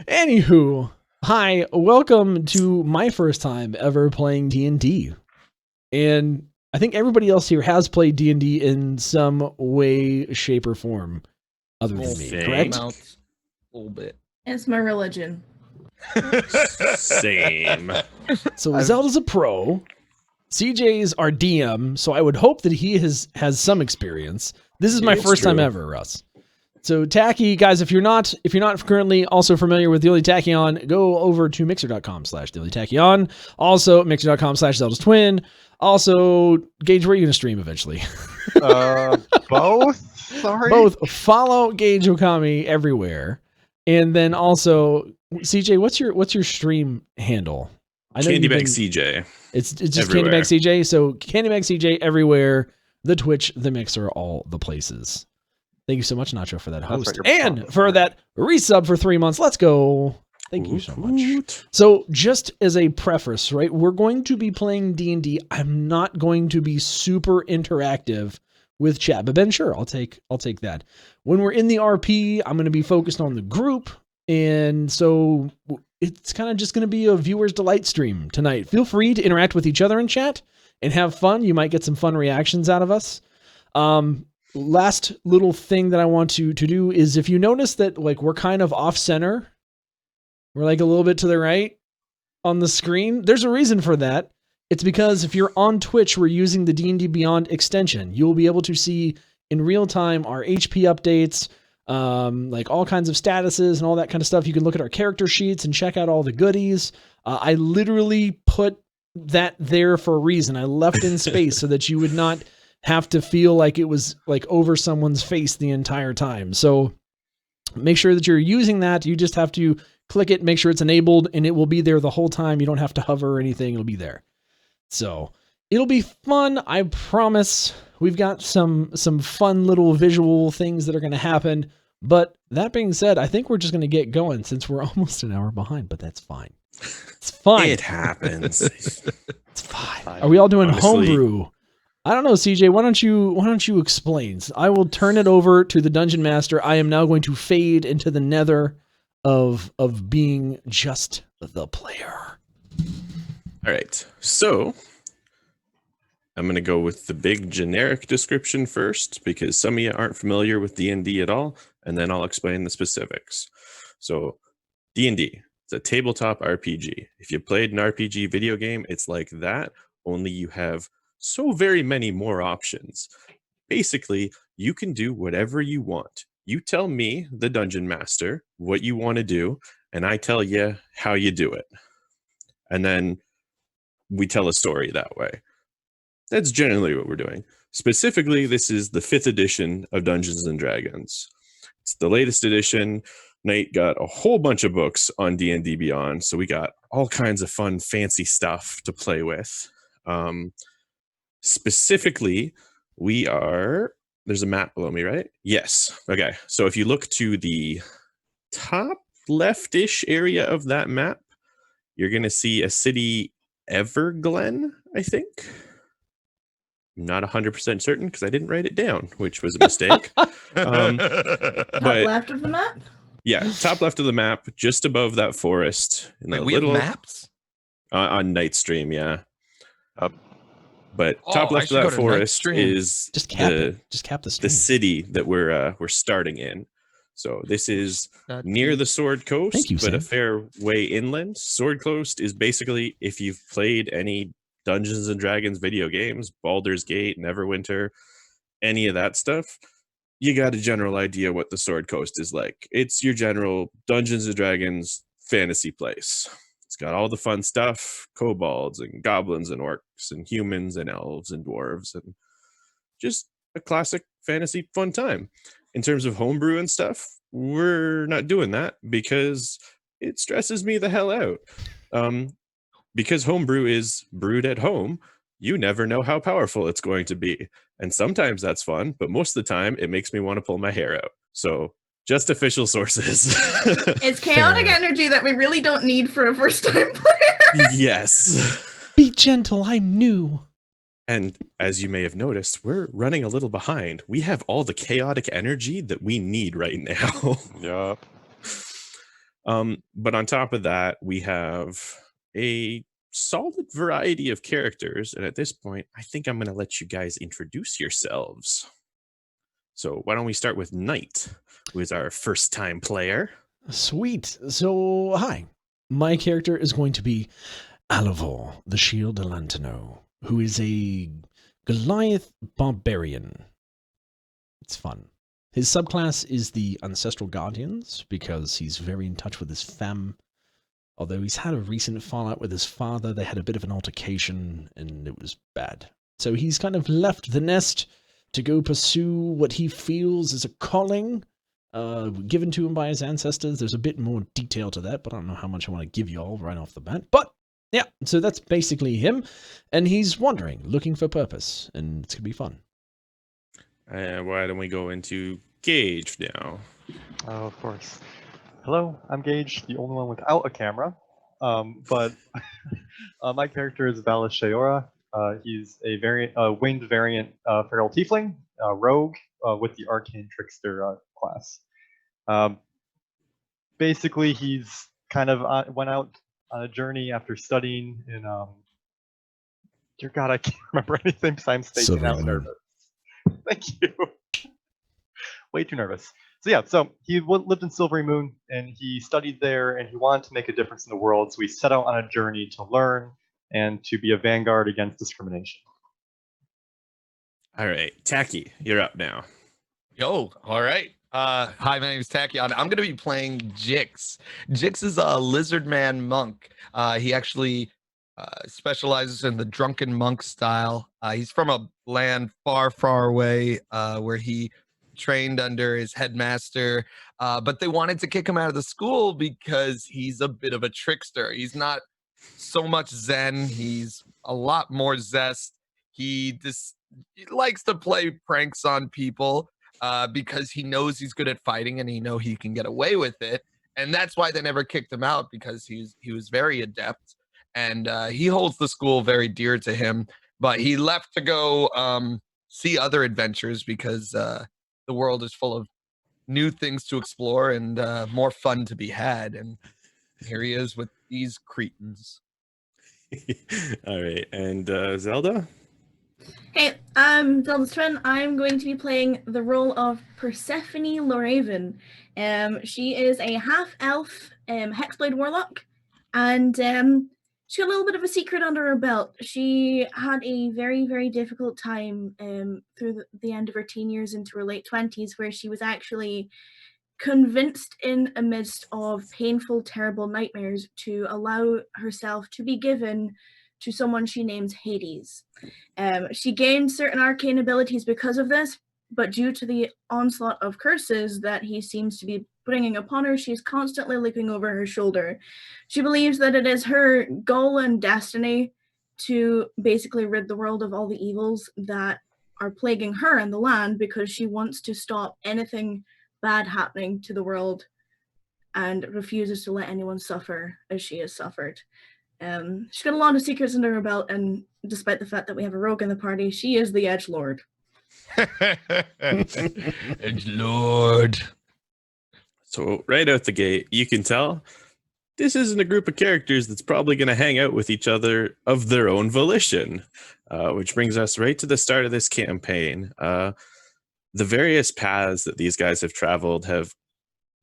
Anywho, hi, welcome to my first time ever playing D&D. And I think everybody else here has played D&D in some way, shape, or form other than me, correct? A little bit. It's my religion. Same. So Zelda's a pro. CJ's our DM, so I would hope that he has some experience. This is my first time ever, Russ. So Tacky, guys, if you're not currently also familiar with TheOnlyTachyon, go over to mixer.com/TheOnlyTachyon. Also mixer.com/ZeldasTwin. Also, Gage, where are you gonna stream eventually? Both. Sorry. Both. Follow GaigeOkami everywhere, and then also CJ, what's your stream handle? I know Candybag CJ. It's just everywhere. Candybag CJ. So Candybag CJ everywhere. The Twitch, the Mixer, all the places. Thank you so much, Nacho, for that host and for that resub for 3 months. Let's go. Thank you so much. So just as a preface, right, we're going to be playing D&D. I'm not going to be super interactive with chat, but Ben, sure, I'll take that. When we're in the RP, I'm going to be focused on the group, and so it's kind of just going to be a viewer's delight stream tonight. Feel free to interact with each other in chat and have fun. You might get some fun reactions out of us. Last little thing that I want to do is, if you notice that like we're kind of off center, we're like a little bit to the right on the screen. There's a reason for that. It's because if you're on Twitch, we're using the D&D Beyond extension. You'll be able to see in real time our HP updates, like all kinds of statuses and all that kind of stuff. You can look at our character sheets and check out all the goodies. I literally put that there for a reason. I left in space so that you would not have to feel like it was like over someone's face the entire time. So make sure that you're using that. You just have to click it, make sure it's enabled, and it will be there the whole time. You don't have to hover or anything. It'll be there. So it'll be fun. I promise. We've got some fun little visual things that are going to happen. But that being said, I think we're just going to get going since we're almost an hour behind, but that's fine. It's fine. It happens. It's fine. Are we all doing homebrew? I don't know, CJ. Why don't you explain? I will turn it over to the Dungeon Master. I am now going to fade into the nether of being just the player. All right. So I'm going to go with the big generic description first, because some of you aren't familiar with D&D at all, and then I'll explain the specifics. So D&D, it's a tabletop RPG. If you played an RPG video game, it's like that, only you have so very many more options. Basically, you can do whatever you want. You tell me, the Dungeon Master, what you want to do, and I tell you how you do it. And then we tell a story that way. That's generally what we're doing. Specifically, this is the 5th edition of Dungeons & Dragons. It's the latest edition. Nate got a whole bunch of books on D&D Beyond, so we got all kinds of fun, fancy stuff to play with. Specifically, there's a map below me, right? Yes. Okay. So if you look to the top left-ish area of that map, you're going to see a city, Everglen, I think. I'm not 100% certain because I didn't write it down, which was a mistake. Top left of the map? Yeah, top left of the map, just above that forest. Wait, we have maps? On Nightstream, yeah. But top left of that forest is just cap the city that we're starting in. So this is near the Sword Coast, but a fair way inland. Sword Coast is basically, if you've played any Dungeons and Dragons video games, Baldur's Gate, Neverwinter, any of that stuff, you got a general idea what the Sword Coast is like. It's your general Dungeons and Dragons fantasy place. It's got all the fun stuff, kobolds and goblins and orcs and humans and elves and dwarves, and just a classic fantasy fun time. In terms of homebrew and stuff, we're not doing that because it stresses me the hell out. Because homebrew is brewed at home, you never know how powerful it's going to be. And sometimes that's fun, but most of the time it makes me want to pull my hair out. So just official sources. It's chaotic energy that we really don't need for a first-time player. Yes. Be gentle, I'm new. And as you may have noticed, we're running a little behind. We have all the chaotic energy that we need right now. Yup. But on top of that, we have a solid variety of characters. And at this point, I think I'm going to let you guys introduce yourselves. So why don't we start with Knight, who is our first time player? Sweet. So, hi. My character is going to be Alivor, the Shield de Lantano, who is a Goliath barbarian. It's fun. His subclass is the Ancestral Guardians, because he's very in touch with his fam. Although he's had a recent fallout with his father, they had a bit of an altercation, and it was bad. So he's kind of left the nest to go pursue what he feels is a calling given to him by his ancestors. There's a bit more detail to that, but I don't know how much I want to give you all right off the bat. But yeah, so that's basically him, and he's wandering, looking for purpose, and it's going to be fun. Why don't we go into Gaige now? Oh, of course. Hello, I'm Gaige, the only one without a camera. But my character is Valis Sheora. He's a winged variant feral tiefling, rogue with the arcane trickster class. Basically, he's kind of went out on a journey after studying in. Dear God, I can't remember anything besides spacing out nervous. Thank you. Way too nervous. So he lived in Silvery Moon, and he studied there, and he wanted to make a difference in the world. So he set out on a journey to learn and to be a vanguard against discrimination. All right, Tacky, you're up now. Yo, all right. Hi, my name is Tachyon. I'm going to be playing Jix. Jix is a lizard man monk. He actually specializes in the drunken monk style. He's from a land far, far away where he trained under his headmaster, but they wanted to kick him out of the school because he's a bit of a trickster. He's not so much Zen. He's a lot more zest. He likes to play pranks on people because he knows he's good at fighting and he can get away with it. And that's why they never kicked him out, because he was very adept, and he holds the school very dear to him. But he left to go see other adventures because the world is full of new things to explore and more fun to be had. And here he is with these cretins. All right, and Zelda? Hey, I'm ZeldasTwin. I'm going to be playing the role of Persephone Loraven. She is a half-elf hexblade warlock, and she got a little bit of a secret under her belt. She had a very, very difficult time through the end of her teen years into her late 20s, where she was actually convinced in a midst of painful, terrible nightmares to allow herself to be given to someone she names Hades. She gained certain arcane abilities because of this, but due to the onslaught of curses that he seems to be bringing upon her, she's constantly looking over her shoulder. She believes that it is her goal and destiny to basically rid the world of all the evils that are plaguing her and the land, because she wants to stop anything bad happening to the world and refuses to let anyone suffer as she has suffered. She's got a lot of secrets under her belt, and despite the fact that we have a rogue in the party, she is the edgelord. Edgelord. So right out the gate, you can tell this isn't a group of characters that's probably going to hang out with each other of their own volition, which brings us right to the start of this campaign. The various paths that these guys have traveled have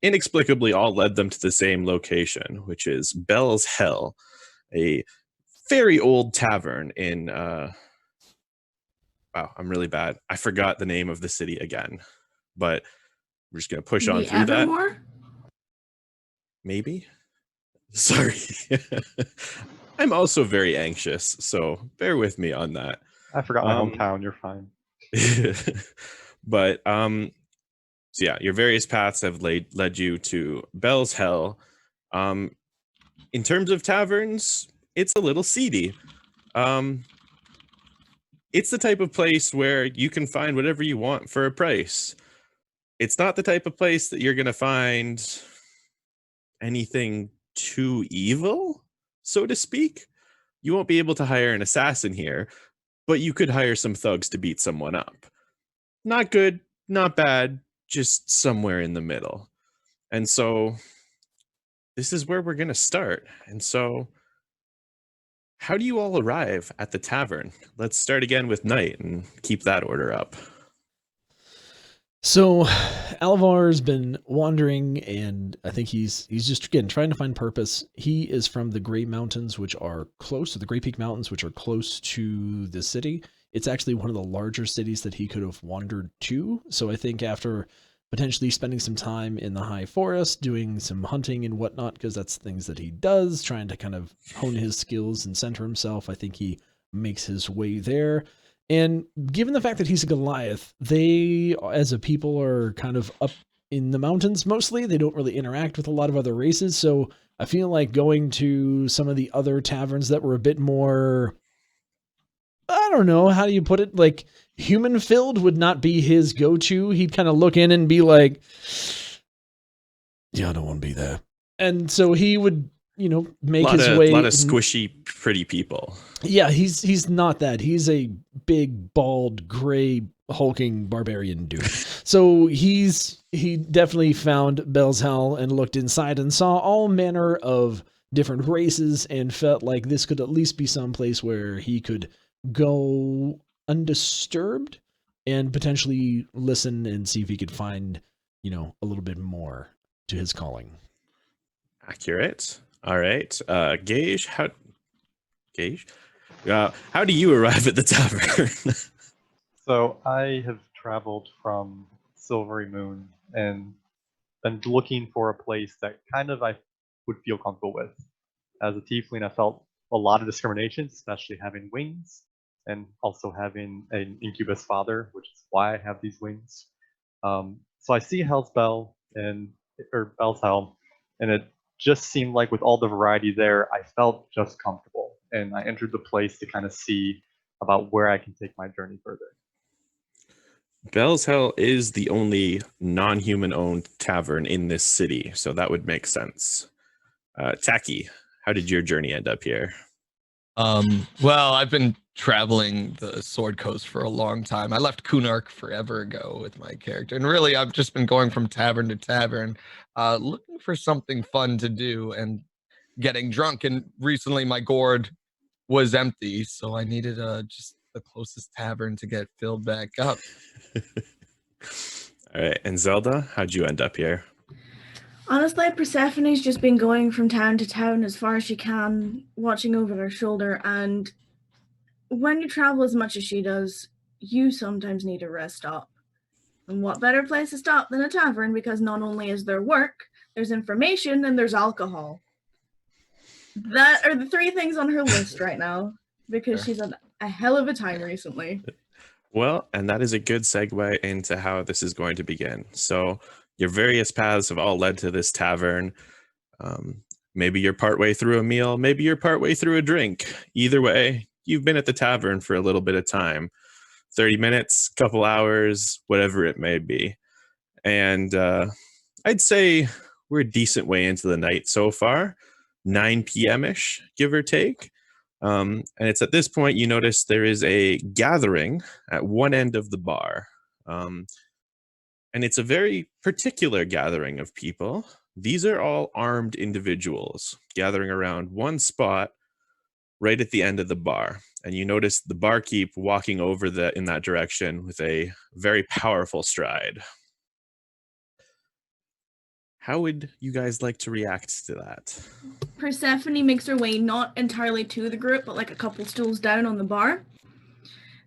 inexplicably all led them to the same location, which is Bell's Hell, a very old tavern in wow, I'm really bad. I forgot the name of the city again, but we're just gonna push on through Evermore? That. Maybe. Sorry. I'm also very anxious, so bear with me on that. I forgot my hometown. You're fine. But so yeah, your various paths have led you to Bell's Hell. In terms of taverns, it's a little seedy. It's the type of place where you can find whatever you want for a price. It's not the type of place that you're going to find anything too evil, so to speak. You won't be able to hire an assassin here, but you could hire some thugs to beat someone up. Not good, not bad, just somewhere in the middle. And so this is where we're going to start. And so how do you all arrive at the tavern? Let's start again with Knight and keep that order up. So Alvar's been wandering, and I think he's just, again, trying to find purpose. He is from the Gray Mountains, which are close to the Gray Peak Mountains, which are close to the city. It's actually one of the larger cities that he could have wandered to. So I think after potentially spending some time in the high forest, doing some hunting and whatnot, because that's things that he does, trying to kind of hone his skills and center himself, I think he makes his way there. And given the fact that he's a Goliath, they, as a people, are kind of up in the mountains mostly. They don't really interact with a lot of other races. So I feel like going to some of the other taverns that were a bit more, I don't know, how do you put it? Like, human-filled would not be his go-to. He'd kind of look in and be like, yeah, I don't want to be there. And so he would, make his way. A lot of squishy, pretty people. Yeah, he's not that. He's a big, bald, gray, hulking barbarian dude. So he definitely found Bell's Hell and looked inside and saw all manner of different races and felt like this could at least be some place where he could go undisturbed and potentially listen and see if he could find, a little bit more to his calling. Accurate. All right. Gage, how do you arrive at the tavern? So I have traveled from Silvery Moon and been looking for a place that kind of I would feel comfortable with. As a tiefling, I felt a lot of discrimination, especially having wings and also having an incubus father, which is why I have these wings. So I see Bell's Hell, and it just seemed like with all the variety there, I felt just comfortable. And I entered the place to kind of see about where I can take my journey further. Bell's Hell is the only non-human owned tavern in this city, so that would make sense. Tacky, how did your journey end up here? Well, I've been traveling the Sword Coast for a long time. I left Kunark forever ago with my character, and really I've just been going from tavern to tavern, looking for something fun to do and getting drunk. And recently my gourd was empty, so I needed just the closest tavern to get filled back up. All right, and Zelda, how'd you end up here? Honestly, Persephone's just been going from town to town as far as she can, watching over her shoulder, and when you travel as much as she does, you sometimes need a rest stop. And what better place to stop than a tavern, because not only is there work, there's information, and there's alcohol. That are the three things on her list right now, because she's had a hell of a time recently. Well, and that is a good segue into how this is going to begin. So your various paths have all led to this tavern. Maybe you're partway through a meal, maybe you're partway through a drink. Either way, you've been at the tavern for a little bit of time. 30 minutes, couple hours, whatever it may be. And I'd say we're a decent way into the night so far, 9 p.m.-ish, give or take. And it's at this point you notice there is a gathering at one end of the bar. And it's a very particular gathering of people. These are all armed individuals gathering around one spot right at the end of the bar. And you notice the barkeep walking over in that direction with a very powerful stride. How would you guys like to react to that? Persephone makes her way not entirely to the group, but like a couple stools down on the bar.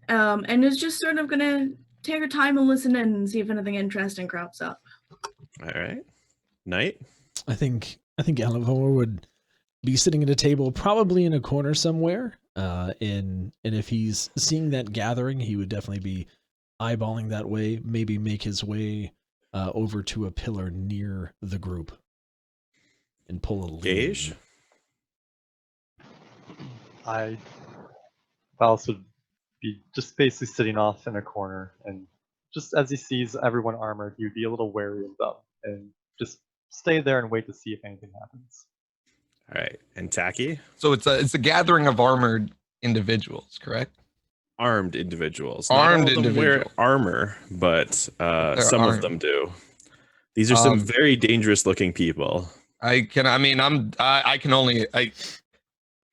And is just sort of going to take her time and listen in and see if anything interesting crops up. All right. Knight? I think Alvor would be sitting at a table, probably in a corner somewhere. And if he's seeing that gathering, he would definitely be eyeballing that way, maybe make his way over to a pillar near the group and pull a lead. Gage? Valis would be just basically sitting off in a corner, and just as he sees everyone armored, he'd be a little wary of them and just stay there and wait to see if anything happens. All right. And Tacky? So it's a gathering of armored individuals, correct? Armed individuals. Armed Not all of them wear armor, but some of them do. These are some very dangerous looking people. I can only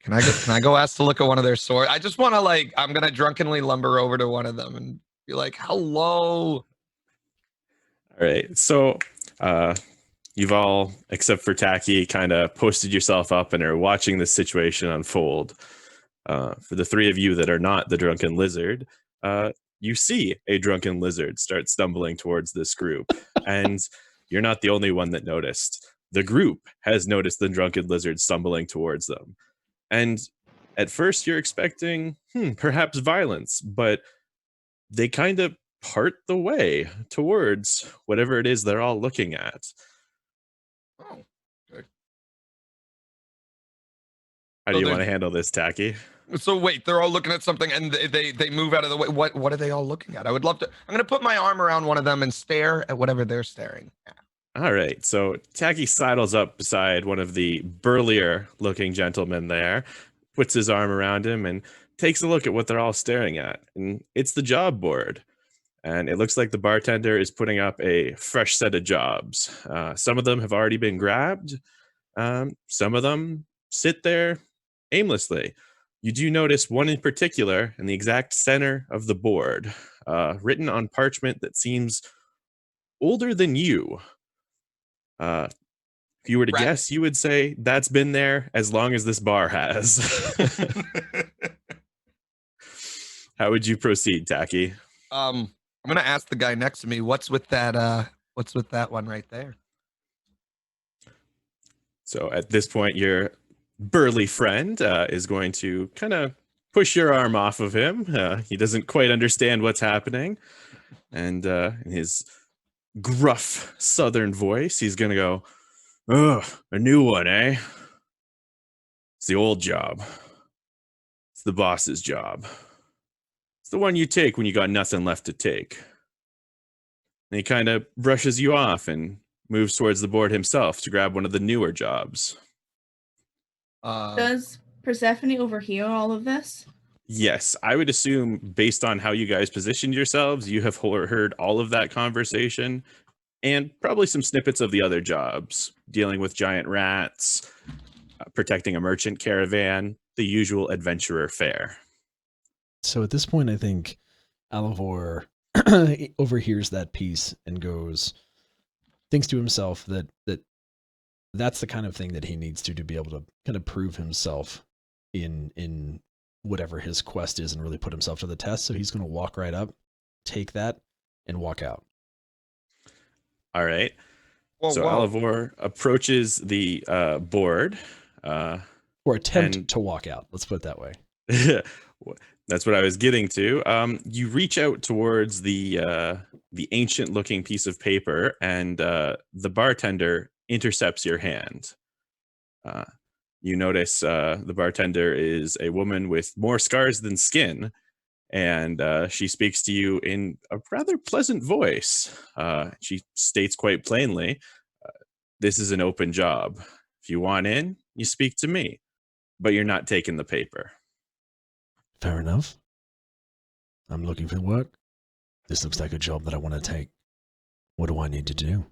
can I go ask to look at one of their swords? I just want to like, I'm going to drunkenly lumber over to one of them and be like, hello. All right. So, you've all, except for Tacky, kind of posted yourself up and are watching this situation unfold. For the three of you that are not the drunken lizard, you see a drunken lizard start stumbling towards this group. And you're not the only one that noticed. The group has noticed the drunken lizard stumbling towards them. And at first you're expecting, perhaps violence, but they kind of part the way towards whatever it is they're all looking at. Oh, okay. How do you want to handle this, Tacky? So wait, they're all looking at something and they move out of the way. What are they all looking at? I would love to. I'm going to put my arm around one of them and stare at whatever they're staring at. All right. So Tacky sidles up beside one of the burlier looking gentlemen there, puts his arm around him and takes a look at what they're all staring at. And it's the job board. And it looks like the bartender is putting up a fresh set of jobs. Some of them have already been grabbed. Some of them sit there aimlessly. You do notice one in particular in the exact center of the board, written on parchment that seems older than you. If you were to guess, you would say that's been there as long as this bar has. How would you proceed, Tacky? I'm gonna ask the guy next to me, what's with that one right there? So at this point, your burly friend is going to kind of push your arm off of him. He doesn't quite understand what's happening. And in his gruff southern voice, he's going to go, "Oh, a new one, eh? It's the old job. It's the boss's job. It's the one you take when you got nothing left to take." And he kind of brushes you off and moves towards the board himself to grab one of the newer jobs. Does Persephone overhear all of this? Yes, I would assume based on how you guys positioned yourselves, you have heard all of that conversation and probably some snippets of the other jobs, dealing with giant rats, protecting a merchant caravan, the usual adventurer fare. So at this point, I think Alivor overhears that piece and thinks to himself that's the kind of thing that he needs to be able to kind of prove himself in whatever his quest is and really put himself to the test. So he's going to walk right up, take that, and walk out. All right. So Alivor approaches the board. Or attempt to walk out. Let's put it that way. That's what I was getting to. You reach out towards the ancient-looking piece of paper, and the bartender intercepts your hand. You notice the bartender is a woman with more scars than skin, and she speaks to you in a rather pleasant voice. She states quite plainly, "This is an open job. If you want in, you speak to me, but you're not taking the paper." Fair enough. I'm looking for work. This looks like a job that I want to take. What do I need to do?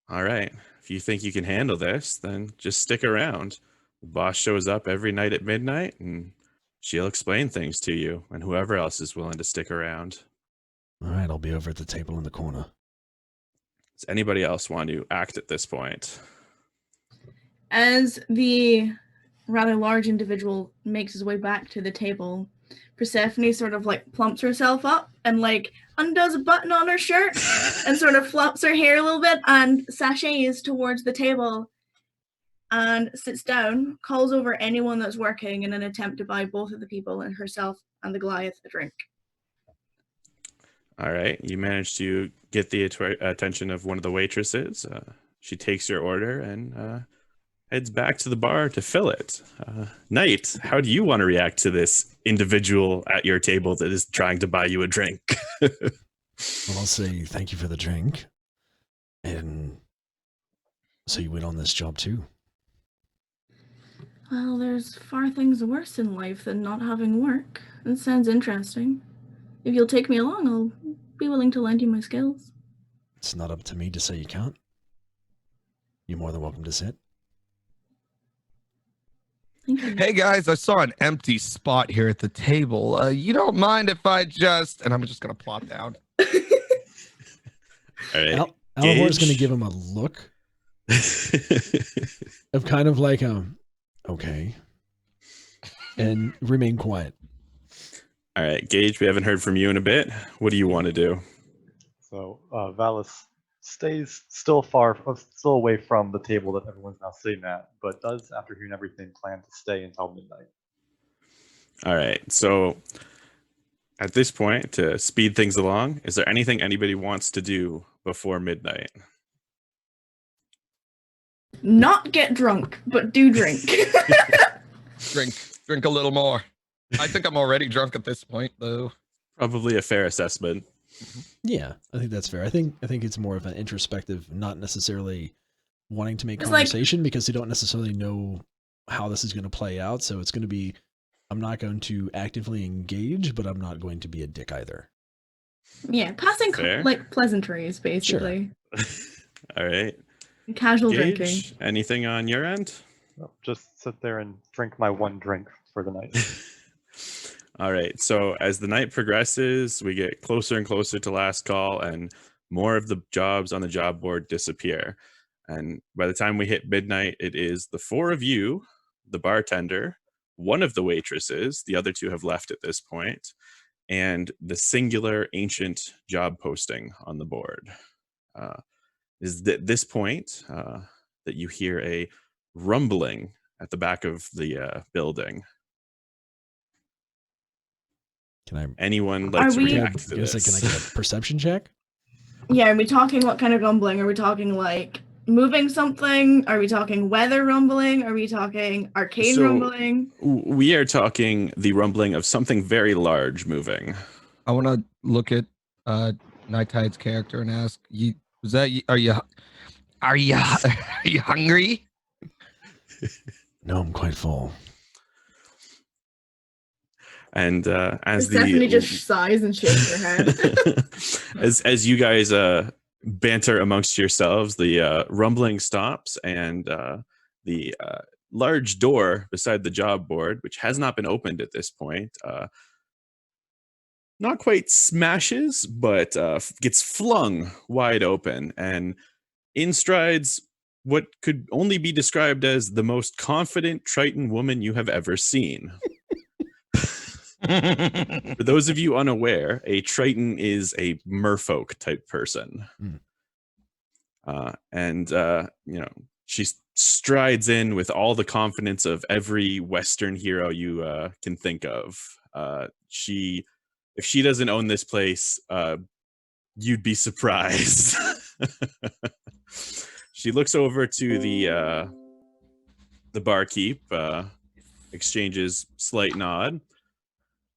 All right. If you think you can handle this, then just stick around. The boss shows up every night at midnight, and she'll explain things to you, and whoever else is willing to stick around. All right, I'll be over at the table in the corner. Does anybody else want to act at this point? As the rather large individual makes his way back to the table, Persephone sort of like plumps herself up and like undoes a button on her shirt and sort of flops her hair a little bit and sashays towards the table and sits down, calls over anyone that's working in an attempt to buy both of the people and herself and the Goliath a drink. All right, you managed to get the attention of one of the waitresses. She takes your order and heads back to the bar to fill it. Knight, how do you want to react to this individual at your table that is trying to buy you a drink? Well, I'll say thank you for the drink. And so you went on this job too? Well, there's far things worse in life than not having work. It sounds interesting. If you'll take me along, I'll be willing to lend you my skills. It's not up to me to say you can't. You're more than welcome to sit. Hey guys, I saw an empty spot here at the table. You don't mind if I just... And I'm just going to plop down. All right. Alavor's going to give him a look of kind of like, okay, and remain quiet. All right, Gage, we haven't heard from you in a bit. What do you want to do? So Valis stays still away from the table that everyone's now sitting at, but does, after hearing everything, plan to stay until midnight. All right, so at this point, to speed things along, is there anything anybody wants to do before midnight? Not get drunk, but do drink. Drink a little more. I think I'm already drunk at this point, though. Probably a fair assessment. Yeah, I think that's fair. I think it's more of an introspective, not necessarily wanting to make It's conversation because you don't necessarily know how this is going to play out. So it's going to be, I'm not going to actively engage, but I'm not going to be a dick either. Yeah, passing Fair. like pleasantries, basically. Sure. All right. Casual Gage, drinking. anything on your end? No, just sit there and drink my one drink for the night. All right. So as the night progresses, we get closer and closer to last call, and more of the jobs on the job board disappear. And by the time we hit midnight, it is the four of you, the bartender, one of the waitresses, the other two have left at this point, and the singular ancient job posting on the board. Is at this point that you hear a rumbling at the back of the building. Anyone like to react to this? Can I get a perception check? Yeah, are we talking what kind of rumbling? Are we talking like moving something? Are we talking weather rumbling? Are we talking arcane rumbling? We are talking the rumbling of something very large moving. I want to look at Night Tide's character and ask, are you hungry? No, I'm quite full. And as Stephanie just sighs and shakes her head. as you guys banter amongst yourselves, the rumbling stops, and the large door beside the job board, which has not been opened at this point, not quite smashes, but gets flung wide open, and in strides what could only be described as the most confident Triton woman you have ever seen. For those of you unaware, a Triton is a merfolk type person. And she strides in with all the confidence of every Western hero you can think of. If she doesn't own this place, you'd be surprised. She looks over to the barkeep, exchanges slight nod,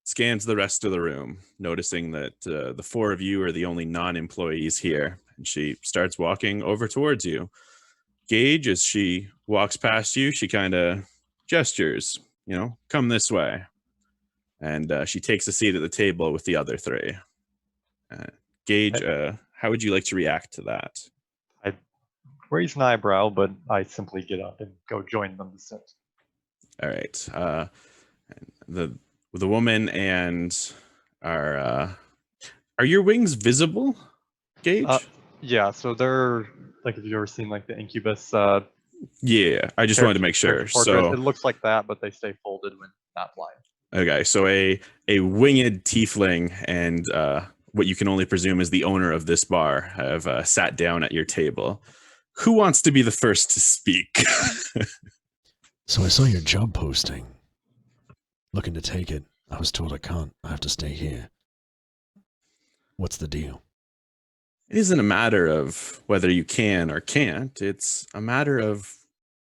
scans the rest of the room, noticing that the four of you are the only non-employees here, and she starts walking over towards you. Gage, as she walks past you, she kind of gestures, come this way. And she takes a seat at the table with the other three. Gage, how would you like to react to that? I raise an eyebrow, but I simply get up and go join them to sit. All right. The woman and are your wings visible, Gage? Yeah, so they're like, if you've ever seen like the Incubus. Yeah, I just wanted to make sure. So it looks like that, but they stay folded when not blind. Okay, so a winged tiefling and what you can only presume is the owner of this bar have sat down at your table. Who wants to be the first to speak? So I saw your job posting. Looking to take it. I was told I can't. I have to stay here. What's the deal? It isn't a matter of whether you can or can't. It's a matter of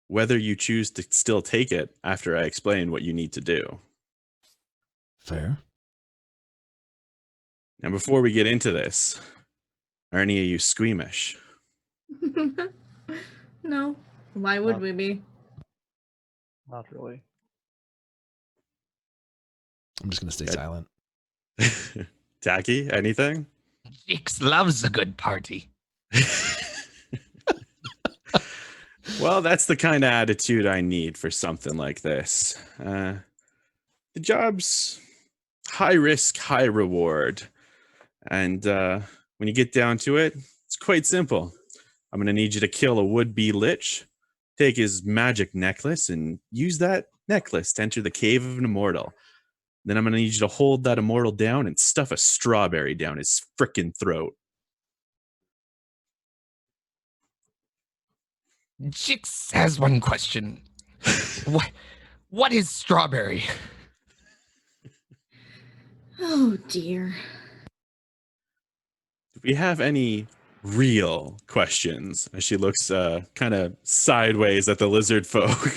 whether you choose to still take it after I explain what you need to do. Fair. Now, before we get into this, are any of you squeamish? No. Why would we be? Not really. I'm just going to stay silent. Tacky, anything? Jix loves a good party. Well, that's the kind of attitude I need for something like this. The job's high risk, high reward. And when you get down to it, it's quite simple. I'm going to need you to kill a would-be lich, take his magic necklace, and use that necklace to enter the cave of an immortal. Then I'm going to need you to hold that immortal down and stuff a strawberry down his frickin' throat. Jix has one question. What is strawberry? Oh dear. Do we have any real questions? As she looks kind of sideways at the lizard folk.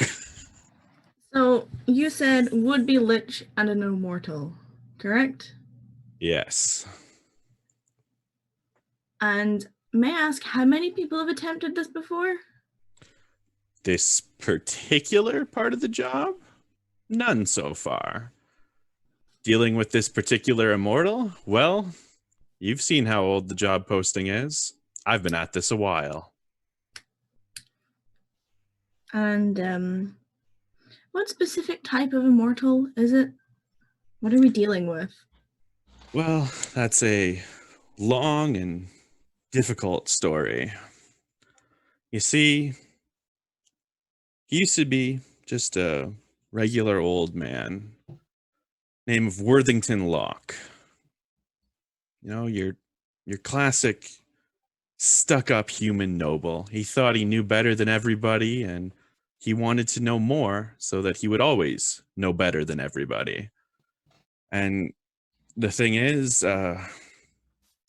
So you said would-be lich and an immortal, correct? Yes. And may I ask how many people have attempted this before? This particular part of the job? None so far. Dealing with this particular immortal? Well, you've seen how old the job posting is. I've been at this a while. And what specific type of immortal is it? What are we dealing with? Well, that's a long and difficult story. You see, he used to be just a regular old man named Worthington Locke. You know, your classic stuck-up human noble. He thought he knew better than everybody, and he wanted to know more so that he would always know better than everybody. And the thing is,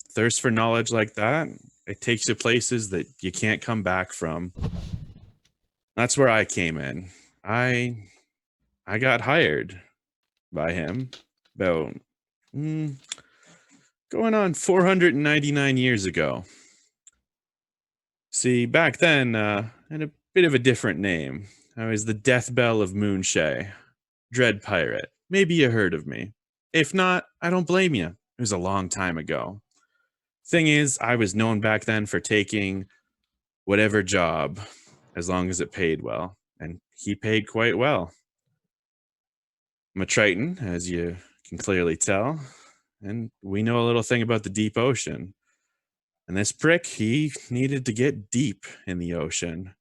thirst for knowledge like that, it takes you places that you can't come back from. That's where I came in. I got hired by him about going on 499 years ago. See, back then, I had a bit of a different name. I was the Death Bell of Moonshay, Dread Pirate. Maybe you heard of me. If not, I don't blame you. It was a long time ago. Thing is, I was known back then for taking whatever job, as long as it paid well. And he paid quite well. I'm a Triton, as you can clearly tell. And we know a little thing about the deep ocean. And this prick, he needed to get deep in the ocean.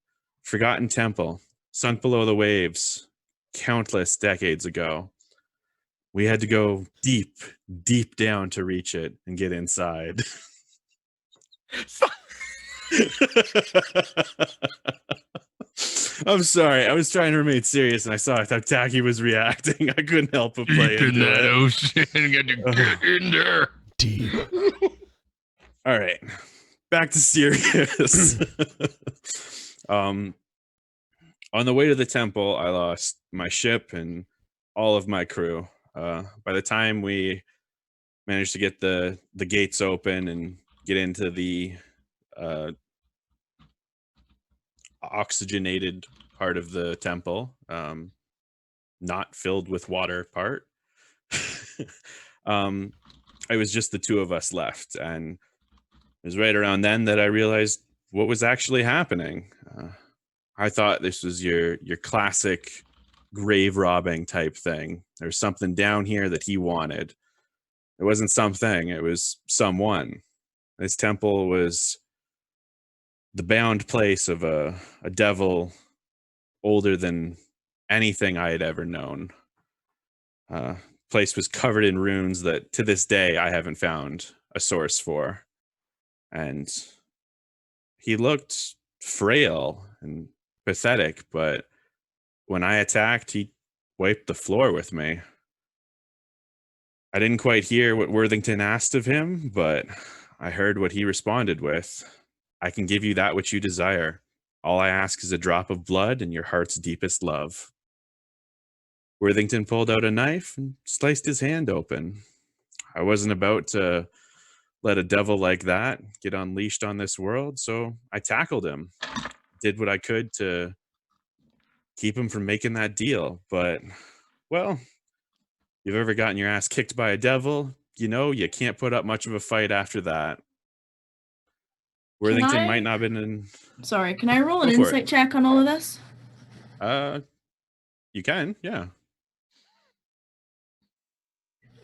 Forgotten temple, sunk below the waves, countless decades ago. We had to go deep, deep down to reach it and get inside. I'm sorry. I was trying to remain serious, and I saw how Tacky was reacting. I couldn't help but play deep in that it. ocean. Got to get in there. Deep. All right, back to serious. On the way to the temple, I lost my ship and all of my crew. By the time we managed to get the gates open and get into the oxygenated part of the temple, not filled with water part, it was just the two of us left. And it was right around then that I realized what was actually happening. I thought this was your classic grave robbing type thing. There's something down here that he wanted. It wasn't something, it was someone. This temple was the bound place of a devil older than anything I had ever known. Place was covered in runes that to this day I haven't found a source for. And he looked frail and pathetic, but when I attacked, he wiped the floor with me. I didn't quite hear what Worthington asked of him, but I heard what he responded with. I can give you that which you desire. All I ask is a drop of blood and your heart's deepest love. Worthington pulled out a knife and sliced his hand open. I wasn't about to let a devil like that get unleashed on this world, so I tackled him. Did what I could to keep him from making that deal. But, well, you've ever gotten your ass kicked by a devil, you know you can't put up much of a fight after that. Worthington might not have been in. Sorry, can I roll an insight check on all of this? You can, yeah.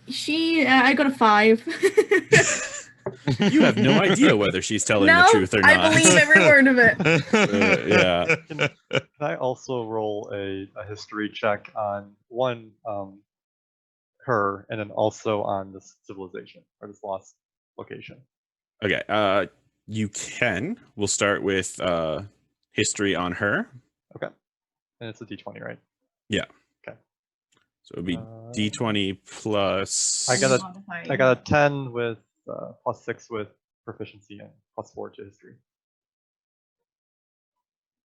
I got a 5. You have no idea whether she's telling the truth or not. I believe every word of it. Yeah. Can I also roll a history check on her, and then also on this civilization or this lost location? Okay. You can. We'll start with history on her. Okay. And it's a D20, right? Yeah. Okay. So it would be D20 plus. I got a 10 with plus 6 with proficiency and plus 4 to history.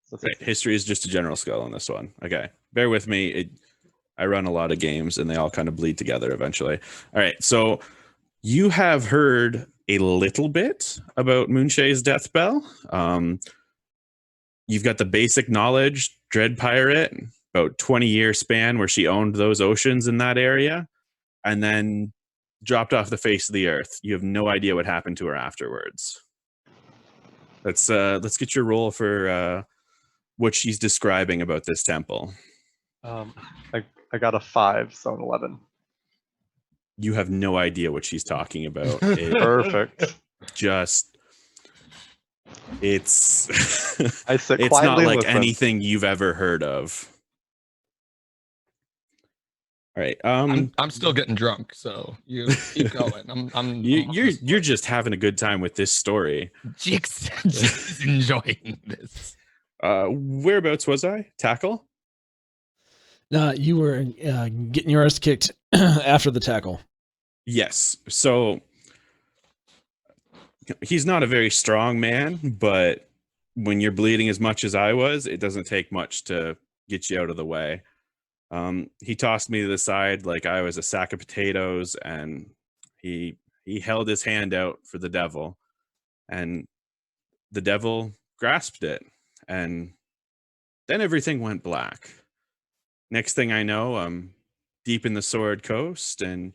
So right. History is just a general skill on this one. Okay. Bear with me. I run a lot of games and they all kind of bleed together eventually. All right. So you have heard a little bit about Moonshae's death bell. You've got the basic knowledge, Dread Pirate, about 20-year span where she owned those oceans in that area and then dropped off the face of the earth. You have no idea what happened to her afterwards. Let's get your roll for what she's describing about this temple. I got a 5, so an 11. You have no idea what she's talking about. Perfect. It's I sit it's not like listen. anything you've ever heard of. All right. I'm still getting drunk, so you keep going. You're just having a good time with this story. Jix is enjoying this. Whereabouts was I? Tackle? You were getting your ass kicked after the tackle. Yes. So he's not a very strong man, but when you're bleeding as much as I was, it doesn't take much to get you out of the way. He tossed me to the side like I was a sack of potatoes, and he held his hand out for the devil, and the devil grasped it, and then everything went black. Next thing I know, I'm deep in the Sword Coast, and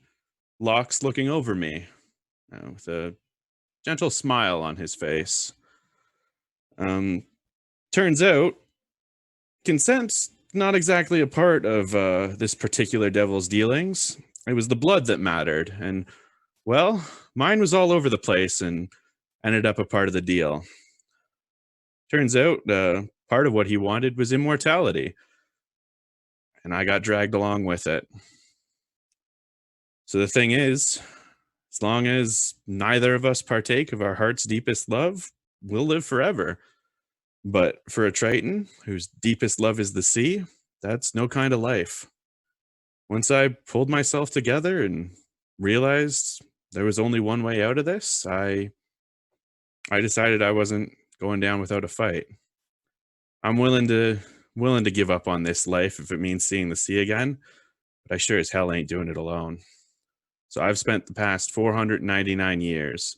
Locke's looking over me with a gentle smile on his face. Turns out, consent's not exactly a part of this particular devil's dealings. It was the blood that mattered, and, well, mine was all over the place and ended up a part of the deal. Turns out, part of what he wanted was immortality, and I got dragged along with it. So the thing is, as long as neither of us partake of our heart's deepest love, we'll live forever. But for a Triton, whose deepest love is the sea, that's no kind of life. Once I pulled myself together and realized there was only one way out of this, I decided I wasn't going down without a fight. I'm willing to give up on this life if it means seeing the sea again, but I sure as hell ain't doing it alone. So I've spent the past 499 years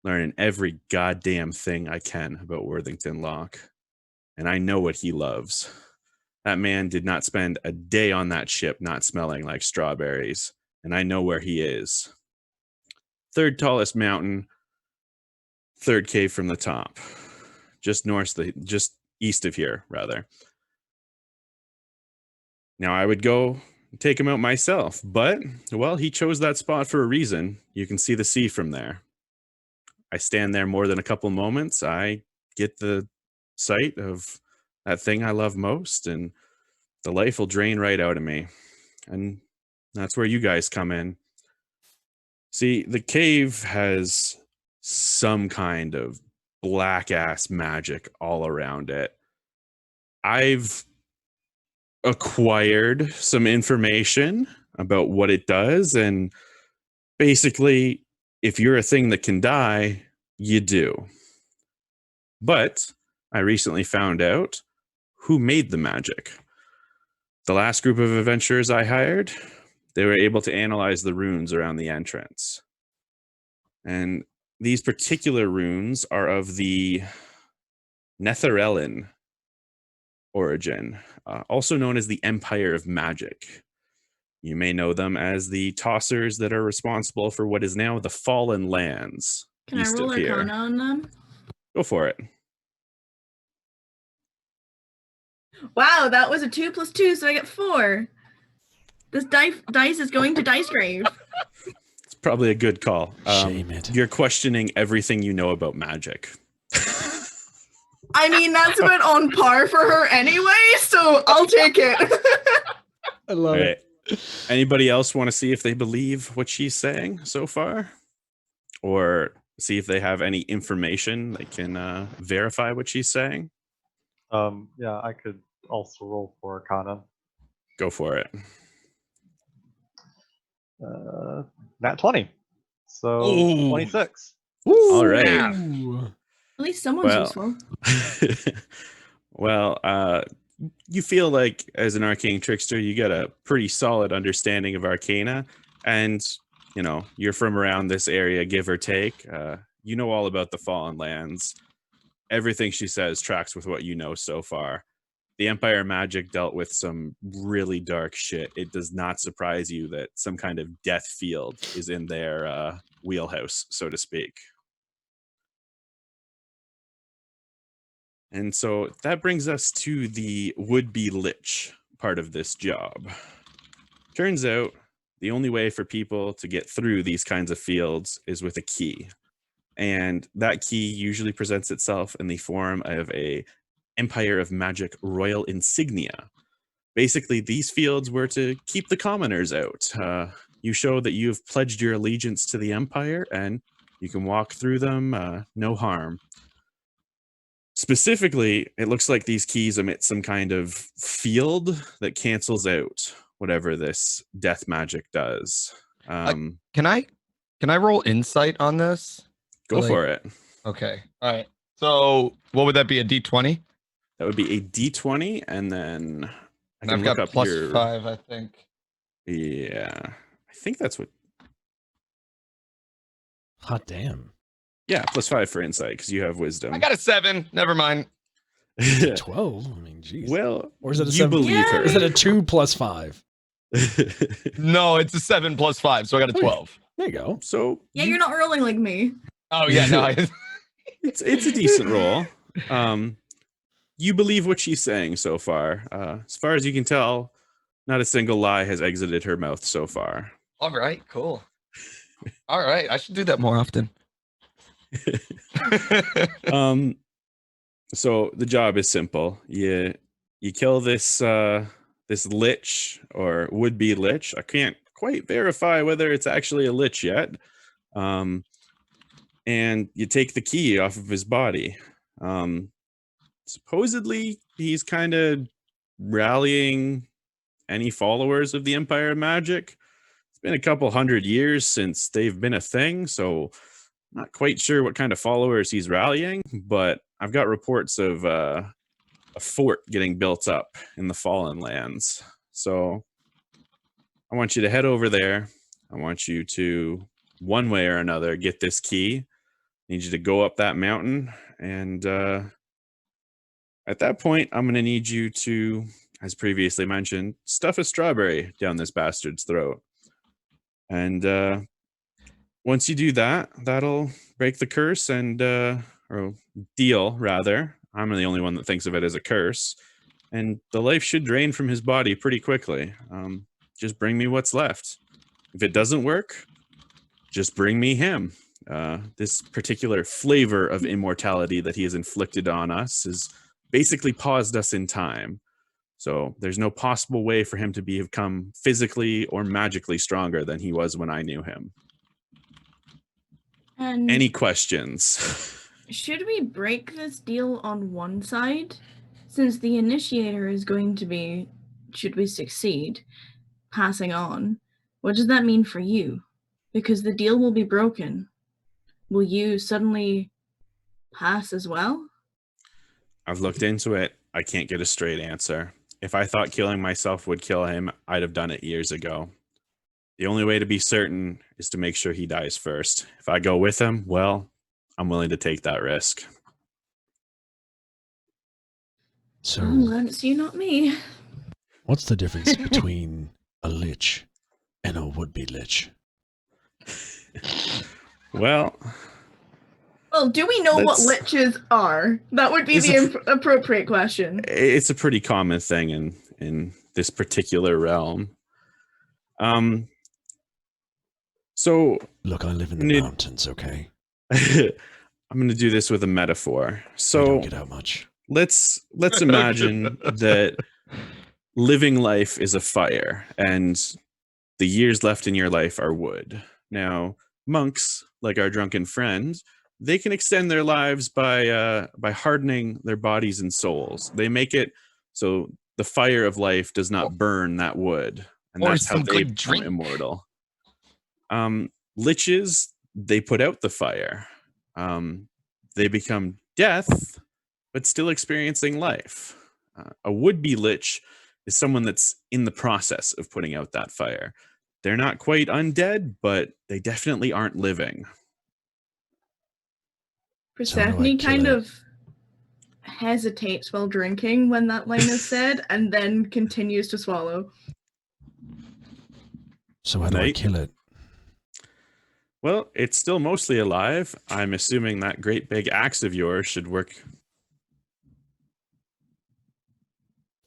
learning every goddamn thing I can about Worthington Locke. And I know what he loves. That man did not spend a day on that ship not smelling like strawberries. And I know where he is. Third tallest mountain, third cave from the top. Just east of here, rather. Now I would go take him out myself, but, well, he chose that spot for a reason. You can see the sea from there. I stand there more than a couple moments. I get the sight of that thing I love most, and the life will drain right out of me. And that's where you guys come in. See, the cave has some kind of black-ass magic all around it. I've acquired some information about what it does, and basically, if you're a thing that can die, you do. But I recently found out who made the magic. The last group of adventurers I hired, they were able to analyze the runes around the entrance. And these particular runes are of the Netherellen origin, also known as the Empire of Magic. You may know them as the tossers that are responsible for what is now the Fallen Lands. Can I roll Arcana on them? Go for it. Wow, that was a 2 + 2, so I get 4. This dice is going to Dice Grave. It's probably a good call. Shame it. You're questioning everything you know about magic. I mean, that's a bit on par for her anyway, so I'll take it. I love it. Anybody else want to see if they believe what she's saying so far? Or see if they have any information that can verify what she's saying? Yeah, I could also roll for Arcana. Go for it. Nat 20. So Ooh. 26. Ooh. All right. At least someone's useful. Well, you feel like as an arcane trickster, you got a pretty solid understanding of arcana, and you know you're from around this area, give or take. You know all about the Fallen Lands. Everything she says tracks with what you know so far. The Empire magic dealt with some really dark shit. It does not surprise you that some kind of death field is in their wheelhouse, so to speak. And so that brings us to the would-be lich part of this job. Turns out the only way for people to get through these kinds of fields is with a key. And that key usually presents itself in the form of a Empire of Magic royal insignia. Basically, these fields were to keep the commoners out. You show that you've pledged your allegiance to the Empire, and you can walk through them, no harm. Specifically, it looks like these keys emit some kind of field that cancels out whatever this death magic does. Can I roll insight on this? Go for it. Okay. All right. So what would that be? A D20? That would be a D20, and then I've got +5, I think. Yeah, I think that's what. Hot damn. Yeah, +5 for insight because you have wisdom. I got a 7. Never mind. 12. I mean, geez. Well, or is it a you 7? believe her. Is it a 2 + 5? No, it's a 7 + 5, so I got a 12. There you go. So Yeah, you're not rolling like me. Oh yeah, no. it's a decent roll. You believe what she's saying so far. As far as you can tell, not a single lie has exited her mouth so far. All right, cool. All right, I should do that more often. So the job is simple. You kill this this lich or would-be lich. I can't quite verify whether it's actually a lich yet. And you take the key off of his body. Supposedly he's kind of rallying any followers of the Empire of Magic. It's been a couple hundred years since they've been a thing, so not quite sure what kind of followers he's rallying, but I've got reports of a fort getting built up in the Fallen Lands. So I want you to head over there. I want you to, one way or another, get this key. I need you to go up that mountain, and at that point, I'm going to need you to, as previously mentioned, stuff a strawberry down this bastard's throat. And once you do that, that'll break the curse and, or deal, rather. I'm the only one that thinks of it as a curse. And the life should drain from his body pretty quickly. Just bring me what's left. If it doesn't work, just bring me him. This particular flavor of immortality that he has inflicted on us has basically paused us in time. So there's no possible way for him to become physically or magically stronger than he was when I knew him. And any questions? Should we break this deal on one side? Since the initiator is going to be, should we succeed, passing on, what does that mean for you? Because the deal will be broken. Will you suddenly pass as well? I've looked into it. I can't get a straight answer. If I thought killing myself would kill him, I'd have done it years ago. The only way to be certain is to make sure he dies first. If I go with him, well, I'm willing to take that risk. So I'm glad it's you, not me. What's the difference between a lich and a would-be lich? Well, Well, do we know what liches are? That would be the appropriate question. It's a pretty common thing in this particular realm. So look, I live in the mountains, okay? I'm going to do this with a metaphor. So I don't get out much. Let's imagine that living life is a fire and the years left in your life are wood. Now, monks, like our drunken friend, they can extend their lives by hardening their bodies and souls. They make it so the fire of life does not burn that wood, and that's how they become immortal. Liches, they put out the fire. They become death, but still experiencing life. A would-be lich is someone that's in the process of putting out that fire. They're not quite undead, but they definitely aren't living. Persephone kind of hesitates while drinking when that line is said, and then continues to swallow. So how do I kill it? Well, it's still mostly alive. I'm assuming that great big axe of yours should work.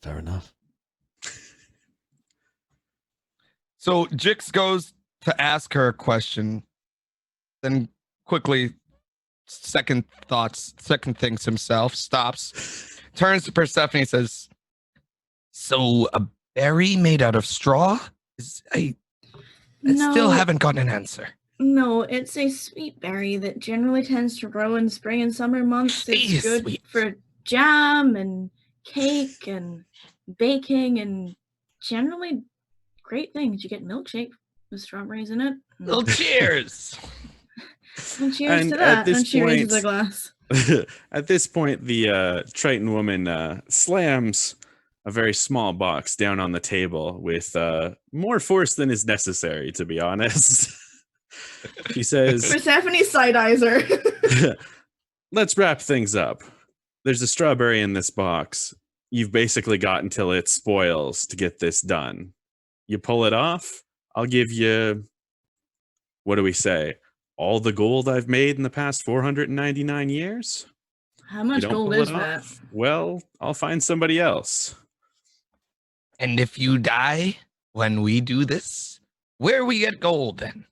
Fair enough. So Jix goes to ask her a question, then quickly second thinks himself, stops, turns to Persephone and says, "So a berry made out of straw? I still haven't gotten an answer." No, it's a sweet berry that generally tends to grow in spring and summer months. It's good for jam and cake and baking and generally great things. You get milkshake with strawberries in it. Well, cheers! And cheers to that. And she raises a glass. At this point, the Triton woman slams a very small box down on the table with more force than is necessary, to be honest. She says, Persephone side-eyes her. Let's wrap things up. There's a strawberry in this box. You've basically got until it spoils to get this done. You pull it off, I'll give you, what do we say, all the gold I've made in the past 499 years? How much gold is that? Well, I'll find somebody else. And if you die when we do this, where we get gold then?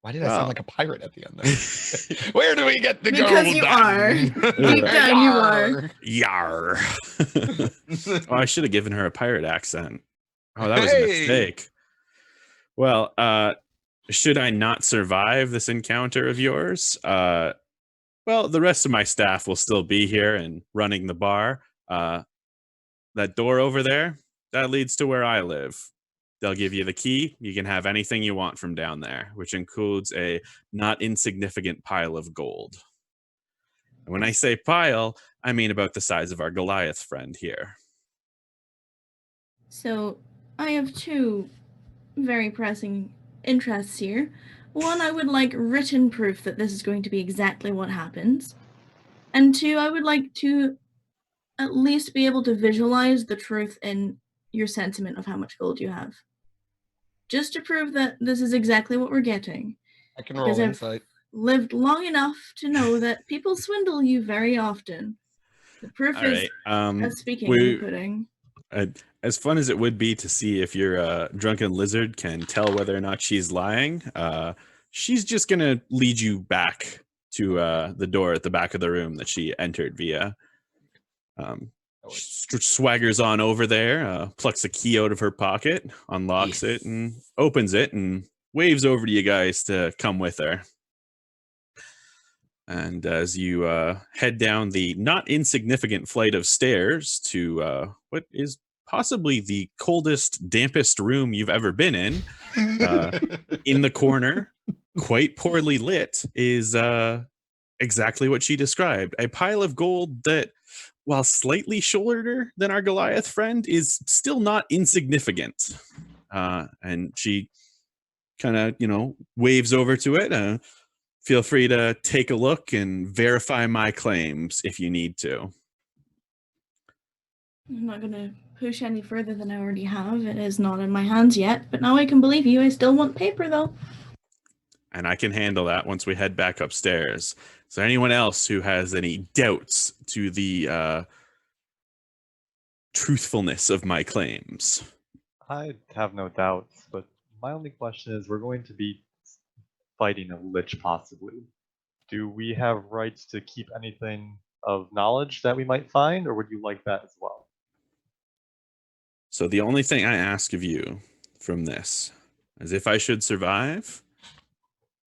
Why did I sound like a pirate at the end there? Where do we get the gold? Because you are. Deep down you are. Yar. Oh, I should have given her a pirate accent. Oh, that was a mistake. Well, should I not survive this encounter of yours? Well, the rest of my staff will still be here and running the bar. That door over there, that leads to where I live. They'll give you the key. You can have anything you want from down there, which includes a not insignificant pile of gold. And when I say pile, I mean about the size of our Goliath friend here. So I have two very pressing interests here. One, I would like written proof that this is going to be exactly what happens. And two, I would like to at least be able to visualize the truth in your sentiment of how much gold you have. Just to prove that this is exactly what we're getting. I can roll insight. I've lived long enough to know that people swindle you very often. The proof is as speaking in the pudding. As fun as it would be to see if your drunken lizard can tell whether or not she's lying, she's just going to lead you back to the door at the back of the room that she entered via. Swaggers on over there, plucks a key out of her pocket, unlocks it, and opens it, and waves over to you guys to come with her. And as you head down the not insignificant flight of stairs to what is possibly the coldest, dampest room you've ever been in the corner, quite poorly lit, is exactly what she described. A pile of gold that, while slightly shorter than our Goliath friend, is still not insignificant. And she kind of, waves over to it. Feel free to take a look and verify my claims if you need to. I'm not going to push any further than I already have. It is not in my hands yet, but now I can believe you. I still want paper, though. and I can handle that once we head back upstairs. Is there anyone else who has any doubts to the truthfulness of my claims? I have no doubts, but my only question is, we're going to be fighting a lich possibly. Do we have rights to keep anything of knowledge that we might find, or would you like that as well? So the only thing I ask of you from this is, if I should survive,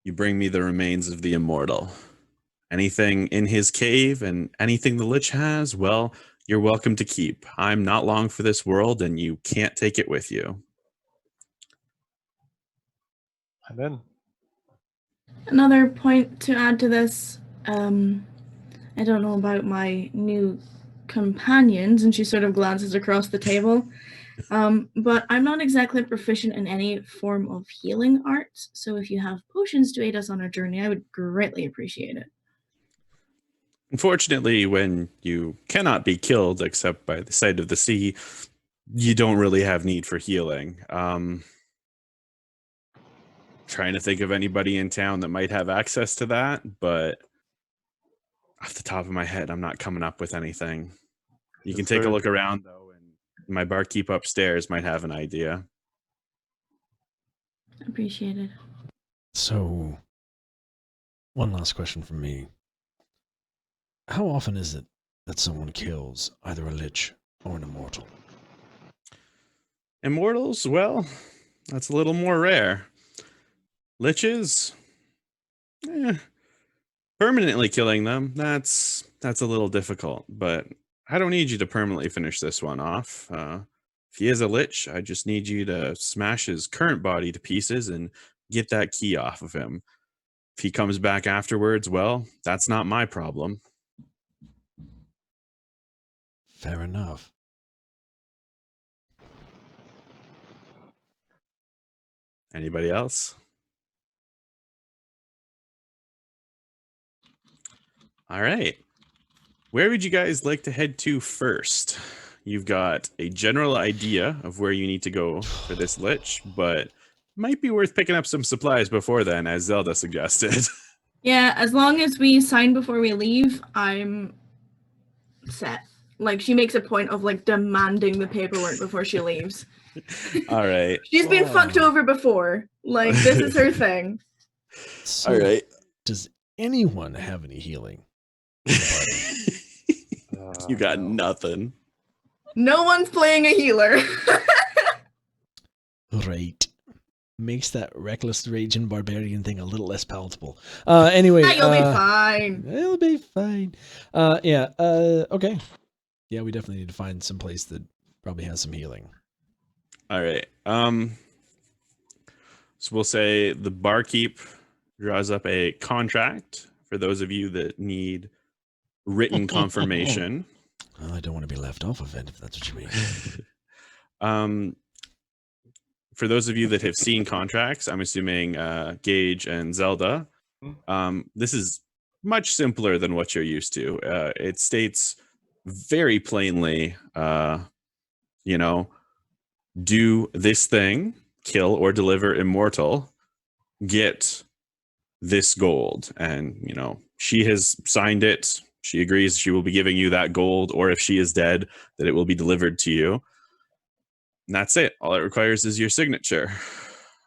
you bring me the remains of the immortal. Anything in his cave and anything the lich has, well, you're welcome to keep. I'm not long for this world, and you can't take it with you. I'm in. Another point to add to this, I don't know about my new companions, and she sort of glances across the table, but I'm not exactly proficient in any form of healing arts, so if you have potions to aid us on our journey, I would greatly appreciate it. Unfortunately, when you cannot be killed except by the sight of the sea, you don't really have need for healing. Trying to think of anybody in town that might have access to that, but off the top of my head, I'm not coming up with anything. You can take a look around, though, and my barkeep upstairs might have an idea. Appreciated. So, one last question from me. How often is it that someone kills either a lich or an immortal? Immortals, well, that's a little more rare. Liches, permanently killing them, that's a little difficult, but I don't need you to permanently finish this one off. If he is a lich, I just need you to smash his current body to pieces and get that key off of him. If he comes back afterwards, well, that's not my problem. Fair enough. Anybody else? All right. Where would you guys like to head to first? You've got a general idea of where you need to go for this lich, but might be worth picking up some supplies before then, as Zelda suggested. Yeah, as long as we sign before we leave, I'm set. Like, she makes a point of, like, demanding the paperwork before she leaves. All right. She's been fucked over before. Like, this is her thing. So, all right. Does anyone have any healing? You got nothing. No one's playing a healer. Right. Makes that reckless raging barbarian thing a little less palatable. Anyway. You'll be fine. It'll be fine. Okay. Yeah, we definitely need to find some place that probably has some healing. All right. So we'll say the barkeep draws up a contract for those of you that need written confirmation. Well, I don't want to be left off of it, if that's what you mean. For those of you that have seen contracts, I'm assuming Gage and Zelda, this is much simpler than what you're used to. It states very plainly, do this thing, kill or deliver immortal, get this gold. And, she has signed it. She agrees she will be giving you that gold, or if she is dead, that it will be delivered to you. And that's it. All it requires is your signature.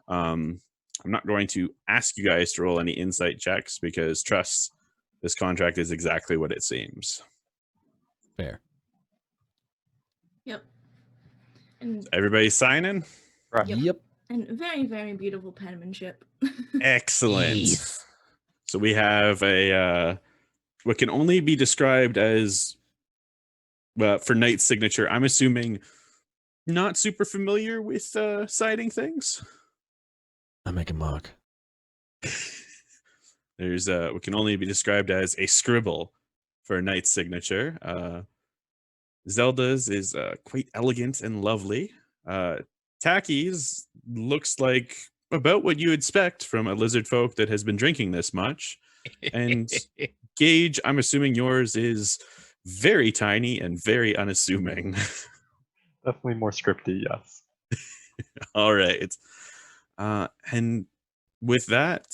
I'm not going to ask you guys to roll any insight checks because, trust, this contract is exactly what it seems. Fair. Yep. And everybody's signing? Right. Yep. And very, very beautiful penmanship. Excellent. Jeez. So we have a what can only be described as, for Knight's signature, I'm assuming not super familiar with citing things. I make a mark. There's what can only be described as a scribble for a Knight's signature. Zelda's is quite elegant and lovely. Tacky's looks like about what you expect from a lizard folk that has been drinking this much. And Gage, I'm assuming yours is very tiny and very unassuming. Definitely more scripty, yes. All right. And with that,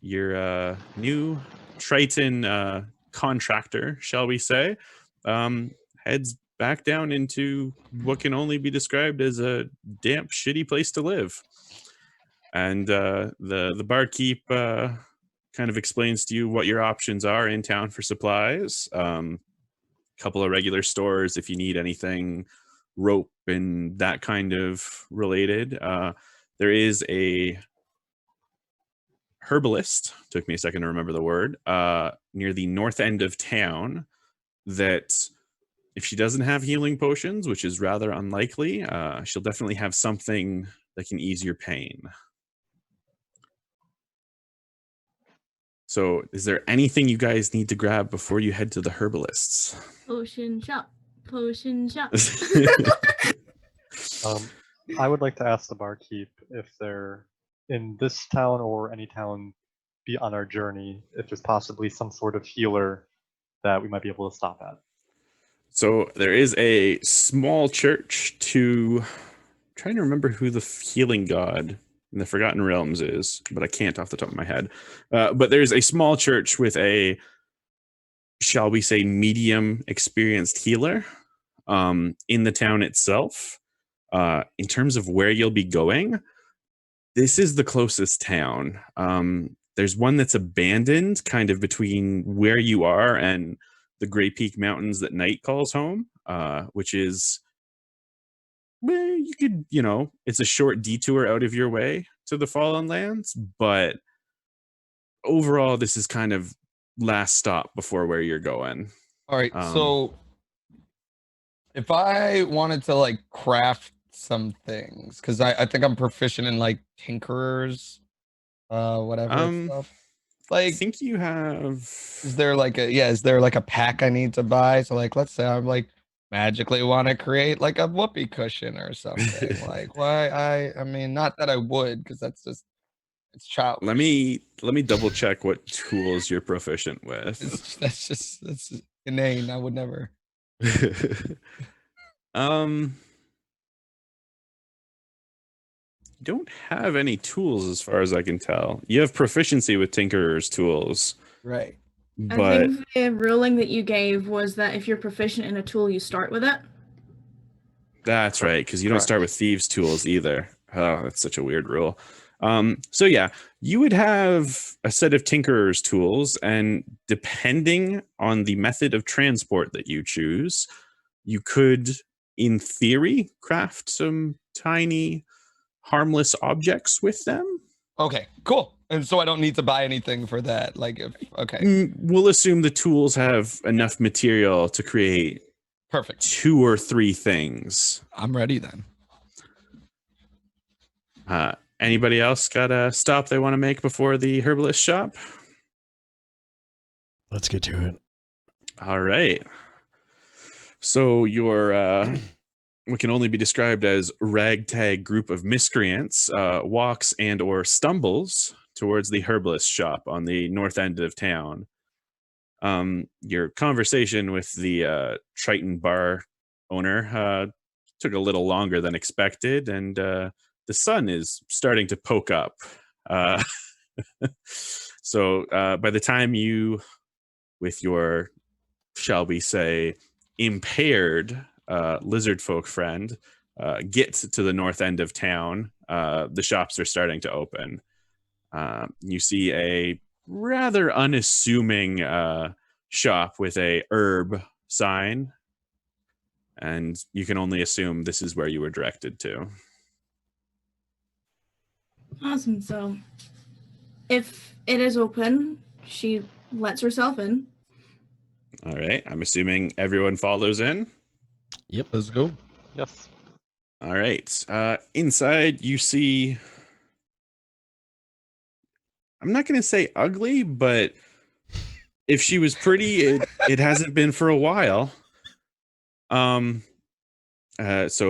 your new Triton contractor, shall we say, heads back down into what can only be described as a damp, shitty place to live. And the barkeep kind of explains to you what your options are in town for supplies. Couple of regular stores if you need anything rope and that kind of related. There is a herbalist, took me a second to remember the word, near the north end of town that if she doesn't have healing potions, which is rather unlikely, she'll definitely have something that can ease your pain. So is there anything you guys need to grab before you head to the herbalists? Potion shop. Potion shop. I would like to ask the barkeep if they're in this town or any town on our journey, if there's possibly some sort of healer that we might be able to stop at. So there is a small church I'm trying to remember who the healing god in the Forgotten Realms is, but I can't off the top of my head. But there's a small church with a, shall we say, medium experienced healer in the town itself. In terms of where you'll be going, this is the closest town. There's one that's abandoned, kind of between where you are and the Grey Peak Mountains that Night calls home, which is, well, you could, it's a short detour out of your way to the Fallen Lands, but overall, this is kind of last stop before where you're going. All right, so if I wanted to like craft some things, because I think I'm proficient in like tinkerers, whatever stuff. Like, I think you have. Is there like a pack I need to buy? So like, let's say I'm like magically want to create like a whoopee cushion or something. Like, why? I mean, not that I would, because that's just, it's childish. Let me double check what tools you're proficient with. That's inane. I would never. Don't have any tools as far as I can tell. You have proficiency with Tinkerer's tools. Right. But I think the ruling that you gave was that if you're proficient in a tool, you start with it. That's right, because you don't start with thieves' tools either. Oh, that's such a weird rule. So yeah, you would have a set of Tinkerer's tools, and depending on the method of transport that you choose, you could, in theory, craft some tiny, harmless objects with them. Okay, cool. And so I don't need to buy anything for that. Like, okay. We'll assume the tools have enough material to create perfect 2 or 3 things. I'm ready then. Anybody else got a stop they want to make before the herbalist shop? Let's get to it. All right. So your what can only be described as ragtag group of miscreants walks and or stumbles towards the herbalist shop on the north end of town. Your conversation with the Triton bar owner took a little longer than expected, and the sun is starting to poke up. So by the time you, with your, shall we say, impaired lizard folk friend, get to the north end of town, the shops are starting to open. You see a rather unassuming shop with a herb sign, and you can only assume this is where you were directed to. Awesome. So if it is open, she lets herself in. All right. I'm assuming everyone follows in. Yep. Let's go. Yes. All right. Inside, you see, I'm not going to say ugly, but if she was pretty, it hasn't been for a while. So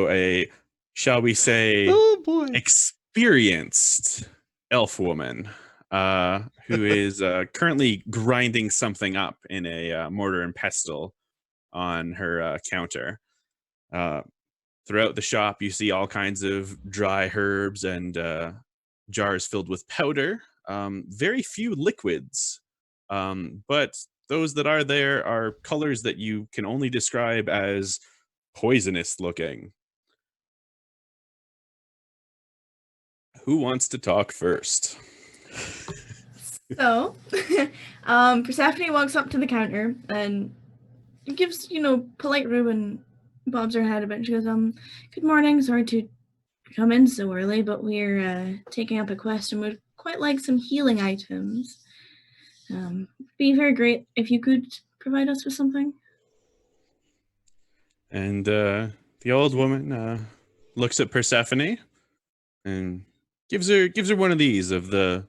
a, shall we say, experienced elf woman who is currently grinding something up in a mortar and pestle on her counter. Throughout the shop, you see all kinds of dry herbs and jars filled with powder very few liquids, but those that are there are colors that you can only describe as poisonous looking. Who wants to talk first? So, Persephone walks up to the counter and gives, polite Reuben, bobs her head a bit. She goes, good morning, sorry to come in so early, but we're taking up a quest and would quite like some healing items. Be very great if you could provide us with something. And the old woman looks at Persephone and gives her one of these of the.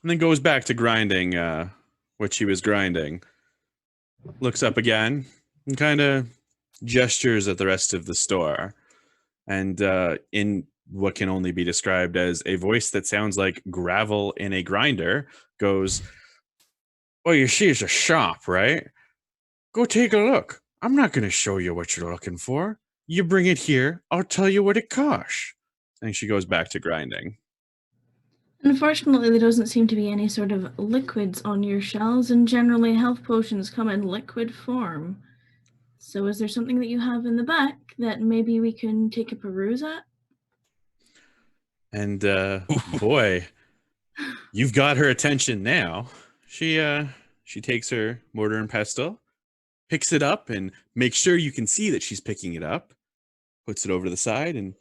And then goes back to grinding what she was grinding. Looks up again and kind of gestures at the rest of the store. And in what can only be described as a voice that sounds like gravel in a grinder, goes, well, you see, it's a shop, right? Go take a look. I'm not going to show you what you're looking for. You bring it here, I'll tell you what it costs. And she goes back to grinding. Unfortunately, there doesn't seem to be any sort of liquids on your shelves, and generally health potions come in liquid form. So is there something that you have in the back that maybe we can take a peruse at? And boy, you've got her attention now. She takes her mortar and pestle, picks it up, and makes sure you can see that she's picking it up, puts it over to the side, and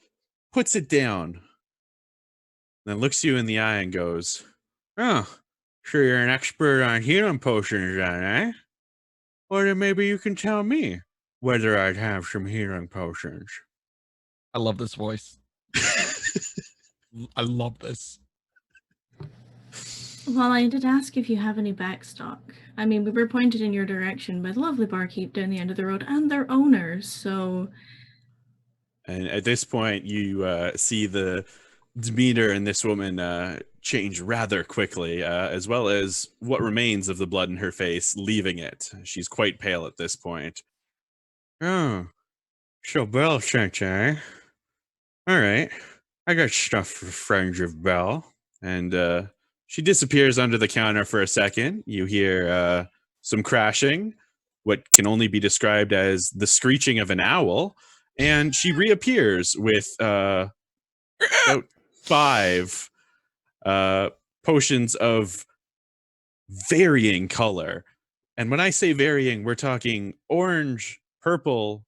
puts it down. Then looks you in the eye and goes, oh, sure you're an expert on healing potions then, eh? Or then maybe you can tell me whether I'd have some healing potions. I love this voice. I love this. Well, I did ask if you have any backstock. I mean, we were pointed in your direction by the lovely barkeep down the end of the road and their owners, so... And at this point, you see the demeanor in this woman change rather quickly, as well as what remains of the blood in her face leaving it. She's quite pale at this point. Oh, so Belle sent you, eh? All right, I got stuff for friends of Belle. And she disappears under the counter for a second. You hear some crashing, what can only be described as the screeching of an owl, and she reappears with about 5 potions of varying color. And when I say varying, we're talking orange, purple,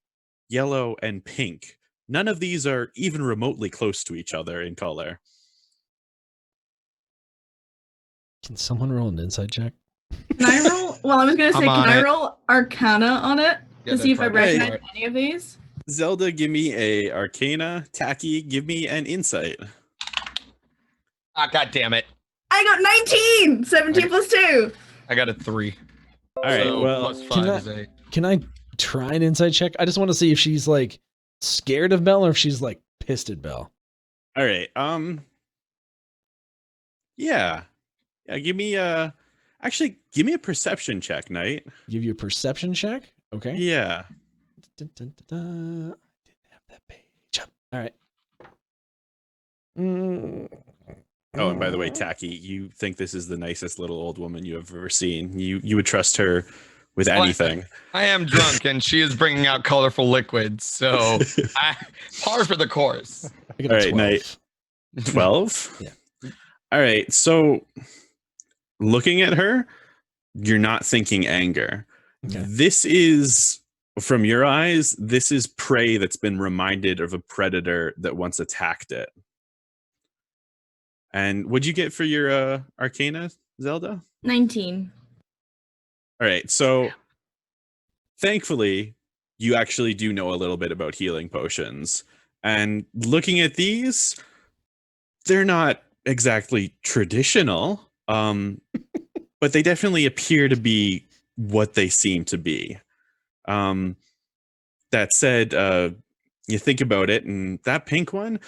yellow, and pink. None of these are even remotely close to each other in color. Can someone roll an insight check? Can I roll? Well, I was going to say, can I roll Arcana on it to see if I recognize any of these? Zelda, give me a Arcana. Tacky, give me an Insight. Ah, God damn it. I got 19! 17 plus 2. I got a 3. All right, so well, plus 5 is 8. Can I try an insight check? I just want to see if she's like scared of Belle or if she's like pissed at Belle. All right. Yeah, give me actually give me a perception check, Knight. Give you a perception check? Okay. Yeah. I didn't have that page up. All right. Oh, and by the way, Tacky, you think this is the nicest little old woman you have ever seen. You would trust her with anything. I am drunk, and she is bringing out colorful liquids, so par for the course. I got a 12. Knight. 12? Yeah. All right, so looking at her, you're not thinking anger. Okay. This is, from your eyes, this is prey that's been reminded of a predator that once attacked it. And what'd you get for your Arcana, Zelda? 19. All right, so thankfully, you actually do know a little bit about healing potions. And looking at these, they're not exactly traditional, but they definitely appear to be what they seem to be. That said, you think about it, and that pink one,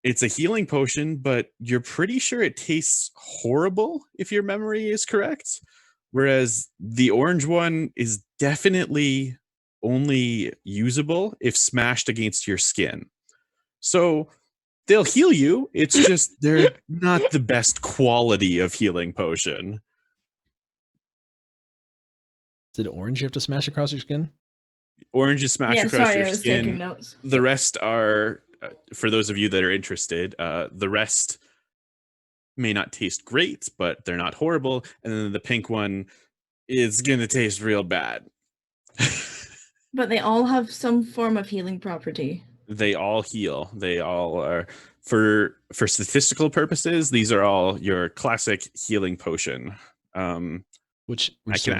it's a healing potion, but you're pretty sure it tastes horrible, if your memory is correct. Whereas the orange one is definitely only usable if smashed against your skin. So they'll heal you. It's just they're not the best quality of healing potion. Is it orange you have to smash across your skin? Orange is smash across your skin. Taking notes. The rest are, for those of you that are interested, the rest may not taste great, but they're not horrible. And then the pink one is going to taste real bad. But they all have some form of healing property. They all heal. They all are, for statistical purposes, these are all your classic healing potion. Which I can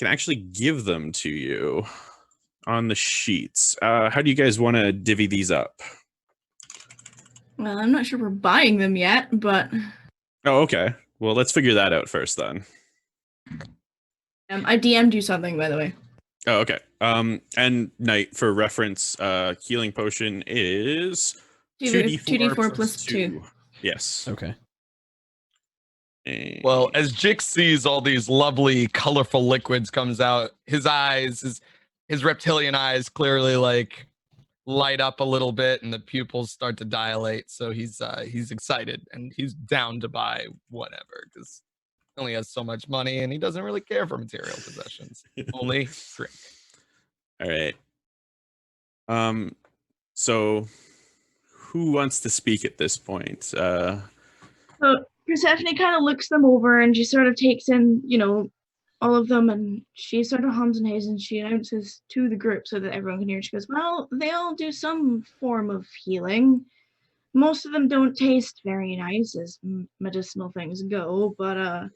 actually give them to you on the sheets. How do you guys want to divvy these up? Well, I'm not sure we're buying them yet, but... Oh, okay. Well, let's figure that out first then. I DM'd you something, by the way. Oh, okay. And Knight, for reference, healing potion is 2d4 plus 2. Yes. Okay. Well, as Jix sees all these lovely, colorful liquids comes out, his eyes, his reptilian eyes clearly like light up a little bit and the pupils start to dilate. So he's excited and he's down to buy whatever because he only has so much money and he doesn't really care for material possessions. Only drink. All right. So who wants to speak at this point? So Persephone kind of looks them over and she sort of takes in, all of them, and she sort of hums and hays and she announces to the group so that everyone can hear. She goes, well, they all do some form of healing. Most of them don't taste very nice as medicinal things go, but I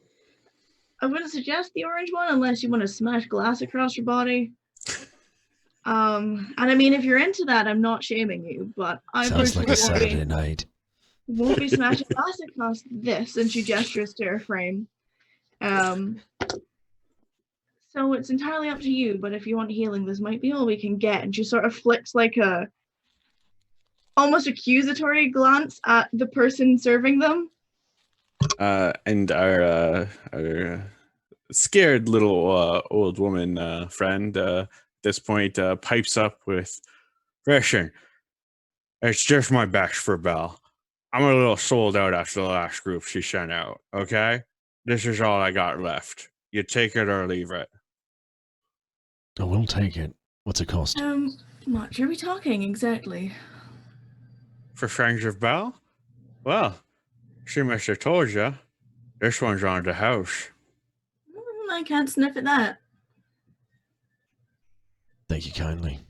wouldn't suggest the orange one unless you want to smash glass across your body. And I mean, if you're into that, I'm not shaming you, but I sounds like a Saturday night. Won't be smashing glass across this, and she gestures to her frame. So it's entirely up to you, but if you want healing, this might be all we can get. And she sort of flicks like a almost accusatory glance at the person serving them. And our scared little old woman friend at this point pipes up with, "Listen, it's just my best for Belle. I'm a little sold out after the last group she sent out, okay? This is all I got left. You take it or leave it." Oh, we'll take it. What's it cost? Much are we talking exactly? For friends of Belle? Well, she must have told you. This one's on the house. I can't sniff at that. Thank you kindly.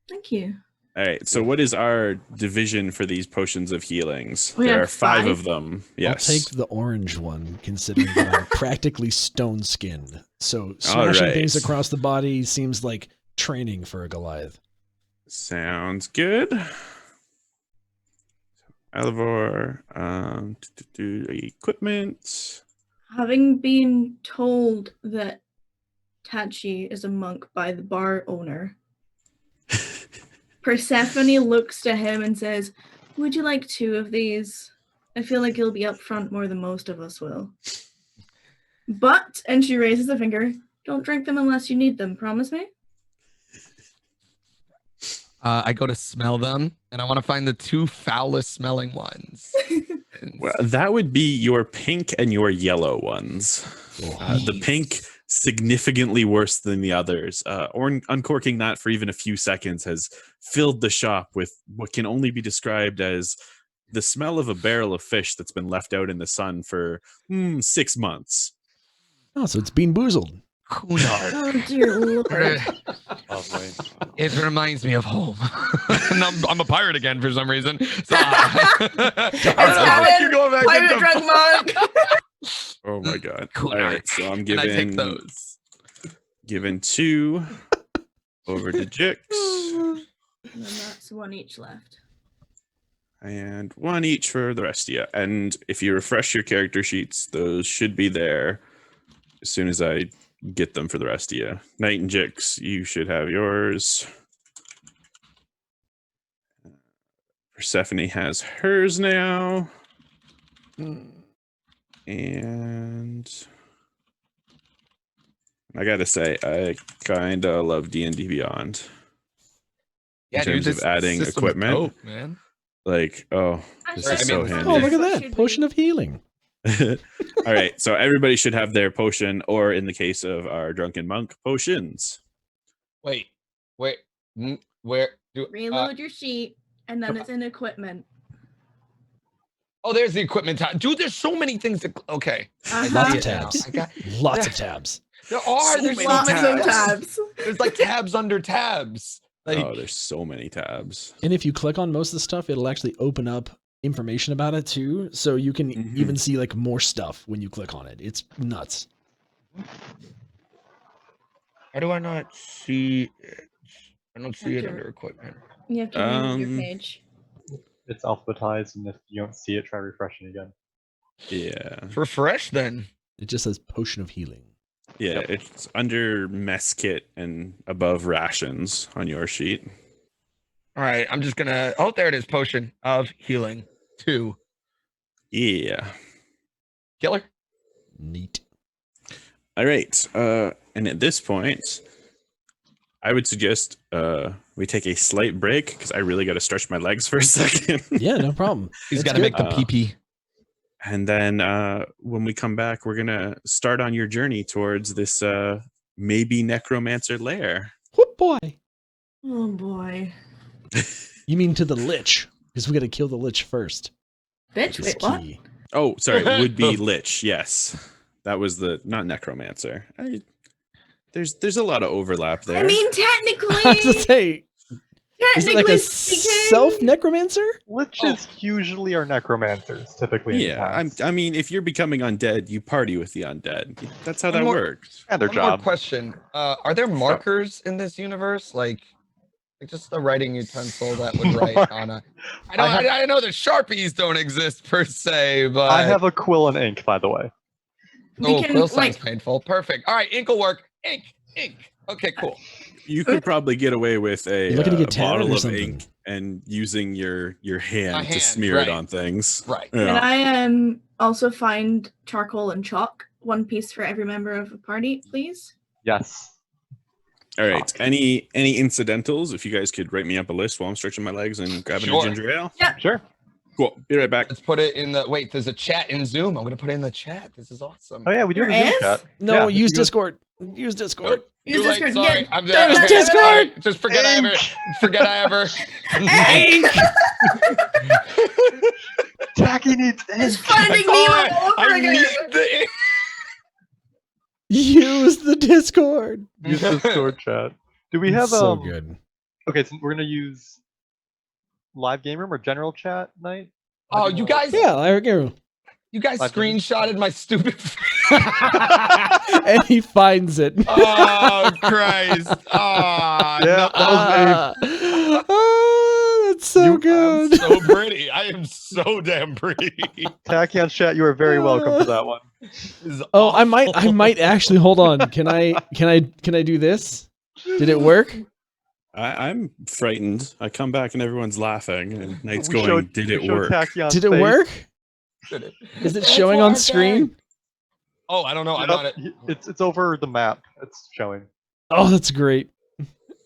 Thank you. All right, so what is our division for these potions of healings? We There have are 5 5. of them. Yes. I'll take the orange one, considering that I'm practically stone-skinned. So smashing things across the body seems like training for a Goliath. Sounds good. Alivor, equipment. Having been told that Tachi is a monk by the bar owner, Persephone looks to him and says, "Would you like 2 of these? I feel like you'll be up front more than most of us will. But," and she raises a finger, "don't drink them unless you need them. Promise me?" I go to smell them, and I want to find the 2 foulest smelling ones. Well, that would be your pink and your yellow ones. The pink, significantly worse than the others. Uncorking that for even a few seconds has filled the shop with what can only be described as the smell of a barrel of fish that's been left out in the sun for 6 months. Oh, so it's Bean Boozled. Cunard. Oh dear Lord. Lovely. It reminds me of home. And I'm a pirate again for some reason. So, Kevin, you going back pirate into- drunk monk. Oh my god. Cool. All right, so I'm And I take giving those. 2 over to Jix. And then that's 1 each left. And 1 each for the rest of you. And if you refresh your character sheets, those should be there as soon as I get them for the rest of you. Knight and Jix, you should have yours. Persephone has hers now. And I gotta say, I kinda love D&D Beyond. Yeah, in terms dude, of adding system's equipment. dope, man. Like, oh, this Actually, is so mean, handy. Oh, look at that. Potion of healing. All right, so everybody should have their potion, or in the case of our drunken monk, potions. Wait, where do Reload your sheet, and then it's in equipment. Oh, there's the equipment tab. Dude, there's so many things to okay. Lots of tabs. Lots of tabs. There are. So There's many Lots tabs. of tabs. There's like tabs under tabs. Like, Oh, there's so many tabs. And if you click on most of the stuff, it'll actually open up information about it too. So you can even see like more stuff when you click on it. It's nuts. how do I not see it? I don't see it under equipment. You have to reload your page. It's alphabetized, and if you don't see it, try refreshing again. Yeah. Refresh then. It just says potion of healing. Yeah, it's under mess kit and above rations on your sheet. All right, I'm just gonna. Oh, there it is. Potion of healing 2. Yeah. Killer. Neat. All right. And at this point, I would suggest we take a slight break because I really got to stretch my legs for a second. Yeah, no problem. He's That's got to good. make the pee-pee. And then when we come back, we're going to start on your journey towards this maybe necromancer lair. Whoop boy. Oh boy. You mean to the lich? Because we got to kill the lich first. Bitch, It's wait, what? key. Oh, sorry. Would be lich. Yes. That was the not necromancer. There's a lot of overlap there. I mean, I was to technically, say, is it like a speaking, self necromancer? Liches usually are necromancers, typically. in Yeah, towns. I mean, if you're becoming undead, you party with the undead. That's how that more- works. Yeah, their One more job. question. Are there markers in this universe? Like just a writing utensil that would write on a. I know the Sharpies don't exist per se, but I have a quill and ink, by the way. Oh, can, quill sounds like- painful. Perfect. All right, ink will work. Ink. Okay, cool. You could probably get away with a You looking to get tatted bottle or of something? ink and using your hand to hand, smear right. it on things. Right. Can Yeah. I also find charcoal and chalk? One piece for every member of the party, please. Yes. All right. Any incidentals? If you guys could write me up a list while I'm stretching my legs and grabbing Sure. a ginger ale. Sure. Cool. Be right back. Let's put it in the wait. There's a chat in Zoom. I'm gonna put it in the chat. This is awesome. Oh yeah, we do have a There Zoom is? chat. No, Yeah, use if you go- Discord. Use Discord. Use Too late, Discord. sorry. Yeah. I'm There's okay, Discord! sorry. Just forget I ever. Forget I ever. Tacky needs It's ink. finding me Oh, all over I again. need the. Use the Discord. Use Discord chat. Do we have so good? Okay, so we're gonna use live game room or general chat night. Oh, you guys. Yeah, I agree. You guys Live game. screenshotted my stupid. And he finds it. Oh Christ! Oh, Yeah, that was me. Oh, that's so good. I'm so pretty. I am so damn pretty. Tachyon chat, you are very welcome for that one. This is Oh, I awful. might actually hold on. Can I do this? Did it work? I'm frightened. I come back and everyone's laughing and Knight's We going, showed- did we it showed work? Tachyon's Did it face. work? Did it? Is it It's showing on working. screen? Oh, I don't know. I'm Yep, not it. It's over the map. It's showing. Oh, that's great.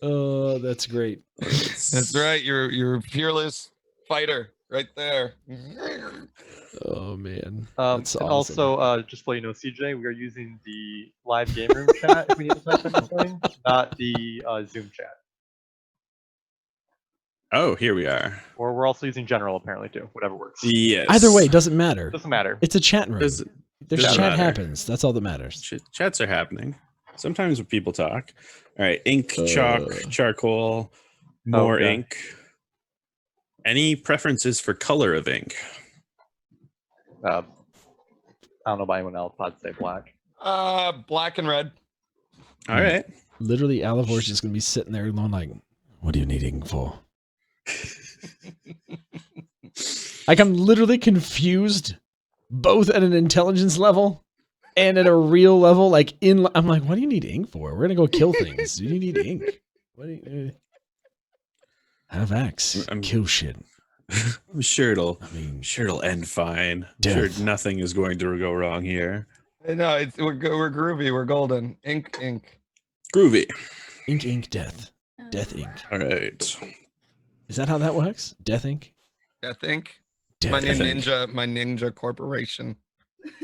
Oh, that's great. That's right. You're a fearless fighter right there. Oh man. And That's awesome. also, just to let you know, CJ, we are using the live game room chat if we need to type anything, not the Zoom chat. Oh, here we are. Or we're also using general apparently too. Whatever works. Yes. Either way, doesn't matter. Doesn't matter. It's a chat room. Does- There's doesn't chat matter. happens. That's all that matters. Chats are happening. Sometimes when people talk. All right, ink, chalk, charcoal, more Okay. ink. Any preferences for color of ink? I don't know about anyone else. I'd say black. Black and red. All right. Literally, Alivor's just gonna be sitting there alone, like, "What are you needing for?" Like, I'm literally confused, both at an intelligence level and at a real level. Like, I'm like, "What do you need ink for? We're gonna go kill things. Do you need ink? What do you have axe? I'm- Kill shit. I'm sure it'll I mean, end fine. Death. Sure nothing is going to go wrong here. No, we're groovy. We're golden. Ink. Groovy. ink, death, death, ink." All right. Is that how that works? Death Inc. Death Inc. Death My new Inc. my ninja corporation.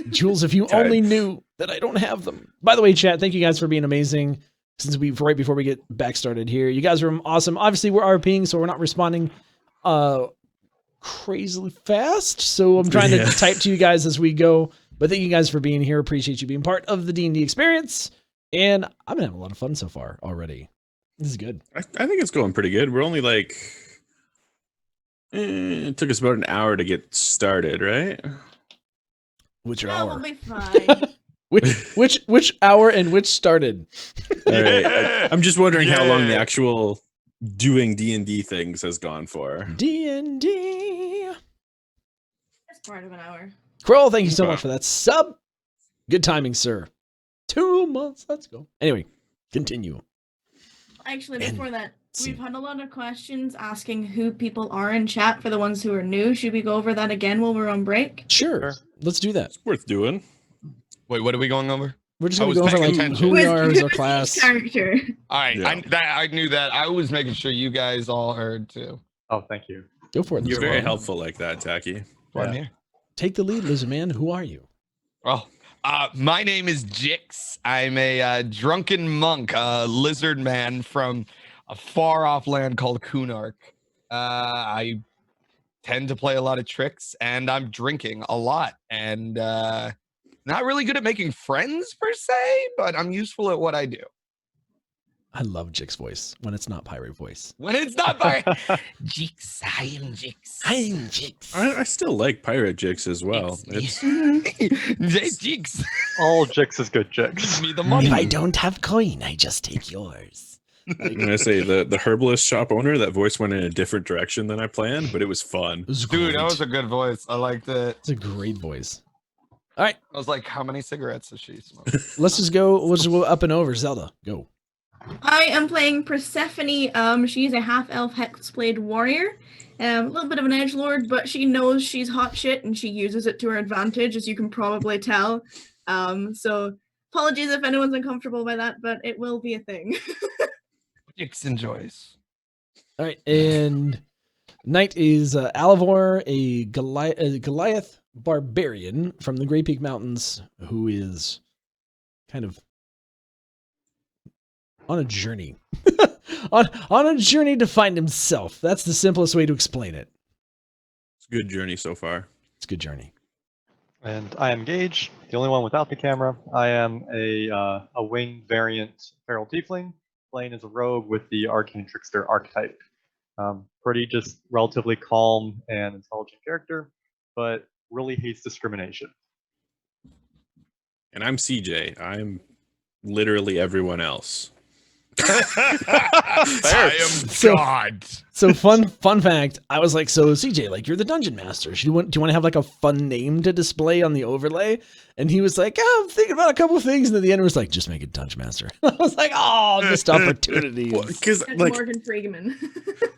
Jules, if you only knew that I don't have them. By the way, chat, thank you guys for being amazing. Since right before we get back started here, you guys are awesome. Obviously, we're RPing, so we're not responding crazily fast. So I'm trying to type to you guys as we go. But thank you guys for being here. Appreciate you being part of the D&D experience. And I've been having a lot of fun so far already. This is good. I think it's going pretty good. We're only like, it took us about an hour to get started, right? Which hour? Probably fine. which hour and which started? All right. I'm just wondering how long the actual doing D&D things has gone for. D&D. That's part of an hour. Kroll, thank you so much for that sub. Good timing, sir. 2 months. Let's go. Anyway, continue. Actually, before that, we've had a lot of questions asking who people are in chat for the ones who are new. Should we go over that again while we're on break? Sure. Let's do that. It's worth doing. Wait, what are we going over? We're just going to go over like who we are as our class. Character. All right, I knew that. I was making sure you guys all heard too. Oh, thank you. Go for it. You're very helpful like that, Tacky. I'm here. Take the lead, Lizard Man. Who are you? Oh, my name is Jix. I'm a drunken monk, a lizard man from a far-off land called Kunark. I tend to play a lot of tricks, and I'm drinking a lot, and not really good at making friends per se, but I'm useful at what I do. I love Jix voice when it's not pirate voice. When it's not pirate, Jix, I am Jix. I am Jix. I still like Pirate Jix as well. It's Jix. All Jix is good Jix. Give me the money. If I don't have coin, I just take yours. I'm gonna say the herbalist shop owner, that voice went in a different direction than I planned, but it was fun. Dude, that was a good voice. I liked it. It's a great voice. All right. I was like, how many cigarettes does she smoke? Let's just go. We'll just go up and over. Zelda, go. I am playing Persephone. She's a half-elf hexblade warrior. A little bit of an edgelord, but she knows she's hot shit and she uses it to her advantage, as you can probably tell. So apologies if anyone's uncomfortable by that, but it will be a thing. Jix enjoys. All right, and Knight is Alavor, a Goliath barbarian from the Grey Peak Mountains, who is kind of on a journey. on a journey to find himself. That's the simplest way to explain it. It's a good journey so far. It's a good journey. And I am Gage, the only one without the camera. I am a winged variant feral tiefling, playing as a rogue with the arcane trickster archetype. Pretty just relatively calm and intelligent character, but really hates discrimination. And I'm CJ. I'm literally everyone else. I am God. So fun fact. I was like, so CJ, like you're the dungeon master. Do you want to have like a fun name to display on the overlay? And he was like, oh, I'm thinking about a couple of things. And at the end, it was like, just make it dungeon master. I was like, oh, missed opportunities. Because like Morgan Freeman.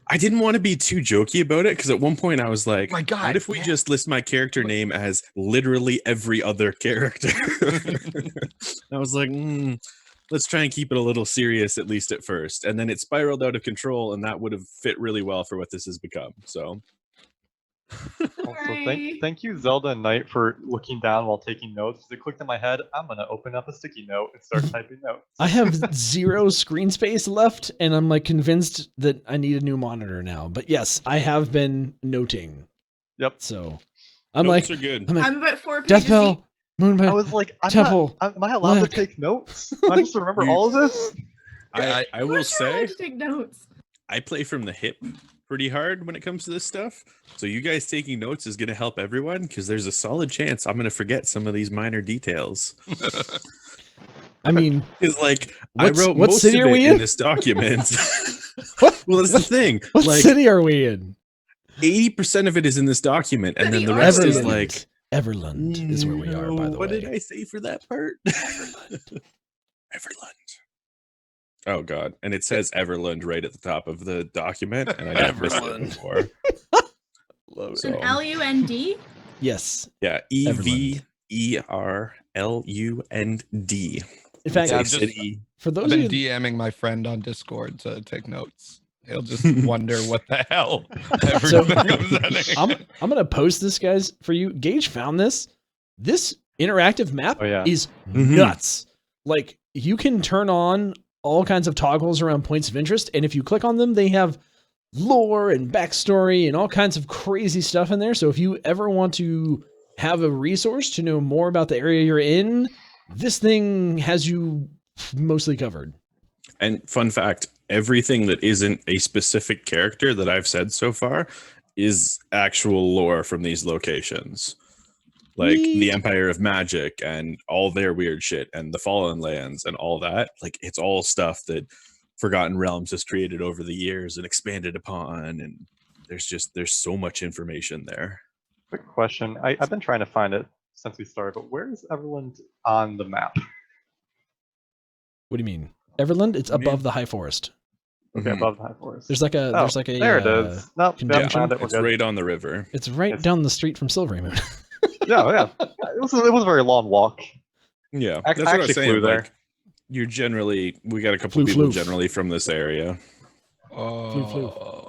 I didn't want to be too jokey about it, because at one point I was like, my God, what if we just list my character name as literally every other character? I was like, let's try and keep it a little serious, at least at first. And then it spiraled out of control, and that would have fit really well for what this has become. So Also, thank you, Zelda and Knight, for looking down while taking notes. It clicked in my head, I'm going to open up a sticky note and start typing notes. I have 0 screen space left, and I'm like convinced that I need a new monitor now. But yes, I have been noting. Yep. So I'm notes like, are good. I'm about 4 pages Deathbell, deep. Moonbell, I was like, Temple, am I allowed Black. to take notes? Am I just to remember all of this? I Of will course you're allowed say, to take notes. I play from the hip pretty hard when it comes to this stuff. So you guys taking notes is going to help everyone, because there's a solid chance I'm going to forget some of these minor details. I mean, It's like, what I wrote what most city of are it we in in? this document. What? Well, that's the thing. What Like, city are we in? 80% of it is in this document, and then City the or rest state? is like, Everland is where we are, by the what way. did I say for that part? Everland. Oh God! And it says Everland right at the top of the document, and I never missed it before. Love it. So, LUND? Yes. yeah, EVERLUND. In fact, Yeah, It's a city. for I've those of been you, DMing my friend on Discord to take notes. He'll just wonder what the hell. So, I'm gonna post this, guys, for you. Gage found this. This interactive map is nuts. Like, you can turn on all kinds of toggles around points of interest, and if you click on them, they have lore and backstory and all kinds of crazy stuff in there. So if you ever want to have a resource to know more about the area you're in, this thing has you mostly covered. And fun fact, everything that isn't a specific character that I've said so far is actual lore from these locations. Like the Empire of Magic and all their weird shit and the Fallen Lands and all that. Like, it's all stuff that Forgotten Realms has created over the years and expanded upon. And there's so much information there. Quick question. I've been trying to find it since we started, but where is Everland on the map? What do you mean? Everland? It's above the High Forest. Okay, above the High Forest. There's like a there it is. Nope, found it. It's right on the river. It's right down the street from Silvery Moon. yeah. It was a very long walk. Yeah, I that's what I was saying. there. Like, we got a couple of people generally from this area. I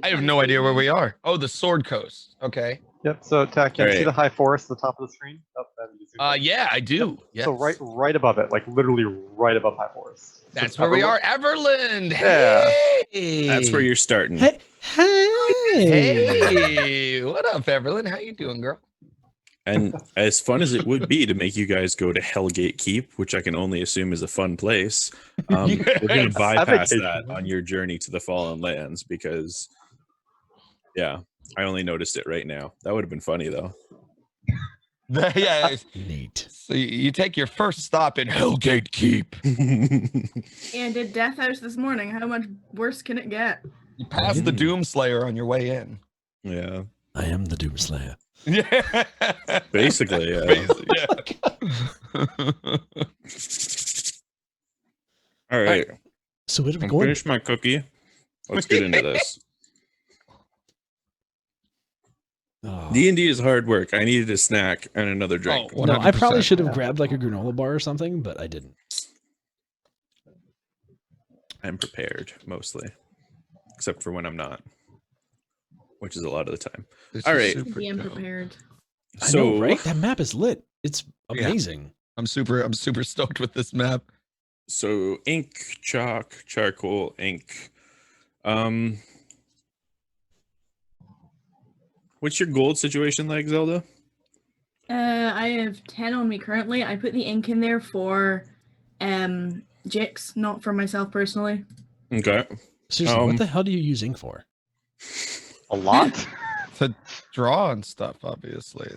have no idea where we are. Oh, the Sword Coast. Okay. Yep. So, Tachyon, see the High Forest at the top of the screen? Yeah, I do. Yep. So right above it, like literally right above High Forest. That's where we are, Everland. Yeah. Hey. That's where you're starting. Hey. Hey. What up, Everland? How you doing, girl? And as fun as it would be to make you guys go to Hellgate Keep, which I can only assume is a fun place, we're going to bypass that on your journey to the Fallen Lands because, I only noticed it right now. That would have been funny, though. Yeah. Neat. So you take your first stop in Hellgate Keep. And did Death House this morning. How much worse can it get? You pass the Doomslayer on your way in. Yeah. I am the Doomslayer. Yeah. Basically, yeah. All right. So where do we I'm go? Finish my cookie. Let's get into this. D&D is hard work. I needed a snack and another drink. No, I probably should have grabbed like a granola bar or something, but I didn't. I'm prepared, mostly. Except for when I'm not. Which is a lot of the time. All right. Be unprepared. So, I know, right? That map is lit. It's amazing. Yeah. I'm super stoked with this map. So ink, chalk, charcoal, ink. What's your gold situation like, Zelda? I have 10 on me currently. I put the ink in there for Jix, not for myself personally. Okay. Seriously, what the hell do you use ink for? A lot. To draw and stuff, obviously.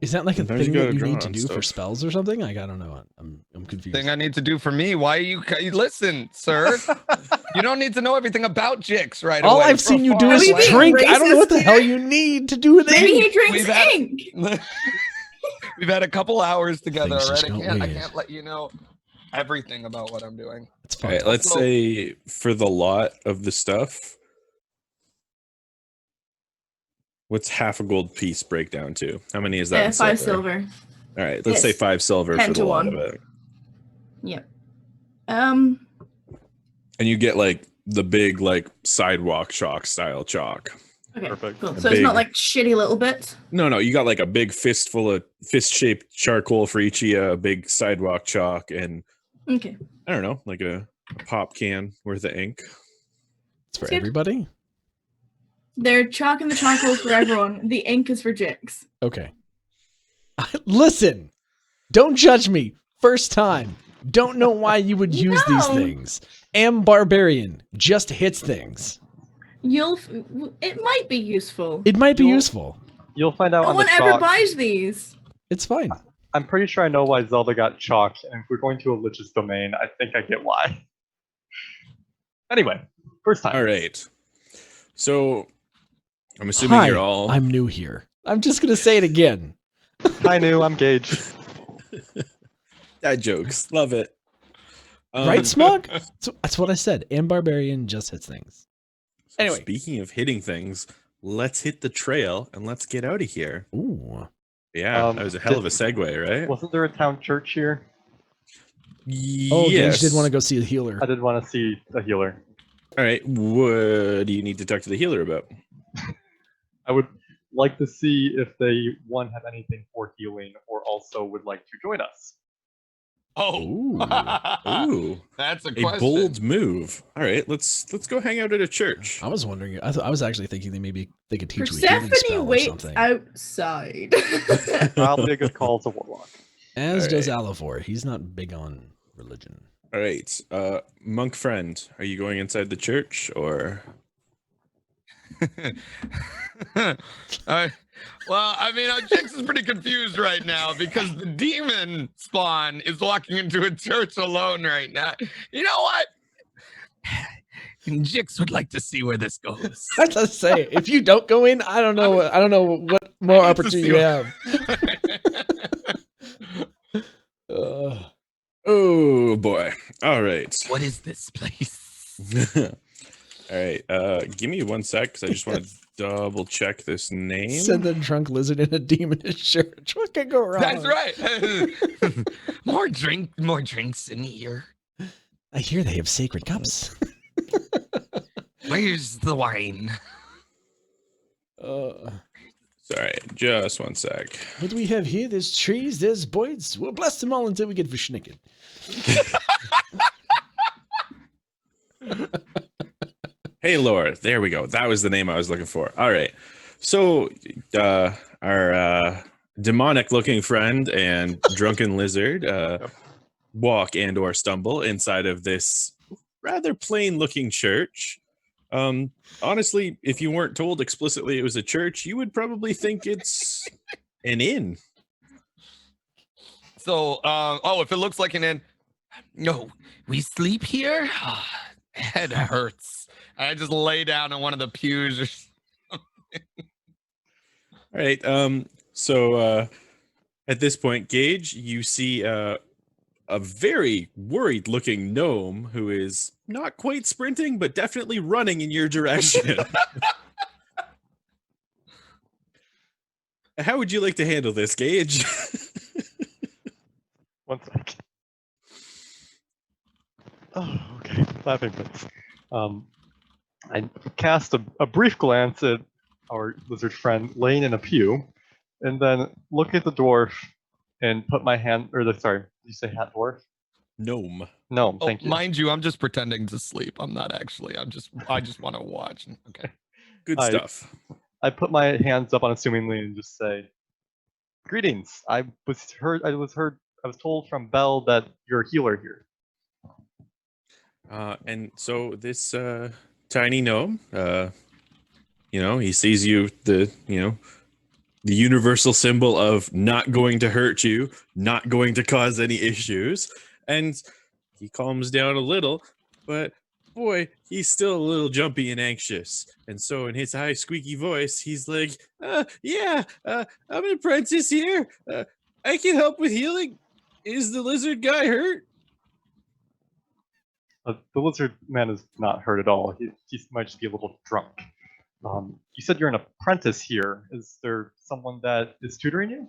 Is that like a thing that you need to do for spells or something? Like, I don't know. I'm confused. Thing I need to do for me. Why are you listen, sir? You don't need to know everything about Jix right away. All I've seen you do is drink. I don't know what the hell you need to do with ink. Maybe he drinks ink. We've had a couple hours together Things already. I can't let you know everything about what I'm doing. It's fine. All right, let's say for the lot of the stuff, what's half a gold piece break down to? How many is that? 5 silver. All right, let's say 5 silver for the lot of it. Yep. And you get like the big like sidewalk chalk style chalk. Okay. Perfect. Cool. So it's not like shitty little bits. No, you got like a big fist-shaped charcoal for each of you, a big sidewalk chalk, and okay. I don't know, like a pop can worth of ink. It's for everybody. They're chalk and the charcoal for everyone. The ink is for Jix. Okay. Listen, don't judge me. First time. Don't know why you would use these things. Am barbarian. Just hits things. It might be useful. It might be useful. You'll find out. No one ever buys these. It's fine. I'm pretty sure I know why Zelda got chalk, and if we're going to a Lich's domain, I think I get why. Anyway, first time. All right. So I'm assuming you're all. I'm new here. I'm just gonna say it again. Hi, new. I'm Gage. Dad jokes. Love it. Right, Smug? That's what I said. Am barbarian just hits things. So anyway, speaking of hitting things, let's hit the trail and let's get out of here. Ooh. Yeah, that was a hell of a segue, right? Wasn't there a town church here? Oh, yes. Gage did want to go see a healer. I did want to see a healer. All right. What do you need to talk to the healer about? I would like to see if they, one, have anything for healing or also would like to join us. Oh, Ooh. That's a A question. bold move. All right, let's go hang out at a church. I was wondering. I was actually thinking they could teach you a healing spell Persephone or waits something. outside. Probably a good call to Warlock. As All does right. Alivor. He's not big on religion. All right, monk friend, are you going inside the church or? Well, I mean, Jix is pretty confused right now because the demon spawn is walking into a church alone right now. You know what? Jix would like to see where this goes. I was to say, if you don't go in, I don't know. I don't know what more opportunity you have. Oh boy! All right. What is this place? All right. Give me 1 sec because I just want to double check this name. Send the drunk lizard in a demonish church. What could go wrong? That's right. More drinks in here. I hear they have sacred cups. Where's the wine? Sorry, just 1 sec. What do we have here? There's trees, there's boys. We'll bless them all until we get verschnicken. Hey, Laura. There we go. That was the name I was looking for. All right. So, our demonic-looking friend and drunken lizard walk and/or stumble inside of this rather plain-looking church. Honestly, if you weren't told explicitly it was a church, you would probably think it's an inn. So, if it looks like an inn, no, we sleep here. Head hurts. I just lay down on one of the pews or something. All right. So at this point, Gage, you see a very worried-looking gnome who is not quite sprinting, but definitely running in your direction. How would you like to handle this, Gage? 1 sec. Oh, okay. Laughing fits. I cast a brief glance at our lizard friend laying in a pew, and then look at the dwarf and put my hand, sorry, did you say hat dwarf? Gnome. No, thank you. Mind you, I'm just pretending to sleep. I'm not actually. I just want to watch. Okay. Good stuff. I put my hands up unassumingly and just say, "Greetings. I was told from Bell that you're a healer here." And so this tiny gnome, he sees you, the universal symbol of not going to hurt you, not going to cause any issues, and he calms down a little, but boy, he's still a little jumpy and anxious. And so in his high squeaky voice, he's like, I'm an apprentice here. I can help with healing. Is the lizard guy hurt? The lizard man is not hurt at all. He might just be a little drunk. You said you're an apprentice here. Is there someone that is tutoring you?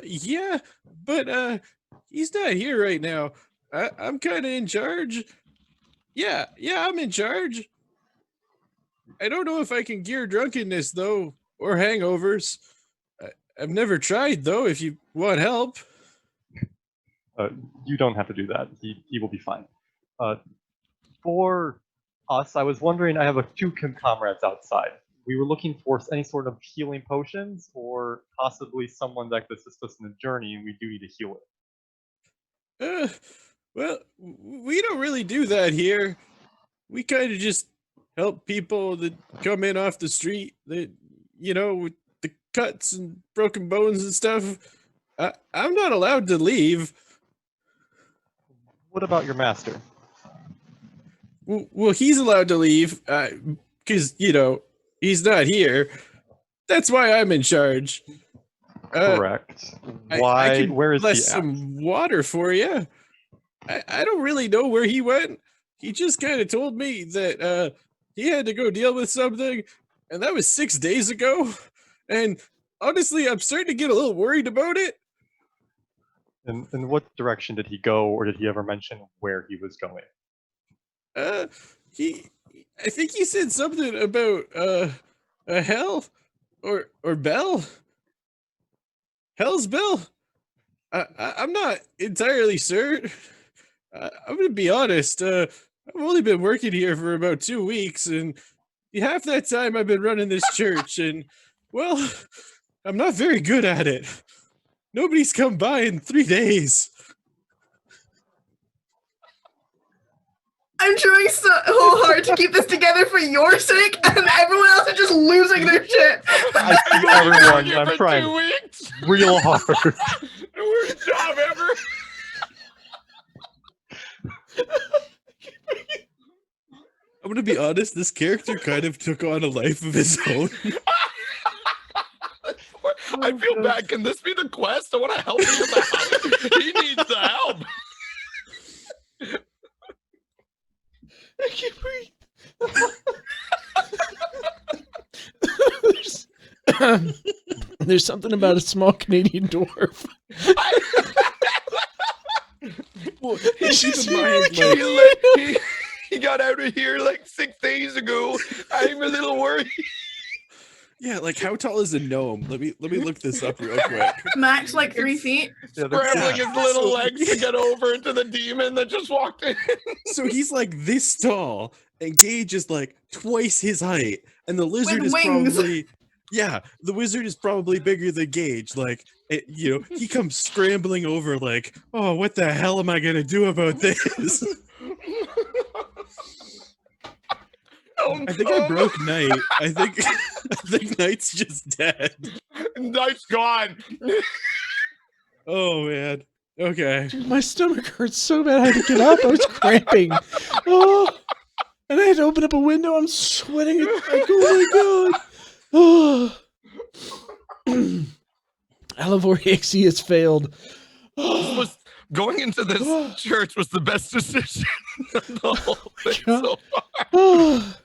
Yeah, but he's not here right now. I'm kind of in charge. Yeah, I'm in charge. I don't know if I can cure drunkenness, though, or hangovers. I've never tried, though, if you want help. You don't have to do that. He will be fine. For us, I was wondering, I have two comrades outside. We were looking for any sort of healing potions or possibly someone that could assist us in the journey, and we do need a healer. Well, we don't really do that here. We kind of just help people that come in off the street that, with the cuts and broken bones and stuff. I'm not allowed to leave. What about your master? Well, he's allowed to leave because, he's not here. That's why I'm in charge. Correct. Why? Where is he at? Some water for you. I don't really know where he went. He just kind of told me that he had to go deal with something, and that was 6 days ago. And honestly, I'm starting to get a little worried about it. In what direction did he go, or did he ever mention where he was going? I think he said something about a hell or bell. Hell's bell. I'm not entirely certain. I'm gonna be honest. I've only been working here for about 2 weeks, and half that time I've been running this church, and well, I'm not very good at it. Nobody's come by in 3 days. I'm trying so hard to keep this together for your sake, and everyone else is just losing their shit. I see everyone. I'm trying real hard. Worst job ever. I'm gonna be honest, this character kind of took on a life of his own. I feel bad. Can this be the quest? I want to help him out. He needs the help. I can't breathe. There's something about a small Canadian dwarf. Well, he got out of here like 6 days ago. I'm a little worried. Yeah, like how tall is a gnome? Let me look this up real quick. Max, like 3 feet. Scrambling his little legs to get over into the demon that just walked in. So he's like this tall, and Gage is like twice his height, and the lizard With is wings. probably the wizard is probably bigger than Gage. Like he comes scrambling over, like, oh, what the hell am I gonna do about this? I think I broke Knight. I think Knight's just dead. Knight's gone. Oh man. Okay. Dude, my stomach hurts so bad I had to get up. I was cramping. Oh, and I had to open up a window. I'm sweating. Like, oh my god. Oh. Alivore has failed. Going into this church was the best decision of the whole thing so far. Oh.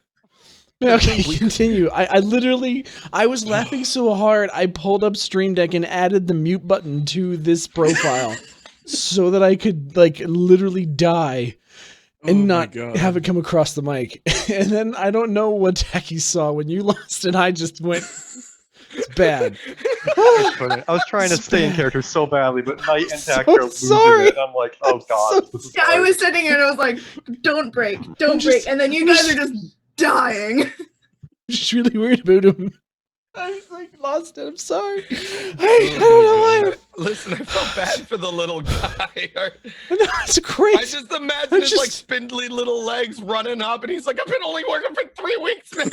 Okay, continue. I literally, I was laughing so hard, I pulled up Stream Deck and added the mute button to this profile so that I could, like, literally die and not have it come across the mic. And then I don't know what Tacky saw when you lost, and I just went, it's bad. I was trying to stay in character so badly, but Knight and Tack are losing it. And I'm like, oh god. Yeah, I was sitting here and I was like, don't break. And then you guys are just dying. I'm just really worried about him. I was like lost it. I'm sorry. I don't know why. Listen, I felt bad for the little guy. It's great. I just imagine his like spindly little legs running up, and he's like, I've been only working for 3 weeks, man.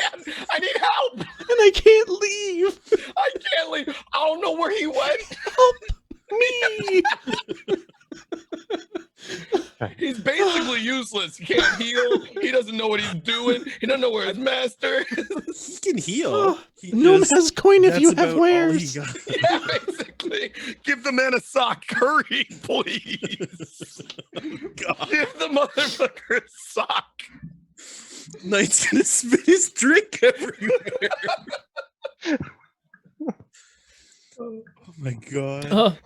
I need help. And I can't leave. I can't leave. I don't know where he went. Help me. He's basically useless. He can't heal. He doesn't know what he's doing. He doesn't know where his master is. He can heal. No one has coin if you have wares. Yeah, basically. Give the man a sock. Hurry, please. God. Give the motherfucker a sock. Knight's gonna spit his drink everywhere. Oh my god.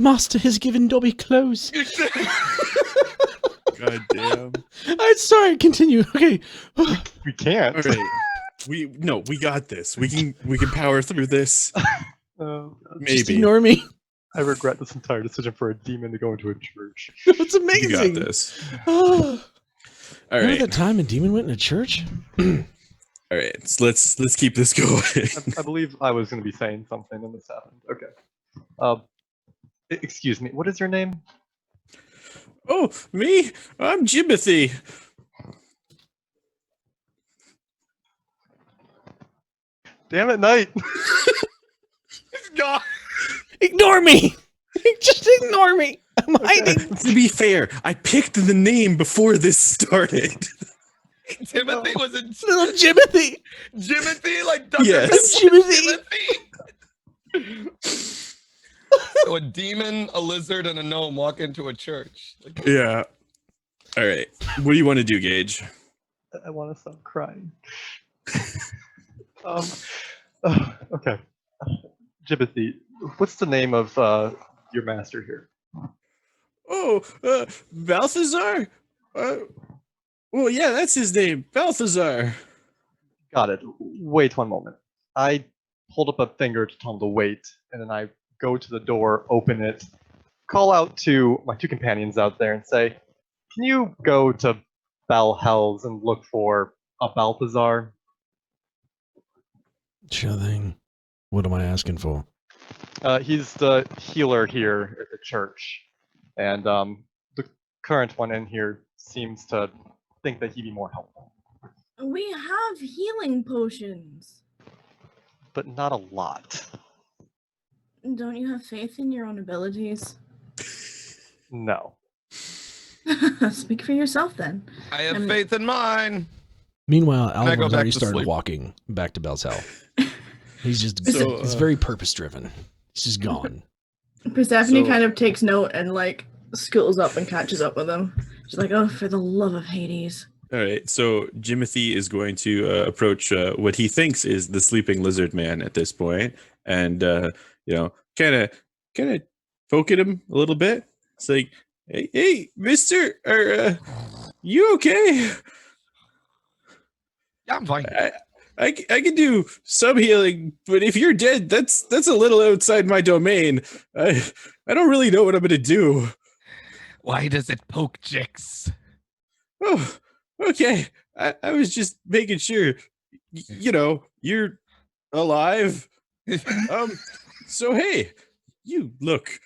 Master has given Dobby clothes. God damn. I'm sorry, continue. Okay. We can't. All right. We got this. We can power through this. Maybe. Just ignore me. I regret this entire decision for a demon to go into a church. It's amazing. You got this. All right. Remember that time a demon went in a church? All right, so let's keep this going. I believe I was going to be saying something and this happened. Okay. Excuse me. What is your name? Oh, me? I'm Jimothy. Damn it, Knight. He's gone. Ignore me. Just ignore me. I'm hiding. To be fair, I picked the name before this started. Timothy was a Little Jimothy. Jimothy, like Dr. Yes. Jimothy. So a demon, a lizard, and a gnome walk into a church. Yeah. All right. What do you want to do, Gage? I want to stop crying. Okay. Jimothy, what's the name of your master here? Oh, Balthazar? Well, yeah, that's his name, Balthazar. Got it. Wait one moment. I hold up a finger to tell him to wait, and then I go to the door, open it, call out to my 2 companions out there and say, can you go to Valhell's and look for a Balthazar? Sure thing. What am I asking for? He's the healer here at the church, and the current one in here seems to think that he'd be more helpful. We have healing potions. But not a lot. Don't you have faith in your own abilities? No. Speak for yourself then. I have faith in mine. Meanwhile, Alvin's already started walking back to Bell's Hell. He's just he's very purpose driven. He's just gone. Persephone kind of takes note and like scootles up and catches up with him. She's like, "Oh, for the love of Hades." All right, so Jimothy is going to approach what he thinks is the sleeping lizard man at this point, and kind of poke at him a little bit. It's like, hey, Mister, are you okay? Yeah, I'm fine. I can do some healing, but if you're dead, that's a little outside my domain. I don't really know what I'm gonna do. Why does it poke Jix? Oh, okay. I was just making sure. You're alive. So hey, you look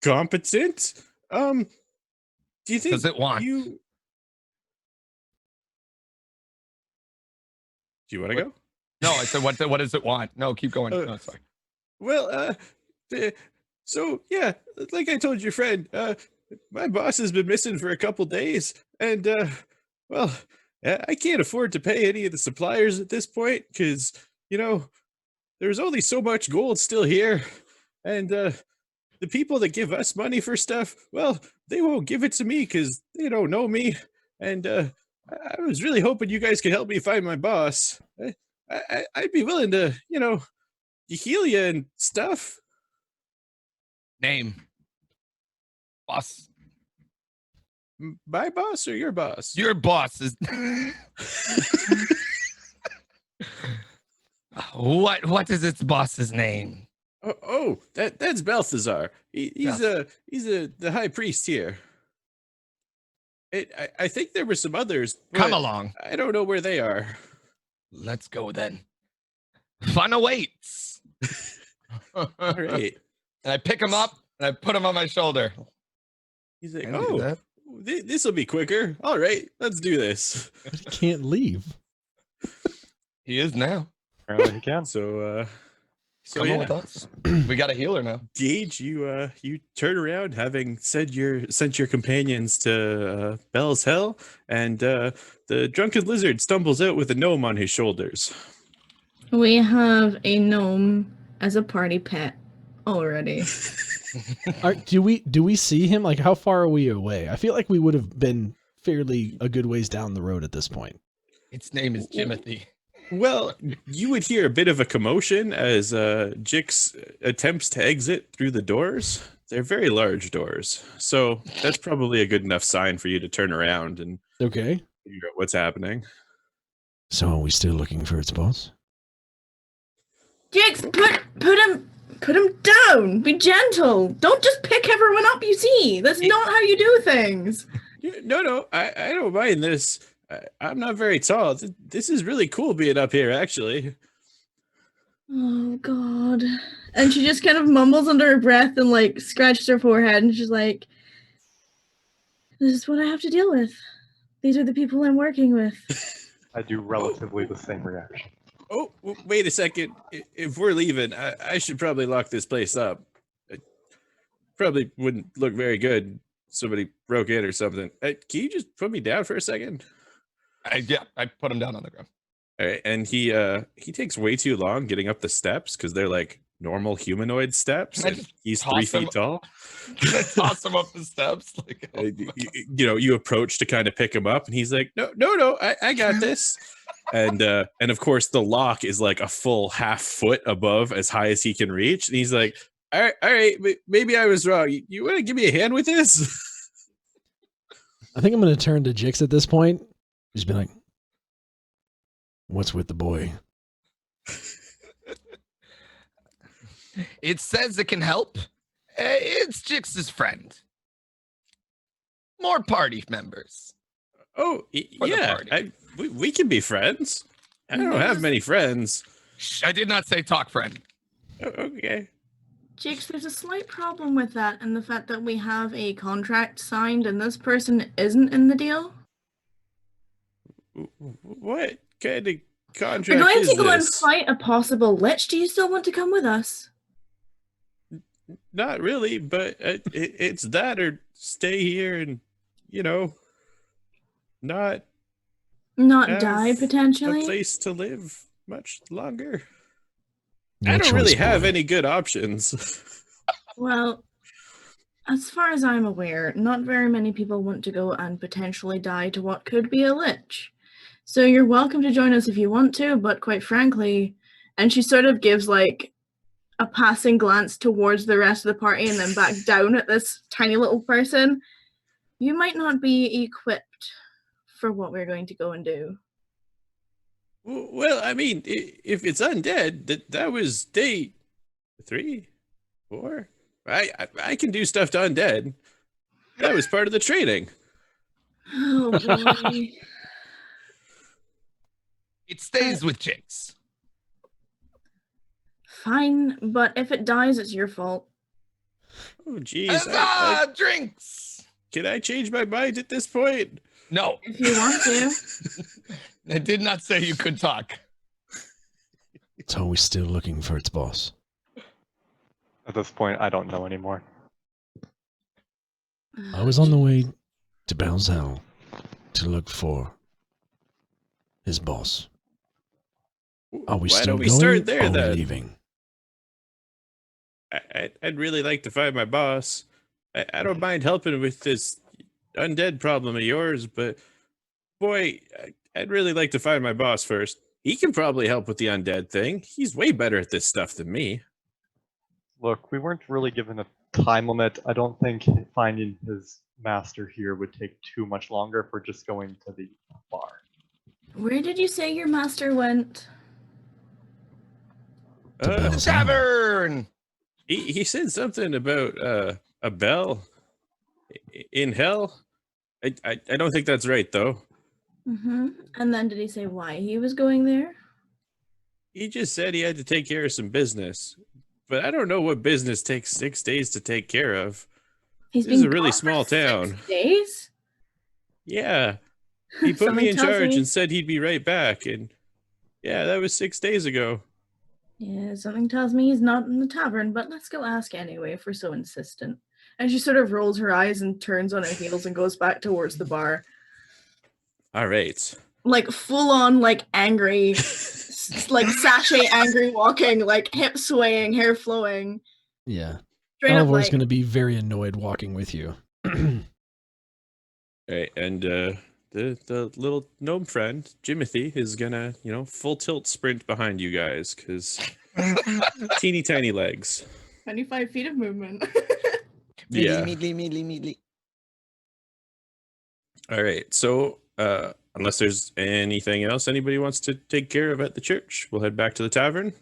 competent. Do you think does it want? Do you want to go? No, I said, what does it want? No, keep going. No, it's fine. Well, so yeah, like I told your friend, my boss has been missing for a couple days, and well, I can't afford to pay any of the suppliers at this point because there's only so much gold still here, and the people that give us money for stuff, well, they won't give it to me because they don't know me, and I was really hoping you guys could help me find my boss. I'd be willing to, heal you and stuff. Name. Boss. My boss or your boss? Your boss is. What is its boss's name? That's Balthazar. He's the high priest here. I think there were some others. Come along. I don't know where they are. Let's go then. Fun awaits. All right. And I pick him up and I put him on my shoulder. He's like, this will be quicker. All right, let's do this. But he can't leave. He is now. Apparently he can. So Come on with us. We got a healer now. Gage, you turn around, having sent your companions to Bell's Hell, and the drunken lizard stumbles out with a gnome on his shoulders. We have a gnome as a party pet already. Do we see him? Like, how far are we away? I feel like we would have been fairly a good ways down the road at this point. Its name is Jimothy. Well, you would hear a bit of a commotion as Jix attempts to exit through the doors. They're very large doors, so that's probably a good enough sign for you to turn around and figure out what's happening. So, are we still looking for its boss? Jix, put him down. Be gentle. Don't just pick everyone up you see. That's not how you do things. No, I don't mind this. I'm not very tall. This is really cool being up here, actually. Oh, God. And she just kind of mumbles under her breath and, like, scratches her forehead. And she's like, this is what I have to deal with. These are the people I'm working with. I do relatively the same reaction. Oh, wait a second. If we're leaving, I should probably lock this place up. It probably wouldn't look very good. Somebody broke in or something. Can you just put me down for a second? I put him down on the ground. All right, and he takes way too long getting up the steps because they're like normal humanoid steps. And he's 3 feet tall. Can I toss him up the steps? You approach to kind of pick him up, and he's like, "No, I got this." and of course the lock is like a full half foot above as high as he can reach, and he's like, all right, maybe I was wrong. You want to give me a hand with this? I think I'm going to turn to Jix at this point. Just be like, what's with the boy? It says it can help. It's Jix's friend. More party members. Oh, yeah. We can be friends. I don't have many friends. Shh, I did not say talk friend. Oh, okay. Jix, there's a slight problem with that and the fact that we have a contract signed and this person isn't in the deal. What kind of contract We're going to go and this? fight a possible lich. Do you still want to come with us? Not really, but it's that or stay here and, not die potentially. a place to live much longer. No I don't really choice, have boy. any good options. Well, as far as I'm aware, not very many people want to go and potentially die to what could be a lich. So you're welcome to join us if you want to, but quite frankly, and she sort of gives like a passing glance towards the rest of the party and then back down at this tiny little person, you might not be equipped for what we're going to go and do. Well, I mean, if it's undead, that was day 3, 4. I can do stuff to undead. That was part of the training. Oh boy. It stays with Jix. Fine, but if it dies, it's your fault. Oh, geez. Drinks! Can I change my mind at this point? No. If you want to. I did not say you could talk. It's always still looking for its boss. At this point, I don't know anymore. I was on the way to Bell's Hell to look for his boss. Are we Why still don't we going start there, or are we then? leaving? I'd really like to find my boss. I don't mind helping with this undead problem of yours, but boy, I'd really like to find my boss first. He can probably help with the undead thing. He's way better at this stuff than me. Look, we weren't really given a time limit. I don't think finding his master here would take too much longer if we're just going to the bar. Where did you say your master went? Tavern! He said something about a bell in hell. I don't think that's right, though. Mm-hmm. And then did he say why he was going there? He just said he had to take care of some business. But I don't know what business takes 6 days to take care of. This is a really small town. 6 days? Yeah. He put me in charge and said he'd be right back. And yeah, that was 6 days ago. Yeah, something tells me he's not in the tavern, but let's go ask anyway if we're so insistent. And she sort of rolls her eyes and turns on her heels and goes back towards the bar. All right. Like full on, like angry, like sachet angry walking, like hip swaying, hair flowing. Yeah. Oliver's going to be very annoyed walking with you. All right, and the little gnome friend, Jimothy, is gonna, full tilt sprint behind you guys, because teeny tiny legs. 25 feet of movement. Yeah. Meedly. All right, so unless there's anything else anybody wants to take care of at the church, we'll head back to the tavern.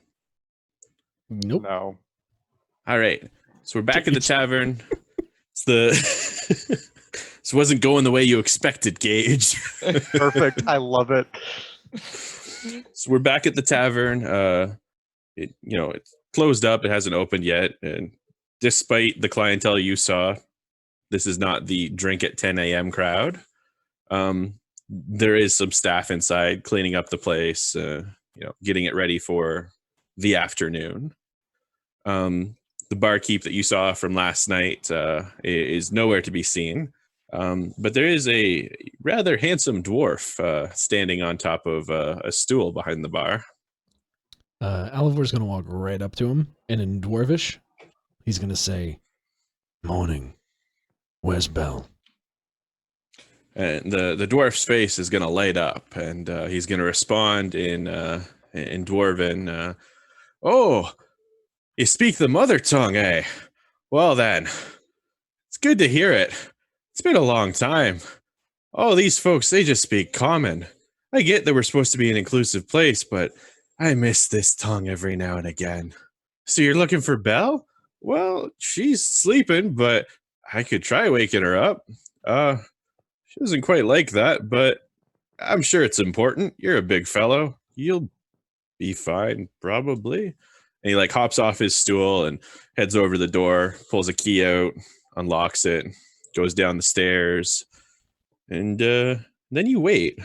Nope. No. All right, so we're back at the tavern. It's the this wasn't going the way you expected, Gage. Perfect. I love it. So we're back at the tavern. It's closed up. It hasn't opened yet, and despite the clientele you saw, this is not the drink at 10 a.m. crowd. There is some staff inside cleaning up the place, getting it ready for the afternoon. The barkeep that you saw from last night is nowhere to be seen. But there is a rather handsome dwarf standing on top of a stool behind the bar. Oliver's going to walk right up to him, and in Dwarvish, he's going to say, "Morning. Where's Belle?" And the dwarf's face is gonna light up, and he's gonna respond in Dwarven. Oh, you speak the mother tongue, eh? Well then, it's good to hear it. It's been a long time. Oh, these folks, they just speak common. I get that we're supposed to be an inclusive place, but I miss this tongue every now and again. So you're looking for Belle? Well, she's sleeping, but I could try waking her up. She doesn't quite like that, but I'm sure it's important. You're a big fellow. You'll be fine, probably. And he like hops off his stool and heads over the door, pulls a key out, unlocks it, goes down the stairs, and then you wait.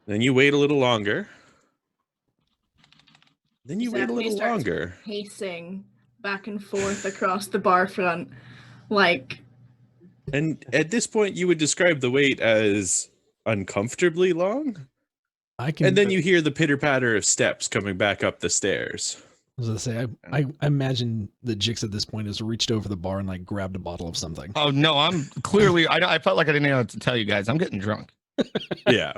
Then you wait a little longer. Then you wait a little longer. Pacing back and forth across the bar front, like. And at this point, you would describe the wait as uncomfortably long. And then you hear the pitter patter of steps coming back up the stairs. I was gonna say, I imagine that Jix at this point has reached over the bar and like grabbed a bottle of something. Oh no, I'm clearly. I felt like I didn't know what to tell you guys. I'm getting drunk. Yeah,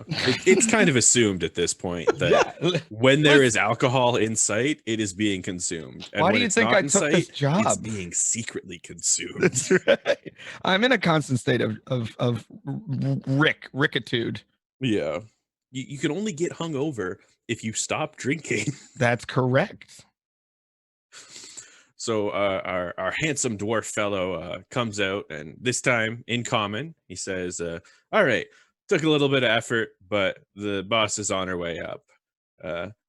it's kind of assumed at this point that when there is alcohol in sight, it is being consumed. And why do you think I took this job? It's being secretly consumed. That's right. I'm in a constant state of rickitude. Yeah, you can only get hungover if you stop drinking. That's correct. So our handsome dwarf fellow comes out, and this time in common, he says, all right, took a little bit of effort, but the boss is on her way up.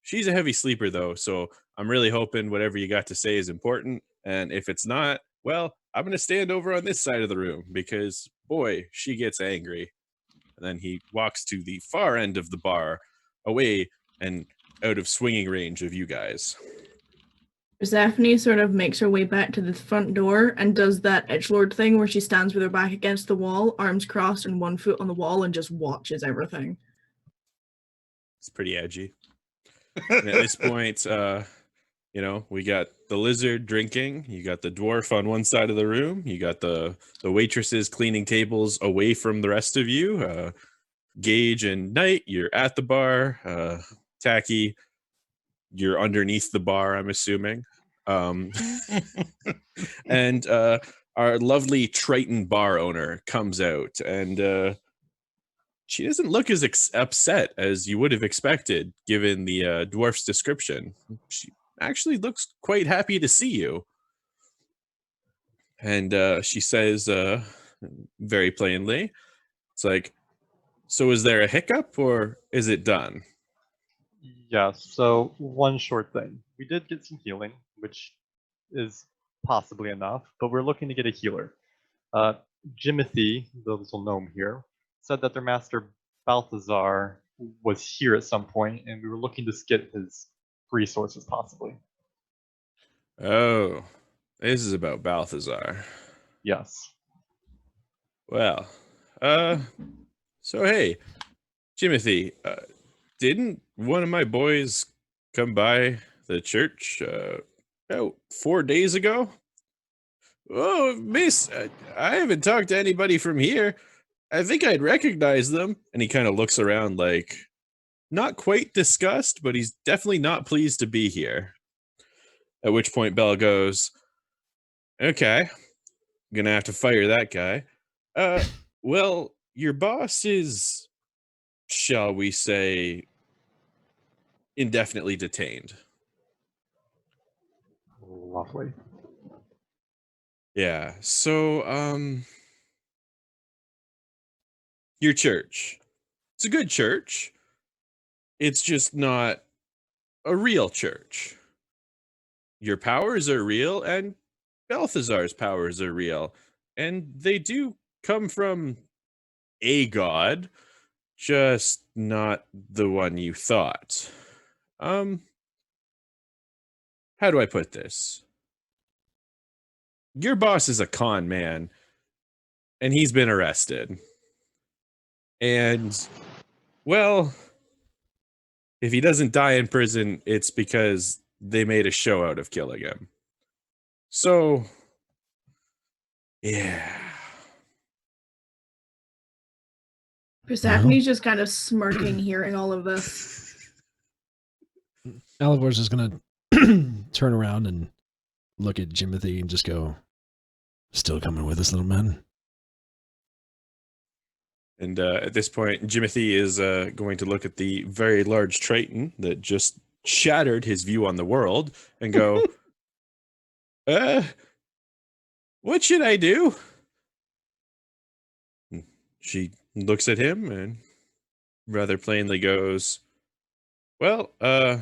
She's a heavy sleeper, though, so I'm really hoping whatever you got to say is important. And if it's not, well, I'm going to stand over on this side of the room because, boy, she gets angry. And then he walks to the far end of the bar, away and out of swinging range of you guys. Persephone sort of makes her way back to the front door and does that edgelord thing where she stands with her back against the wall, arms crossed and 1 foot on the wall, and just watches everything. It's pretty edgy. And at this point, we got the lizard drinking. You got the dwarf on one side of the room. You got the waitresses cleaning tables away from the rest of you. Gage and Knight, you're at the bar. Tacky, you're underneath the bar, I'm assuming. And our lovely Triton bar owner comes out, and she doesn't look as upset as you would have expected, given the dwarf's description. She actually looks quite happy to see you. And she says very plainly, it's like, so is there a hiccup or is it done? Yeah, so one short thing. We did get some healing, which is possibly enough, but we're looking to get a healer. Jimothy, the little gnome here, said that their master Balthazar was here at some point, and we were looking to get his resources possibly. Oh, this is about Balthazar. Yes. Well, so hey, Jimothy, didn't one of my boys come by the church about 4 days ago? Oh, miss, I haven't talked to anybody from here. I think I'd recognize them. And he kind of looks around like, not quite disgust, but he's definitely not pleased to be here. At which point Belle goes, okay, I'm gonna have to fire that guy. Well, your boss is, shall we say, indefinitely detained. Lovely. Yeah, so, your church. It's a good church. It's just not a real church. Your powers are real, and Balthazar's powers are real. And they do come from a god, just not the one you thought. How do I put this? Your boss is a con man, and he's been arrested. And, well, if he doesn't die in prison, it's because they made a show out of killing him. So, yeah. Persephone's just kind of smirking hearing all of this. Alivor's just gonna turn around and look at Jimothy and just go, "Still coming with us, little man?" And at this point, Jimothy is going to look at the very large Triton that just shattered his view on the world and go, what should I do? She looks at him and rather plainly goes, well, I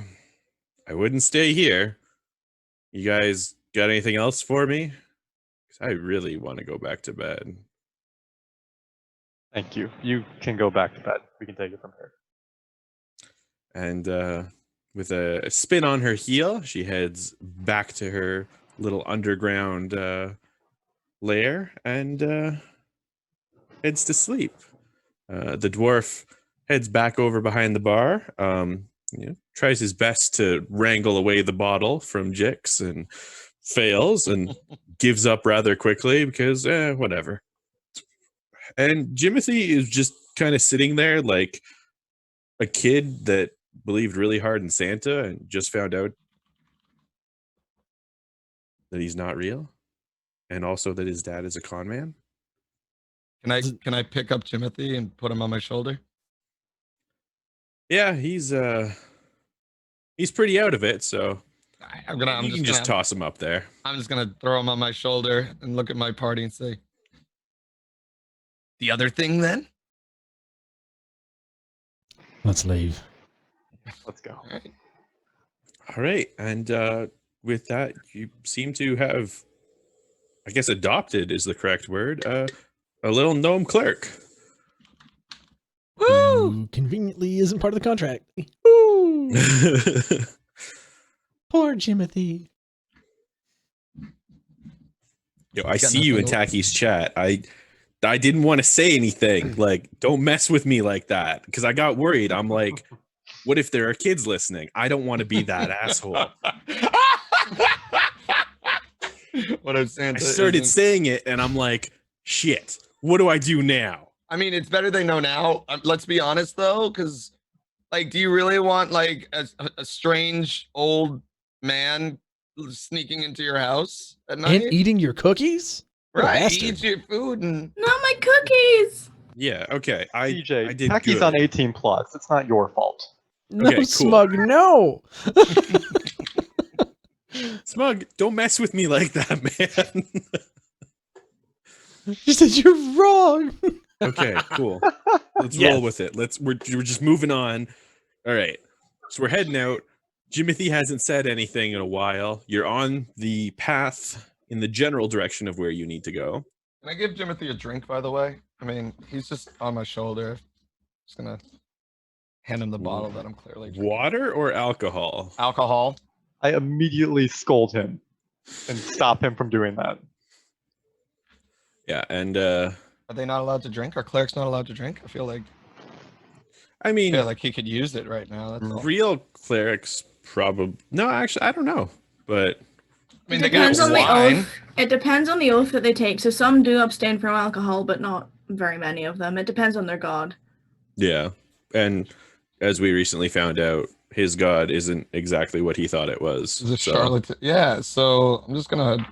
wouldn't stay here. You guys got anything else for me? 'Cause I really want to go back to bed. Thank you. You can go back to bed. We can take it from here. And with a spin on her heel, she heads back to her little underground lair and heads to sleep. The dwarf heads back over behind the bar, tries his best to wrangle away the bottle from Jix and fails and gives up rather quickly because, whatever. And Jimothy is just kind of sitting there like a kid that believed really hard in Santa and just found out that he's not real, and also that his dad is a con man. Can I pick up Jimothy and put him on my shoulder? Yeah, he's pretty out of it, so you can just toss him up there. I'm just gonna throw him on my shoulder and look at my party and say, the other thing then? Let's leave. Let's go. All right. And with that, you seem to have, I guess, adopted is the correct word, a little gnome clerk. Woo! Who conveniently isn't part of the contract. Woo! Poor Jimothy. Yo, I see you in Tacky's chat. I didn't want to say anything. Like, don't mess with me like that. Because I got worried. I'm like, what if there are kids listening? I don't want to be that asshole. What I'm saying. I started saying it, and I'm like, shit. What do I do now? I mean, it's better they know now. Let's be honest, though, because, like, do you really want like a strange old man sneaking into your house at night and eating your cookies? Right, eat your food and not my cookies. Yeah, okay. CJ, I did Tacky's good. on 18 plus. It's not your fault. No, okay, cool. Smug, no. Smug, don't mess with me like that, man. She said you're wrong. Okay, cool. Let's roll with it. We're just moving on. All right. So we're heading out. Jimothy hasn't said anything in a while. You're on the path in the general direction of where you need to go. Can I give Jimothy a drink, by the way? I mean, he's just on my shoulder. Just gonna hand him the bottle that I'm clearly drinking. Water or alcohol? Alcohol. I immediately scold him and stop him from doing that. Yeah, and are they not allowed to drink? Are clerics not allowed to drink? I feel like he could use it right now. That's real clerics probably no, actually I don't know, but I mean, It depends on the oath. It depends on the oath that they take. So some do abstain from alcohol, but not very many of them. It depends on their god. Yeah, and as we recently found out, his god isn't exactly what he thought it was. It's a charlatan. Yeah, so I'm just gonna.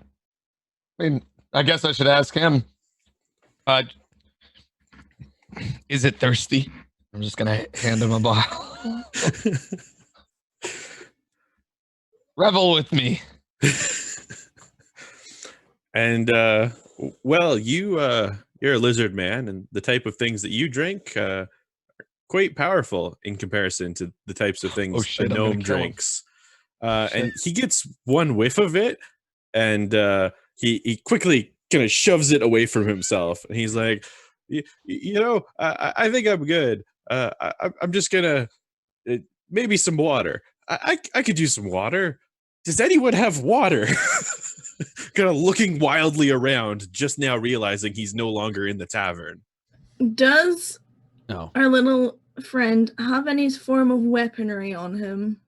I mean, I guess I should ask him. Is it thirsty? I'm just gonna hand him a bottle. Revel with me. And well, you're a lizard man, and the type of things that you drink quite powerful in comparison to the types of things a gnome drinks. And he gets one whiff of it, and he quickly kind of shoves it away from himself, and he's like, I think I'm good. I'm just gonna maybe some water. I could use some water. Does anyone have water? Kind of looking wildly around, just now realizing he's no longer in the tavern. Does our little friend have any form of weaponry on him?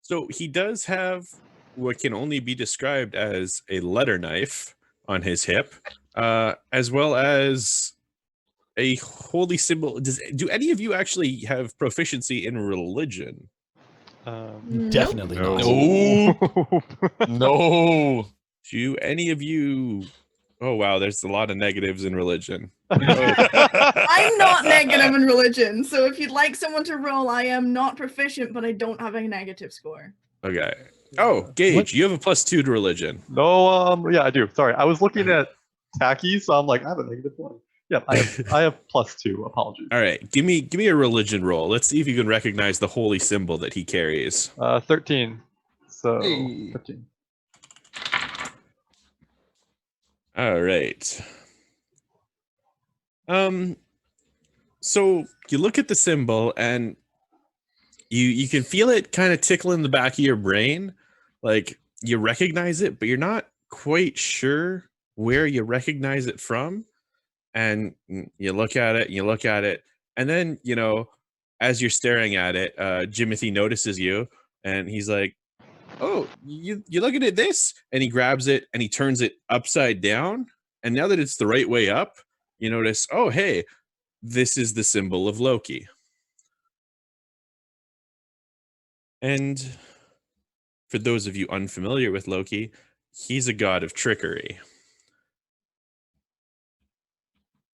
So he does have what can only be described as a letter knife on his hip, as well as a holy symbol. Do any of you actually have proficiency in religion? Definitely no. not. No. Do any of you? Oh wow, there's a lot of negatives in religion. I'm not negative in religion, so if you'd like someone to roll, I am not proficient, but I don't have a negative score. Okay. Oh, Gage, What? you have a +2 to religion. No, yeah, I do. Sorry, I was looking at Tacky, so I'm like, I have a -1. Yeah, I have +2. Apologies. All right, give me a religion roll. Let's see if you can recognize the holy symbol that he carries. 13. So Hey. 15. All right. So you look at the symbol and you can feel it kind of tickle in the back of your brain. Like you recognize it, but you're not quite sure where you recognize it from. And you look at it, and you look at it, and then, you know, as you're staring at it, Jimothy notices you, and he's like, "Oh, you looking at this?" And he grabs it and he turns it upside down. And now that it's the right way up, you notice, oh, hey, this is the symbol of Loki. And for those of you unfamiliar with Loki, he's a god of trickery.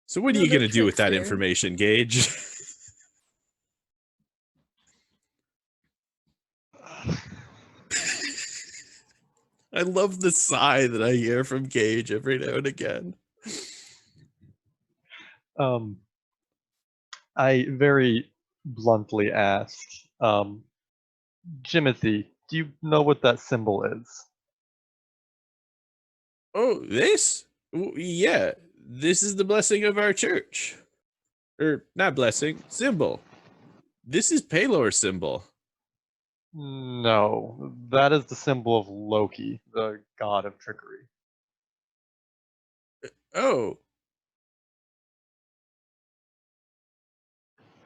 So what are you going to do with that information, Gage? I love the sigh that I hear from Gage every now and again. I very bluntly ask, Jimothy, do you know what that symbol is? Oh, this? Yeah, this is the blessing of our church. Or not blessing, symbol. This is Pelor's symbol. No, that is the symbol of Loki, the god of trickery. Oh.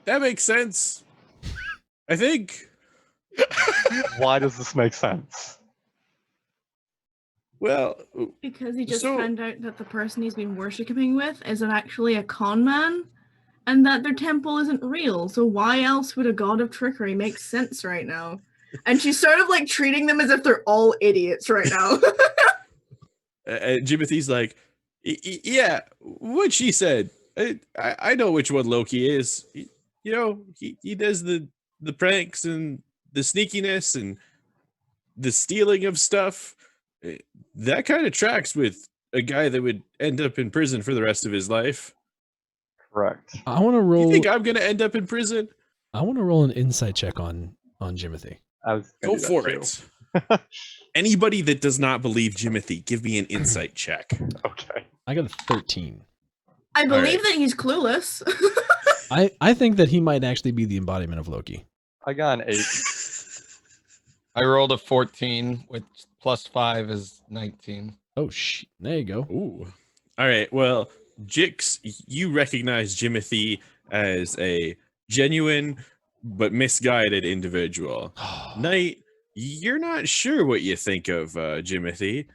That makes sense. I think. Why does this make sense? Well, because he just found out that the person he's been worshipping with isn't actually a con man, and that their temple isn't real. So why else would a god of trickery make sense right now? And she's sort of like treating them as if they're all idiots right now. Jimothy's like, yeah, what she said. I know which one Loki is. You know, he does the pranks and the sneakiness and the stealing of stuff. That kind of tracks with a guy that would end up in prison for the rest of his life. Correct. I want to roll. You think I'm going to end up in prison? I want to roll an insight check on Jimothy. Go for it. Anybody that does not believe Jimothy, give me an insight check. Okay. I got a 13. I believe that he's clueless. I think that he might actually be the embodiment of Loki. I got an 8. I rolled a 14, which +5 is 19. Oh, there you go. Ooh. All right. Well, Jix, you recognize Jimothy as a genuine but misguided individual. Knight, you're not sure what you think of Jimothy.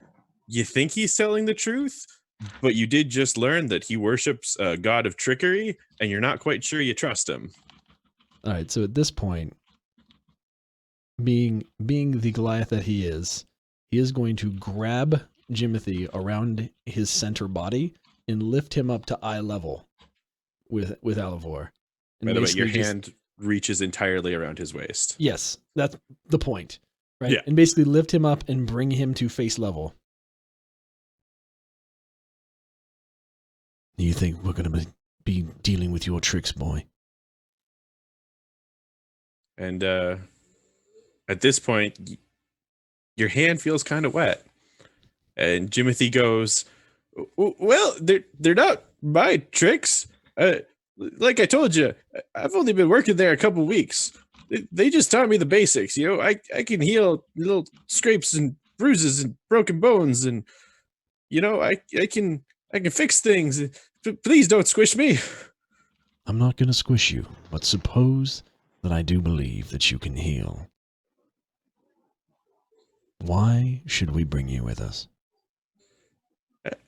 You think he's telling the truth, but you did just learn that he worships a god of trickery, and you're not quite sure you trust him. All right, so at this point, being the Goliath that he is going to grab Jimothy around his center body and lift him up to eye level with Alivor. By the way, your hand reaches entirely around his waist. Yes, that's the point, right? Yeah. And basically lift him up and bring him to face level. Do you think we're going to be dealing with your tricks, boy? And at this point, your hand feels kind of wet. And Jimothy goes, well, they're not my tricks. Like I told you, I've only been working there a couple weeks. They just taught me the basics. You know, I can heal little scrapes and bruises and broken bones, and you know, I can fix things. Please don't squish me. I'm not going to squish you, but suppose that I do believe that you can heal. Why should we bring you with us?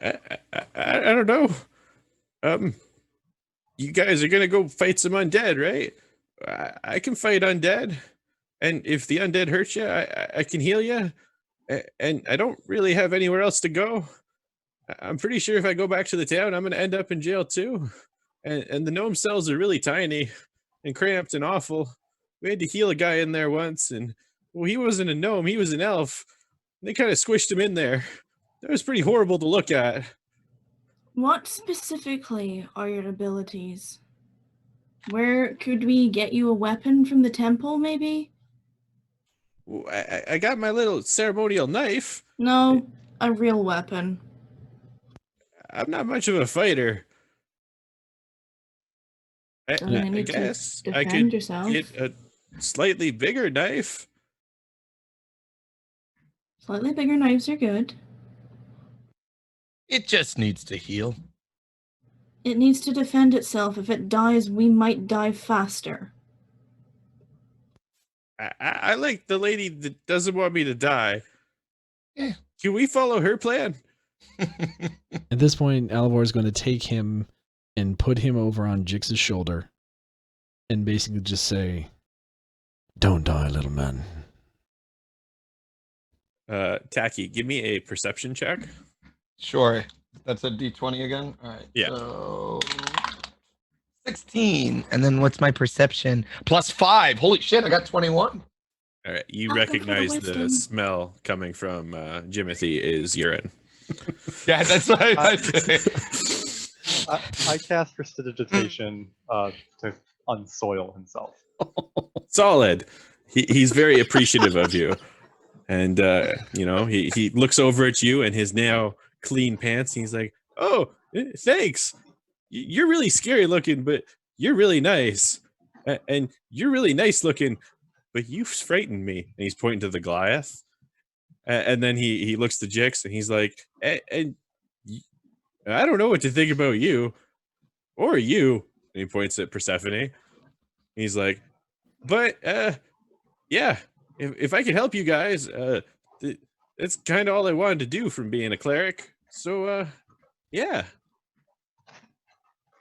I don't know. you guys are gonna go fight some undead, right? I can fight undead, and if the undead hurts you, I can heal you, and I don't really have anywhere else to go. I'm pretty sure if I go back to the town, I'm gonna end up in jail too. And the gnome cells are really tiny and cramped and awful. We had to heal a guy in there once, and well, he wasn't a gnome, he was an elf. They kind of squished him in there. That was pretty horrible to look at. What specifically are your abilities? Where could we get you a weapon from the temple, maybe? I got my little ceremonial knife. No, a real weapon. I'm not much of a fighter. I guess I could get a slightly bigger knife. Slightly bigger knives are good. It just needs to heal. It needs to defend itself. If it dies, we might die faster. I like the lady that doesn't want me to die. Can we follow her plan? At this point, Alivor is going to take him and put him over on Jix's shoulder and basically just say, "Don't die, little man." Tacky, give me a perception check. Sure. That's a D20 again? All right. Yeah. So 16. And then what's my perception? +5. Holy shit, I got 21. All right. You recognize the smell coming from Jimothy is urine. Yeah, that's what I say. I cast prestidigitation to unsoil himself. Solid. He's very appreciative of you. And, he looks over at you and his now clean pants. And he's like, "Oh, thanks. You're really scary looking, but you're really nice. And you're really nice looking, but you frightened me." And he's pointing to the Goliath. And then he looks to Jix and he's like, and I don't know what to think about you or you. And he points at Persephone. He's like, but yeah, if I can help you guys, that's kind of all I wanted to do from being a cleric. So yeah.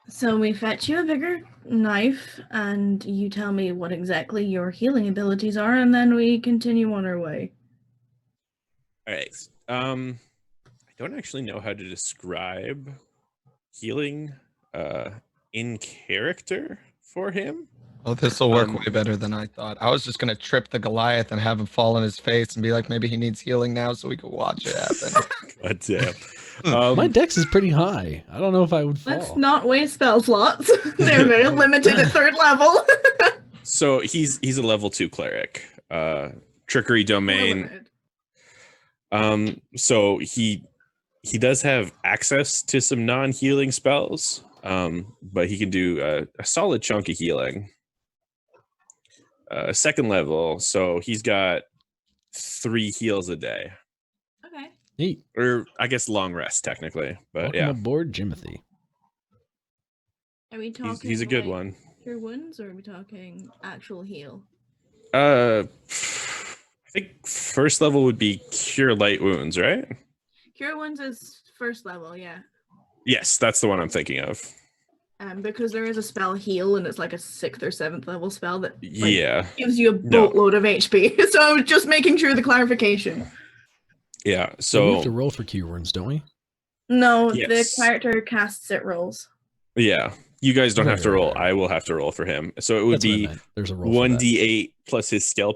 So we fetch you a bigger knife, and you tell me what exactly your healing abilities are, and then we continue on our way. All right. I don't actually know how to describe healing in character for him. Oh, this will work way better than I thought. I was just going to trip the Goliath and have him fall on his face and be like, maybe he needs healing now so we can watch it happen. God damn. My dex is pretty high. I don't know if I would fall. Let's not waste spell slots. They're very limited at 3rd level. So he's a level 2 cleric. Trickery domain. So he does have access to some non-healing spells, but he can do a solid chunk of healing. 2nd level, so he's got 3 heals a day. Okay. Neat. Or I guess long rest technically, but Welcome aboard, Jimothy. Are we talking? He's a good one. Cure wounds, or are we talking actual heal? I think 1st level would be cure light wounds, right? Cure wounds is 1st level, yeah. Yes, that's the one I'm thinking of. Because there is a spell heal, and it's like a 6th or 7th level spell that gives you a boatload of HP. So I was just making sure the clarification. Yeah, so we have to roll for cure wounds, don't we? No, the character casts it rolls. Yeah, you guys don't have to roll. I will have to roll for him. So it would be there's a roll 1d8 plus his spell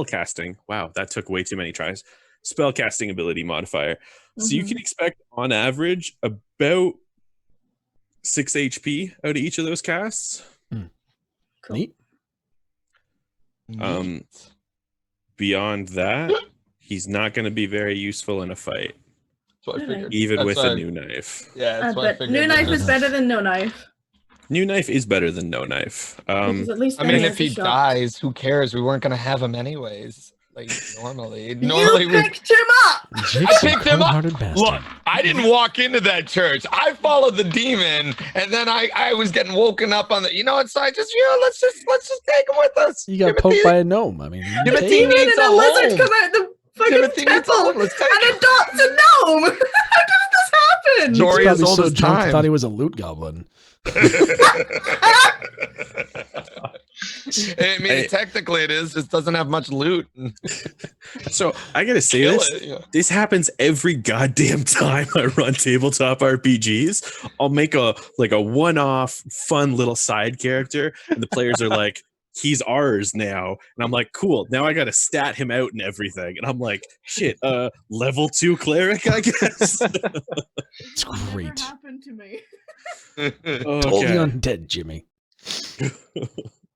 casting. Wow, that took way too many tries. Spell casting ability modifier. So you can expect on average about 6 HP out of each of those casts. Cool. Neat. Beyond that, he's not going to be very useful in a fight. That's what I figured. Even with a new knife. Yeah, that's what I figured. New knife is better than no knife. New knife is better than no knife. At least I mean, if he dies, who cares? We weren't going to have him anyways. Like normally you picked him up. I picked him up. Look, I didn't walk into that church. I followed the demon, and then I was getting woken up on the. So I just let's just take him with us. You got poked by a gnome. I mean, a demon and a lizard come out the fucking temple and adopt a gnome. How does this happened? Story He's as old so as drunk, time. thought he was a loot goblin. I mean, technically it is. Just doesn't have much loot. So I gotta say this happens every goddamn time I run tabletop RPGs. I'll make a one-off fun little side character, and the players are like, he's ours now. And I'm like, cool, now I gotta stat him out and everything. And I'm like, shit, level 2 cleric, I guess. It's great. Never happened to me. Told the undead, Jimmy.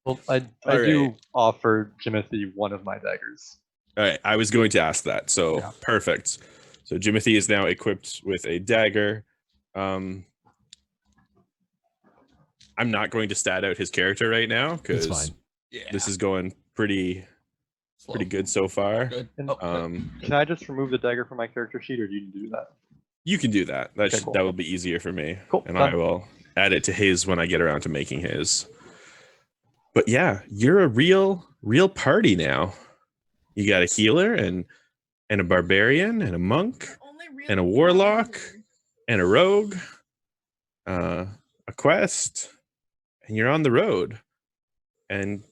Well, I do offer Jimothy one of my daggers. All right, I was going to ask that. So perfect. So Jimothy is now equipped with a dagger. I'm not going to stat out his character right now because this is going pretty good so far. Good. Can I just remove the dagger from my character sheet, or do you do that? You can do that. Okay, cool. That will be easier for me. Cool. And I will add it to his when I get around to making his. But yeah, you're a real party now. You got a healer and a barbarian and a monk and a warlock and a rogue, a quest, and you're on the road. And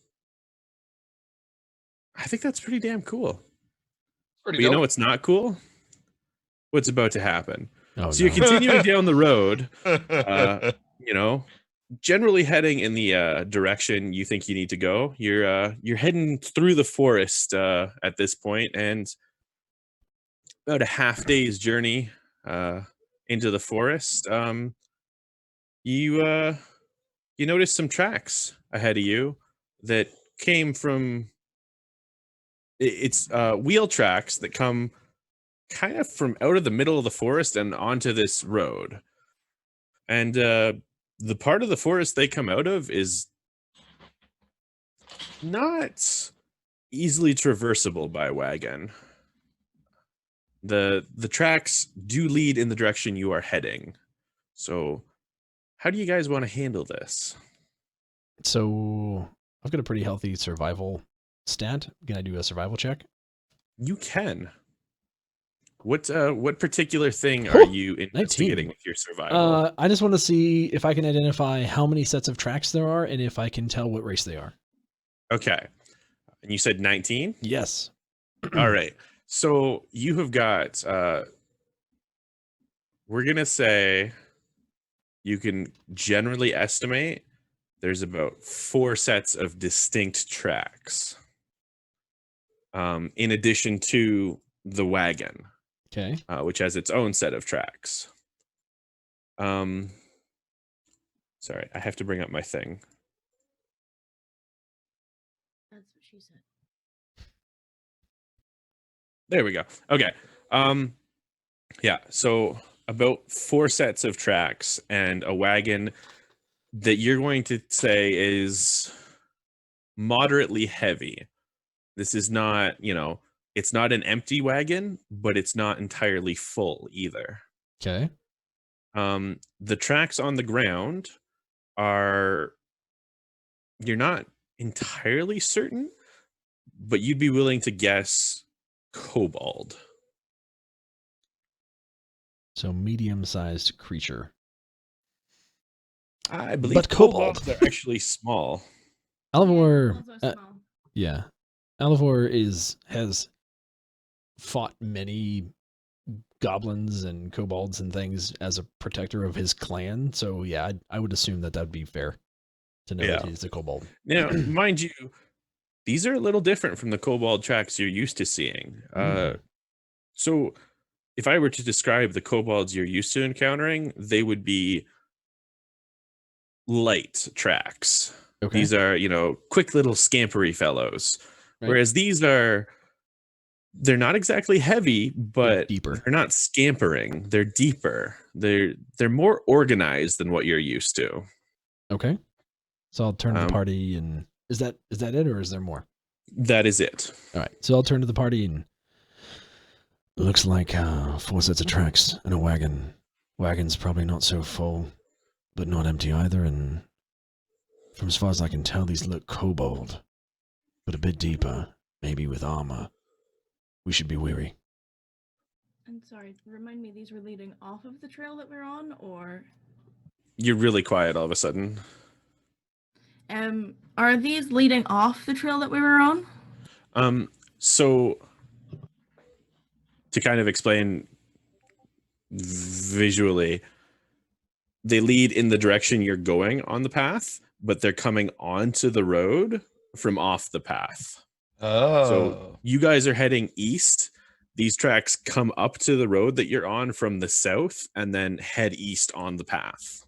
I think that's pretty damn cool. But you know what's not cool? What's about to happen. You're continuing down the road, generally heading in the direction you think you need to go. You're heading through the forest at this point, and about a half day's journey into the forest. You notice some tracks ahead of you that came from. It's wheel tracks that come kind of from out of the middle of the forest and onto this road, and the part of the forest they come out of is not easily traversable by wagon. The tracks do lead in the direction you are heading. So how do you guys want to handle this? So I've got a pretty healthy survival stat. Can I do a survival check? You can. What particular thing are you investigating 19. With your survival? I just want to see if I can identify how many sets of tracks there are and if I can tell what race they are. Okay. And you said 19? Yes. All right. So you have got, we're going to say you can generally estimate there's about 4 sets of distinct tracks. In addition to the wagon. Okay. Which has its own set of tracks. Sorry, I have to bring up my thing. That's what she said. There we go. Okay. Yeah, so about 4 sets of tracks and a wagon that you're going to say is moderately heavy. This is not, it's not an empty wagon, but it's not entirely full either. Okay. The tracks on the ground are, you're not entirely certain, but you'd be willing to guess kobold. So medium-sized creature. I believe kobolds are actually small. Alivor, yeah. Alivor has fought many goblins and kobolds and things as a protector of his clan. So yeah, I would assume that would be fair to know that he's a kobold. Now, mind you, these are a little different from the kobold tracks you're used to seeing. So if I were to describe the kobolds you're used to encountering, they would be light tracks. Okay. These are, quick little scampery fellows. Right. Whereas they're not exactly heavy, but they're not scampering. They're deeper. They're more organized than what you're used to. Okay. So I'll turn to the party, and is that it, or is there more? That is it. All right. So I'll turn to the party, and looks like 4 sets of tracks and a wagon. Wagon's probably not so full, but not empty either. And from as far as I can tell, these look kobold, but a bit deeper, maybe with armor. We should be weary. And sorry, remind me, these were leading off of the trail that we're on, or? You're really quiet all of a sudden. Are these leading off the trail that we were on? So to kind of explain visually, they lead in the direction you're going on the path, but they're coming onto the road from off the path. Oh. So you guys are heading east. These tracks come up to the road that you're on from the south and then head east on the path.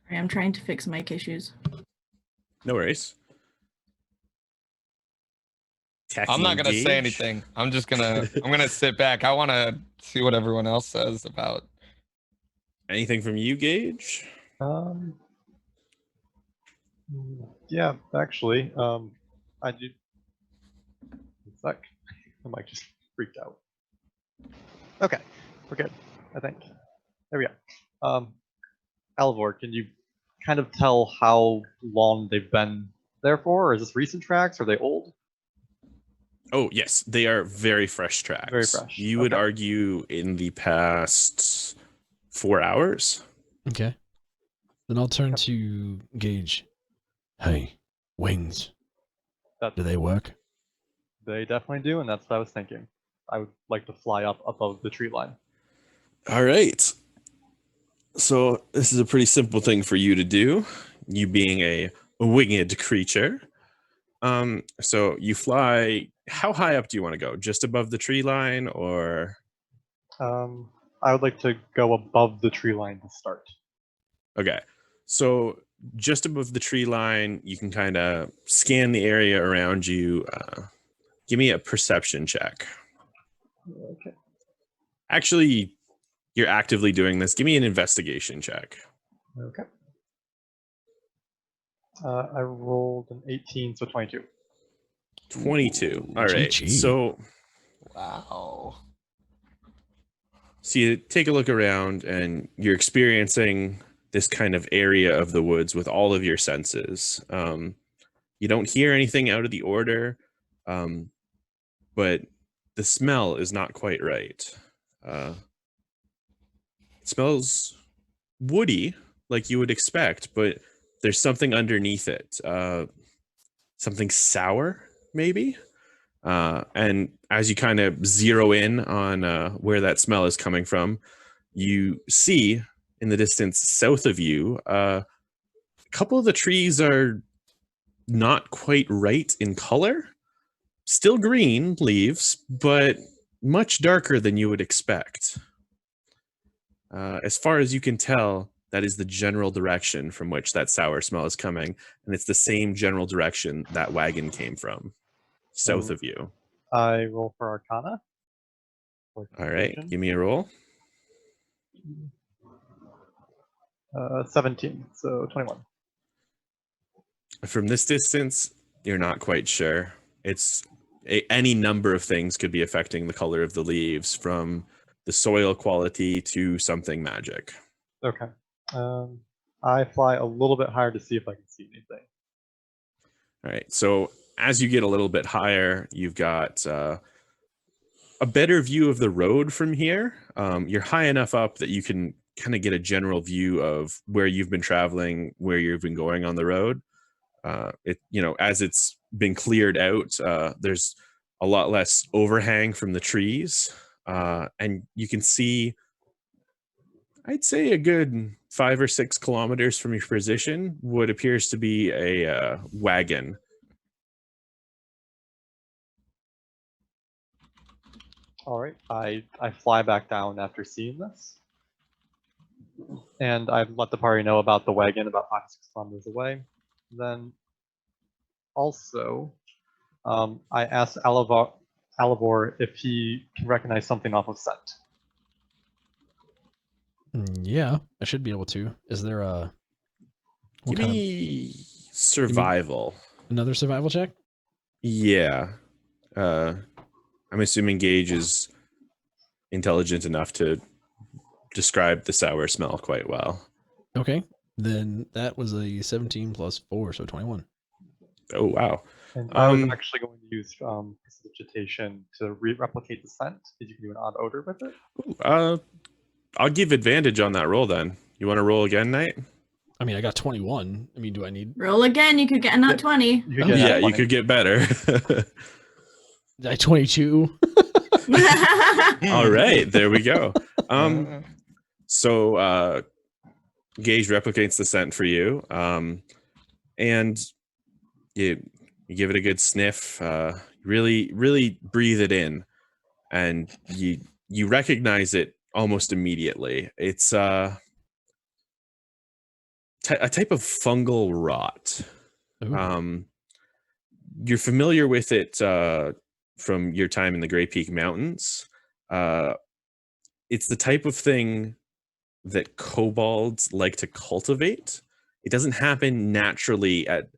I'm trying to fix mic issues. No worries. I'm not gonna say anything. I'm gonna sit back. I want to see what everyone else says about. Anything from you, Gage? Yeah, actually, I do. One sec. I might just freaked out. Okay, we're good, I think. There we go. Alvor, can you kind of tell how long they've been there for? Or is this recent tracks? Are they old? Oh, yes. They are very fresh tracks. Very fresh. You would argue in the past 4 hours. Okay. Then I'll turn to Gage. Hey, wings. Do they work? They definitely do, and that's what I was thinking. I would like to fly up above the tree line. All right. So this is a pretty simple thing for you to do, you being a winged creature. So you fly, how high up do you want to go? Just above the tree line, or? I would like to go above the tree line to start. Okay. So just above the tree line, you can kind of scan the area around you. Give me a perception check. Okay. Actually, you're actively doing this. Give me an investigation check. Okay. I rolled an 18, so 22. 22. All right. GG. So, Wow. so you take a look around and you're experiencing this kind of area of the woods with all of your senses. You don't hear anything out of the order, but the smell is not quite right. It smells woody, like you would expect, but there's something underneath it. Something sour, maybe? And as you kind of zero in on where that smell is coming from, you see in the distance south of you, a couple of the trees are not quite right in color. Still green leaves, but much darker than you would expect. As far as you can tell, that is the general direction from which that sour smell is coming, and it's the same general direction that wagon came from, south of you. I roll for Arcana. All right, give me a roll. 17, so 21. From this distance, you're not quite sure. It's any number of things could be affecting the color of the leaves, from the soil quality to something magic. Okay. I fly a little bit higher to see if I can see anything. All right. So as you get a little bit higher, you've got a better view of the road from here. You're high enough up that you can kind of get a general view of where you've been traveling, where you've been going on the road. As it's been cleared out, there's a lot less overhang from the trees, and you can see, I'd say, a good 5 or 6 kilometers from your position what appears to be a wagon. All right, I fly back down after seeing this, and I let the party know about the wagon about 5 or 6 kilometers away. Then also, I asked Alivor if he can recognize something off of scent. Yeah, I should be able to. Is there a... Give me survival. Another survival check? Yeah. I'm assuming Gage is intelligent enough to describe the sour smell quite well. Okay. then that was a 17 plus 4, so 21. Oh, wow. And I was actually going to use precipitation to replicate the scent. Did you do an odd odor with it? I'll give advantage on that roll then. You want to roll again, Knight? I mean, I got 21. I mean, do I need... Roll again, you could get a nat 20. You could get better. I 22. All right, there we go. So Gage replicates the scent for you, and you give it a good sniff. Really breathe it in, and you recognize it almost immediately. It's a type of fungal rot. You're familiar with it from your time in the Grey Peak Mountains. It's the type of thing that kobolds like to cultivate. It doesn't happen naturally at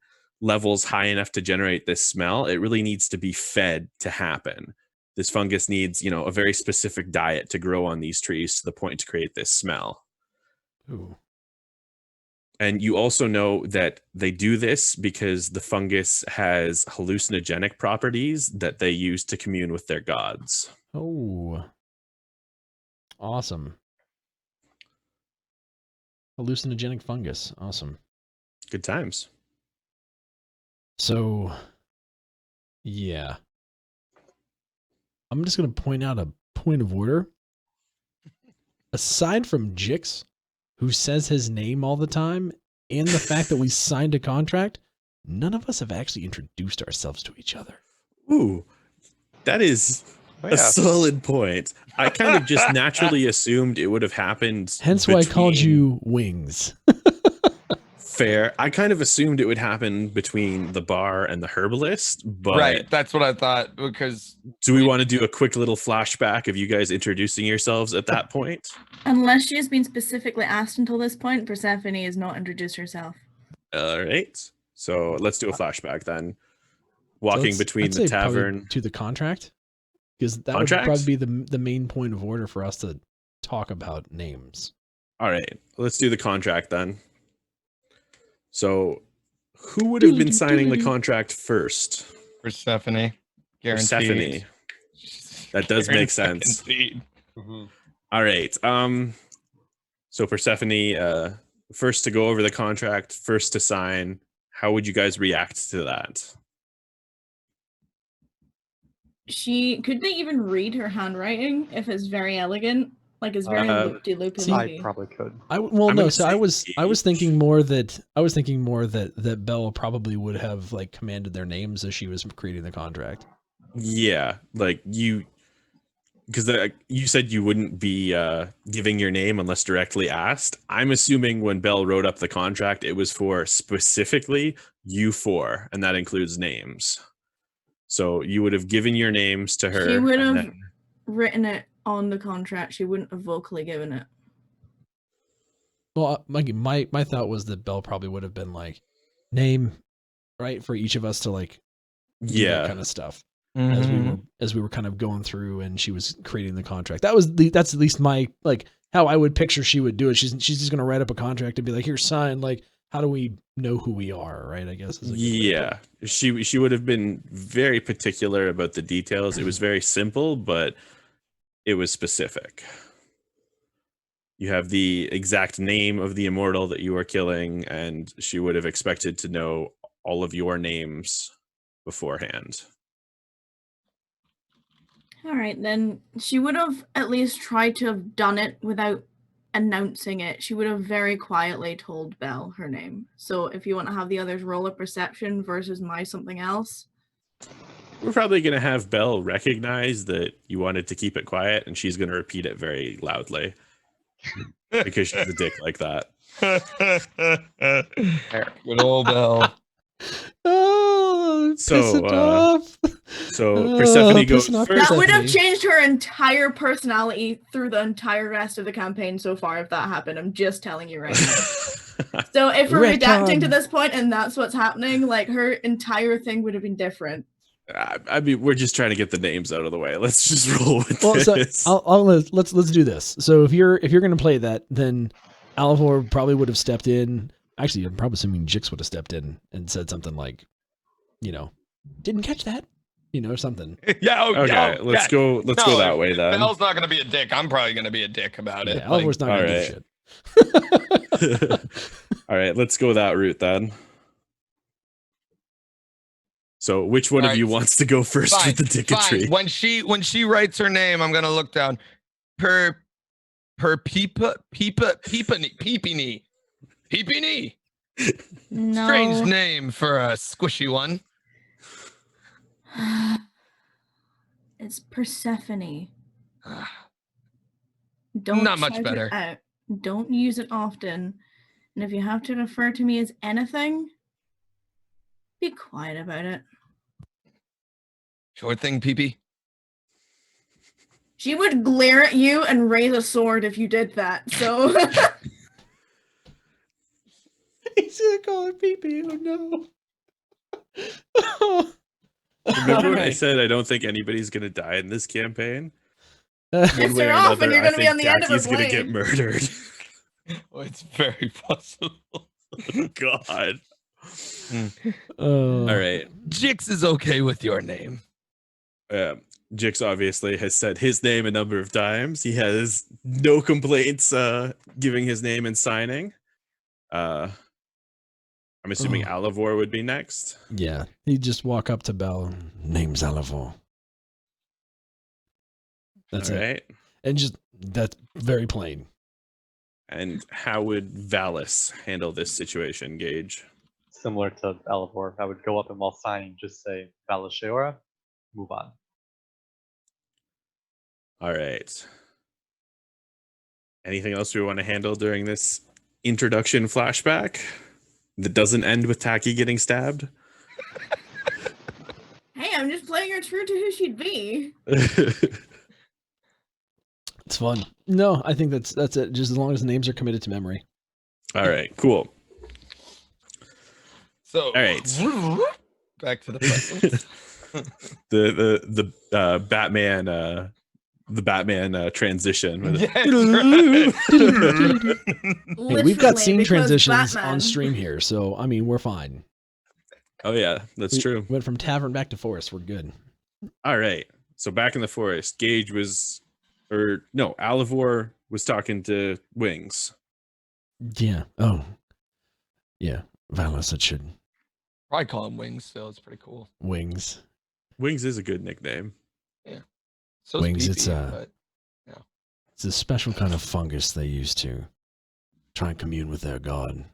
levels high enough to generate this smell. It really needs to be fed to happen. This fungus needs, a very specific diet to grow on these trees to the point to create this smell. Ooh. And you also know that they do this because the fungus has hallucinogenic properties that they use to commune with their gods. Oh. Awesome. Hallucinogenic fungus. Awesome. Good times. So, yeah. I'm just going to point out a point of order. Aside from Jix, who says his name all the time, and the fact that we signed a contract, none of us have actually introduced ourselves to each other. Ooh, that is a solid point. I kind of just naturally assumed it would have happened. Hence why I called you Wings. Fair. I kind of assumed it would happen between the bar and the herbalist, but right, that's what I thought. Because do we want to do a quick little flashback of you guys introducing yourselves at that point? Unless she has been specifically asked until this point, Persephone has not introduced herself. All right. So let's do a flashback then. Walking between the tavern to the contract, because that would probably be the main point of order for us to talk about names. All right, let's do the contract then. So, who would have been signing the contract first? Persephone. Guaranteed. Persephone. That does make sense. Mm-hmm. All right. So Persephone, first to go over the contract, first to sign. How would you guys react to that? Could they even read her handwriting if it's very elegant? Like it's very loopy. I probably could. I was thinking more that Belle probably would have like commanded their names as she was creating the contract. Yeah, like because you said you wouldn't be giving your name unless directly asked. I'm assuming when Belle wrote up the contract, it was for specifically you four, and that includes names. So you would have given your names to her. She would have written it on the contract. She wouldn't have vocally given it. Well, my thought was that Belle probably would have been like, name, right, for each of us to like, do that kind of stuff. Mm-hmm. as we were kind of going through, and she was creating the contract. That's at least my like how I would picture she would do it. She's just gonna write up a contract and be like, here, sign. Like, how do we know who we are, right? I guess. Yeah, she would have been very particular about the details. It was very simple, but it was specific. You have the exact name of the immortal that you are killing, and she would have expected to know all of your names beforehand. All right, then she would have at least tried to have done it without announcing it. She would have very quietly told Belle her name. So if you want to have the others roll a perception versus my something else. We're probably going to have Belle recognize that you wanted to keep it quiet, and she's going to repeat it very loudly because she's a dick like that. Good old Belle. Oh, so Persephone goes first. That would have changed her entire personality through the entire rest of the campaign so far if that happened. I'm just telling you right now. So if we're redacting to this point and that's what's happening, like her entire thing would have been different. I mean, we're just trying to get the names out of the way. Let's just roll with this. So let's do this. So if you're going to play that, then Alivor probably would have stepped in. Actually, I'm probably assuming Jix would have stepped in and said something like, didn't catch that, or something. Yeah. Okay, let's go that way then. Bel's not gonna be a dick. I'm probably gonna be a dick about it. Yeah, Alivor's not gonna do shit. All right, let's go that route then. So, which one of you wants to go first with the dicketry? When she writes her name, I'm gonna look down. Per peepini. No. Strange name for a squishy one. It's Persephone. Not much better. Out. Don't use it often. And if you have to refer to me as anything, be quiet about it. Sure thing, Pee-Pee. She would glare at you and raise a sword if you did that, so... He's gonna call her Pee-Pee, oh no. Remember when I said I don't think anybody's gonna die in this campaign? Piss her off and you're gonna be on the end of her He's gonna get murdered. Oh, it's very possible. God. All right. Jix is okay with your name. Jix obviously has said his name a number of times. He has no complaints giving his name and signing. I'm assuming Alivor would be next. Yeah, he'd just walk up to Bell. Name's Alivor. That's all it. Right. And just that's very plain. And how would Valis handle this situation, Gage? Similar to Alivor, I would go up and while signing, just say Valis, move on. All right. Anything else we want to handle during this introduction flashback that doesn't end with Taki getting stabbed? Hey, I'm just playing her true to who she'd be. It's fun. No, I think that's it. Just as long as the names are committed to memory. All right, cool. So, all right, back to the present. the Batman transition. Yes, Hey, we've got scene transitions on stream here, so I mean we're fine. Oh yeah, that's true. Went from tavern back to forest. We're good. All right. So back in the forest, Alivor was talking to Wings. Yeah. Oh. Yeah. Valis, it should. Probably call him Wings, so it's pretty cool. Wings. Wings is a good nickname. Yeah. So Wings, it's a special kind of fungus they use to try and commune with their god.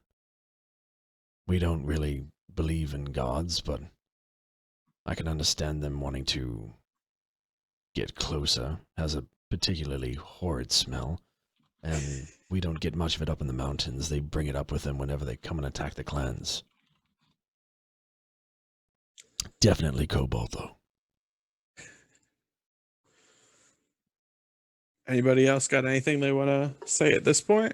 We don't really believe in gods, but I can understand them wanting to get closer. Has a particularly horrid smell, and we don't get much of it up in the mountains. They bring it up with them whenever they come and attack the clans. Definitely kobold, though. Anybody else got anything they want to say at this point?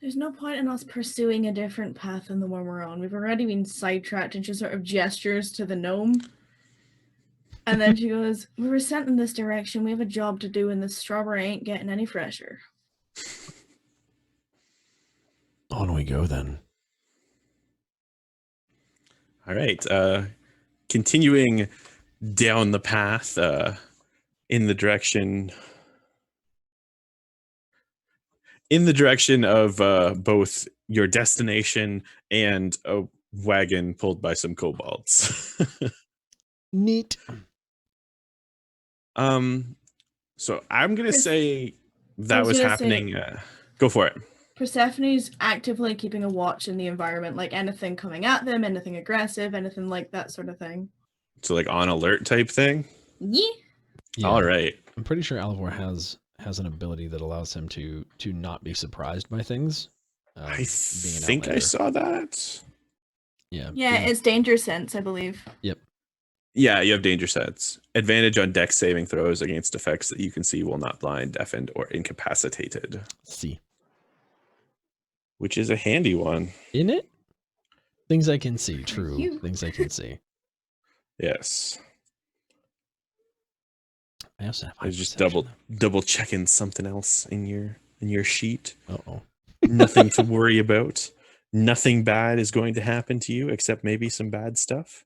There's no point in us pursuing a different path than the one we're on. We've already been sidetracked and she sort of gestures to the gnome. And then she goes, we were sent in this direction. We have a job to do and this strawberry ain't getting any fresher. On we go then. All right. Continuing down the path in the direction of both your destination and a wagon pulled by some kobolds. Neat. So I'm gonna say that was happening. Go for it. Persephone's actively keeping a watch in the environment, like anything coming at them, anything aggressive, anything like that sort of thing. So like on alert type thing. Yeah. All right. I'm pretty sure Alivor has an ability that allows him to not be surprised by things. I think I saw that. Yeah. Yeah, it's danger sense, I believe. Yep. Yeah, you have danger sets. Advantage on dex saving throws against effects that you can see will not blind, deafened, or incapacitated. See. Which is a handy one. Isn't it? Things I can see, true. Things I can see. Yes. I also have I was just double checking something else in your sheet. Uh-oh. Nothing to worry about. Nothing bad is going to happen to you except maybe some bad stuff.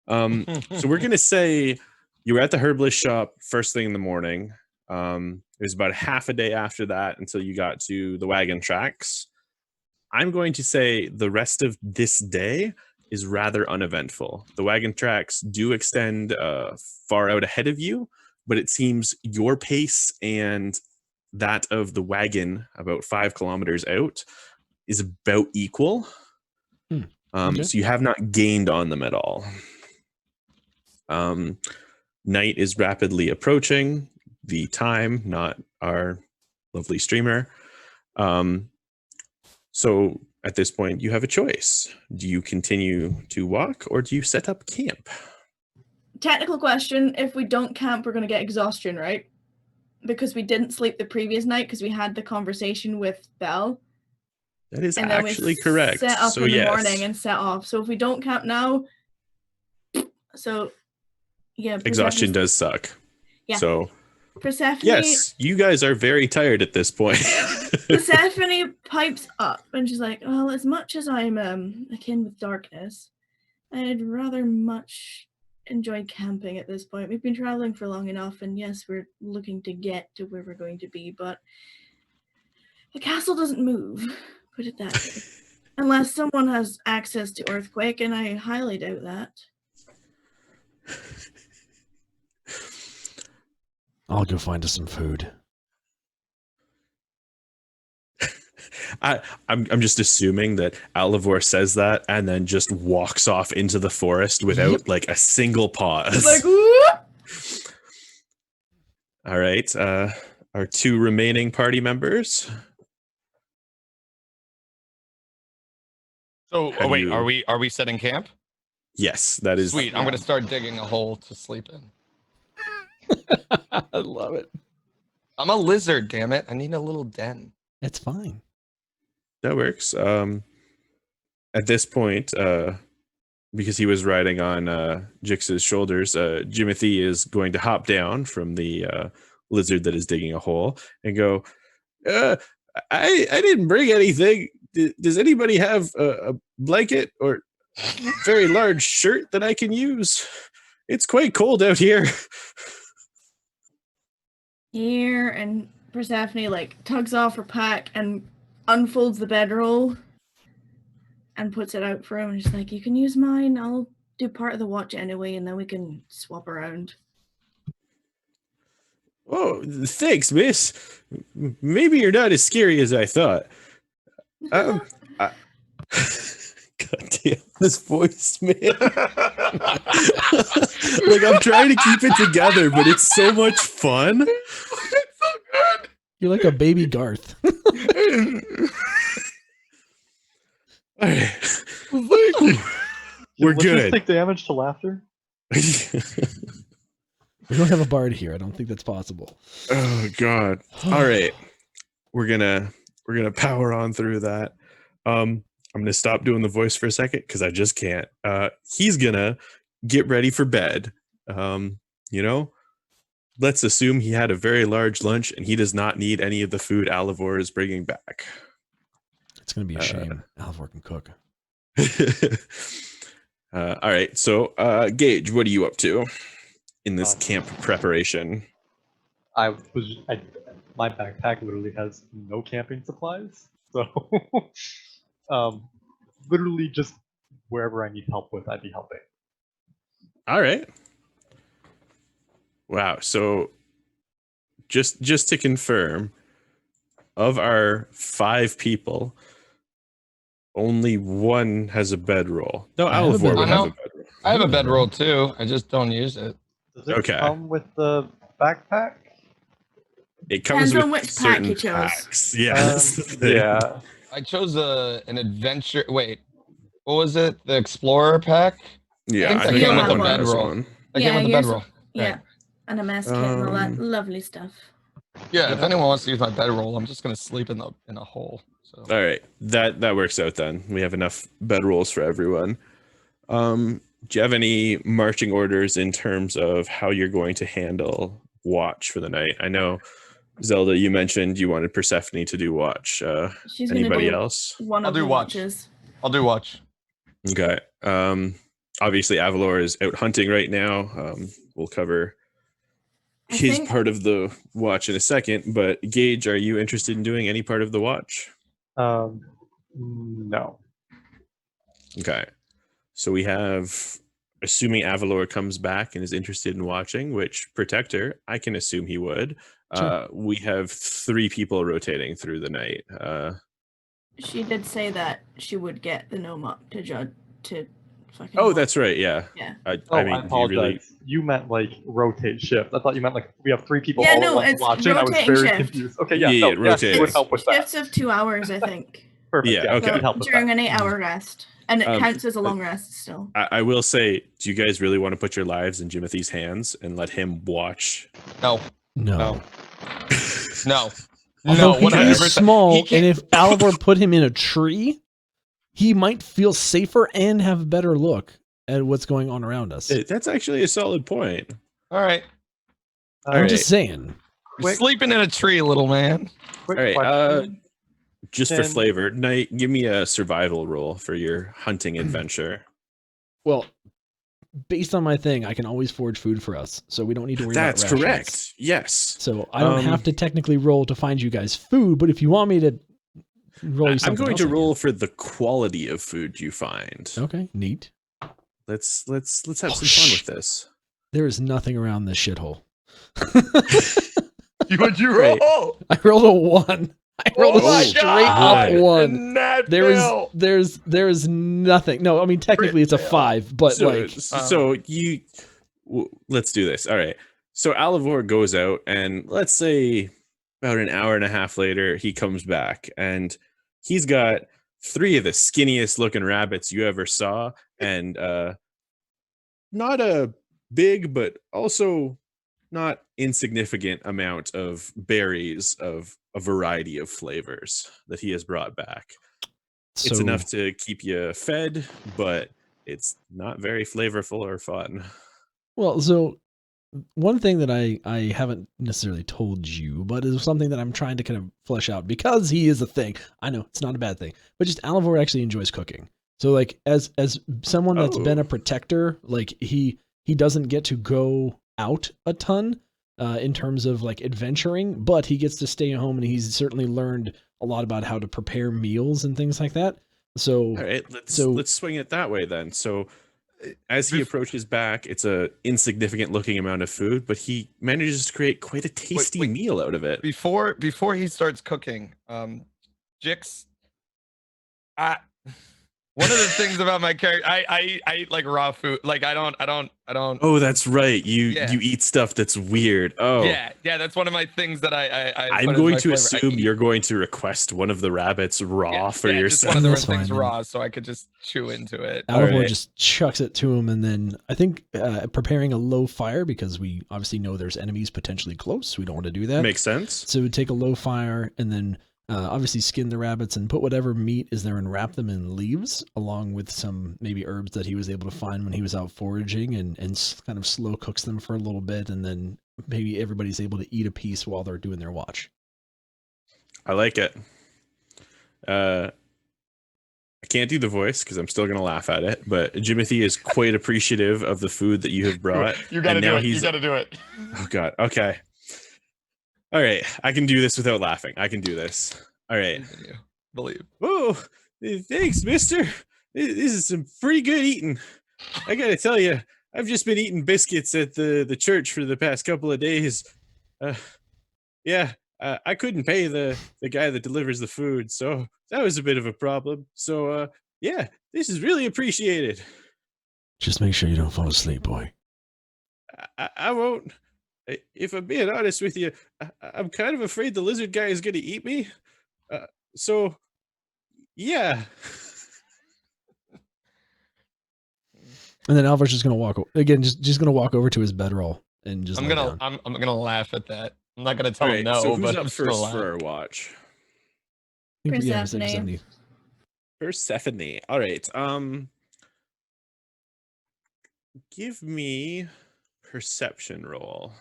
So we're going to say you were at the herbalist shop first thing in the morning. It was about half a day after that until you got to the wagon tracks. I'm going to say the rest of this day is rather uneventful. The wagon tracks do extend far out ahead of you, but it seems your pace and that of the wagon about 5 kilometers out is about equal. Okay. So you have not gained on them at all. Night is rapidly approaching. The time, not our lovely streamer. So at this point, you have a choice. Do you continue to walk or do you set up camp? Technical question. If we don't camp, we're going to get exhaustion, right? Because we didn't sleep the previous night because we had the conversation with Belle. That is actually correct. Set up in the morning and set off. So if we don't camp now, so yeah. Exhaustion does suck. Yeah. So Persephone. Yes, you guys are very tired at this point. Persephone pipes up and she's like, well, as much as I'm akin with darkness, I'd rather much enjoy camping at this point. We've been traveling for long enough, and yes, we're looking to get to where we're going to be, but the castle doesn't move, put it that way. Unless someone has access to Earthquake, and I highly doubt that. I'll go find us some food. I'm just assuming that Alivor says that and then just walks off into the forest without like a single pause. Like, whoop! All right, our 2 remaining party members. So, are we setting camp? Yes, that is sweet. I'm gonna start digging a hole to sleep in. I love it. I'm a lizard, damn it. I need a little den. It's fine. That works. At this point, because he was riding on Jix's shoulders, Jimothy is going to hop down from the lizard that is digging a hole and go, I didn't bring anything. Does anybody have a blanket or very large shirt that I can use? It's quite cold out here. Here, and Persephone like tugs off her pack and unfolds the bedroll and puts it out for him. And she's like, you can use mine. I'll do part of the watch anyway, and then we can swap around. Oh, thanks, miss. Maybe you're not as scary as I thought. God damn, this voice, man. Like, I'm trying to keep it together, but it's so much fun. It's so good. You're like a baby Garth. All right. We're good. Just take damage to laughter. We don't have a bard here. I don't think that's possible. Oh God. All right. We're gonna power on through that. I'm gonna stop doing the voice for a second because I just can't. He's gonna get ready for bed. Let's assume he had a very large lunch and he does not need any of the food Alivor is bringing back. It's gonna be a shame. Alivor can cook. All right. So, Gage, what are you up to in this camp preparation? My backpack literally has no camping supplies, so literally just wherever I need help with, I'd be helping. All right. Wow. So, just to confirm, of our 5 people, only one has a bedroll. No, Alivor would have a bedroll. I have a bedroll too. I just don't use it. Does it come with the backpack? It comes Depends on with which certain pack you chose. packs. Yes. Yeah. I chose an adventure. Wait, what was it? The Explorer pack? Yeah, I think so. came Yeah, with the one. bedroll. I came with the bedroll. Yeah, and a mess kit and all that lovely stuff. Yeah, if anyone wants to use my bedroll, I'm just gonna sleep in a hole. So. All right, that works out then. We have enough bedrolls for everyone. Do you have any marching orders in terms of how you're going to handle watch for the night? I know Zelda, you mentioned you wanted Persephone to do watch. She's Anybody gonna do else? One I'll of do the watch. watches. I'll do watch. Okay. Obviously, Avalor is out hunting right now. We'll cover his part of the watch in a second. But Gage, are you interested in doing any part of the watch? No. Okay. So we have, assuming Avalor comes back and is interested in watching, which Protector, I can assume he would. Sure. We have 3 people rotating through the night. She did say that she would get the gnome up to judge to fucking. Oh, that's right. Yeah. Yeah. I mean, I apologize. You meant like rotate shift. I thought you meant like we have 3 people all at once watching. I was very confused. Okay, rotating. She would help with that. Shifts of 2 hours, I think. Perfect. Yeah, okay. So during an 8-hour rest, and it counts as a long rest still. I will say, do you guys really want to put your lives in Jimothy's hands and let him watch? No. No. No. Although he 100%. is small, and if Avalor put him in a tree, he might feel safer and have a better look at what's going on around us. That's actually a solid point. All right. I'm just saying. You're sleeping in a tree, little man. All right. Just for flavor, Knight, give me a survival roll for your hunting adventure. Well, based on my thing, I can always forage food for us, so we don't need to worry about rations. That's correct. Yes. So I don't have to technically roll to find you guys food, but if you want me to roll you something, I'm going to roll for the quality of food you find. Okay, neat. Let's have some fun with this. There is nothing around this shithole. What'd you roll? Right. I rolled a 1. I rolled a straight up 1. There is nothing. No, I mean technically it's a 5, but let's do this. All right. So Alavor goes out, and let's say about an hour and a half later, he comes back, and he's got 3 of the skinniest looking rabbits you ever saw, and not a big, but also not insignificant amount of berries of a variety of flavors that he has brought back. It's enough to keep you fed, but it's not very flavorful or fun. Well, so one thing that I haven't necessarily told you, but is something that I'm trying to kind of flesh out because he is a thing. I know it's not a bad thing, but just Alavor actually enjoys cooking. So like as someone that's been a protector, like he doesn't get to go out a ton in terms of like adventuring, but he gets to stay home, and he's certainly learned a lot about how to prepare meals and things like that. So all right, let's swing it that way then. So as he approaches back, it's a insignificant looking amount of food, but he manages to create quite a tasty meal out of it. Before he starts cooking, Jix, one of the things about my character, I eat like raw food. Like I don't. Oh, that's right. You eat stuff that's weird. Oh, yeah. That's one of my things that I'm going to assume you're going to request one of the rabbits raw for yourself. Just one of the things raw, so I could just chew into it. Alavor just chucks it to him, and then I think preparing a low fire, because we obviously know there's enemies potentially close. We don't want to do that. Makes sense. So take a low fire, and then obviously skin the rabbits and put whatever meat is there and wrap them in leaves, along with some maybe herbs that he was able to find when he was out foraging, and kind of slow cooks them for a little bit, and then maybe everybody's able to eat a piece while they're doing their watch. I like it. I can't do the voice because I'm still going to laugh at it, but Jimothy is quite appreciative of the food that you have brought. You got to do it. You got to do it. Oh God. Okay. All right, I can do this without laughing. I can do this. All right. Believe. Oh, thanks, mister. This is some pretty good eating. I gotta tell you, I've just been eating biscuits at the church for the past couple of days. I couldn't pay the guy that delivers the food, so that was a bit of a problem. So, this is really appreciated. Just make sure you don't fall asleep, boy. I won't. If I'm being honest with you, I'm kind of afraid the lizard guy is going to eat me. So, yeah. And then Alvar's just going to walk again, just going to walk over to his bedroll and just. I'm gonna laugh at that. I'm not gonna tell him no. So who's but up I'm first for our watch? Persephone. All right. Give me perception roll.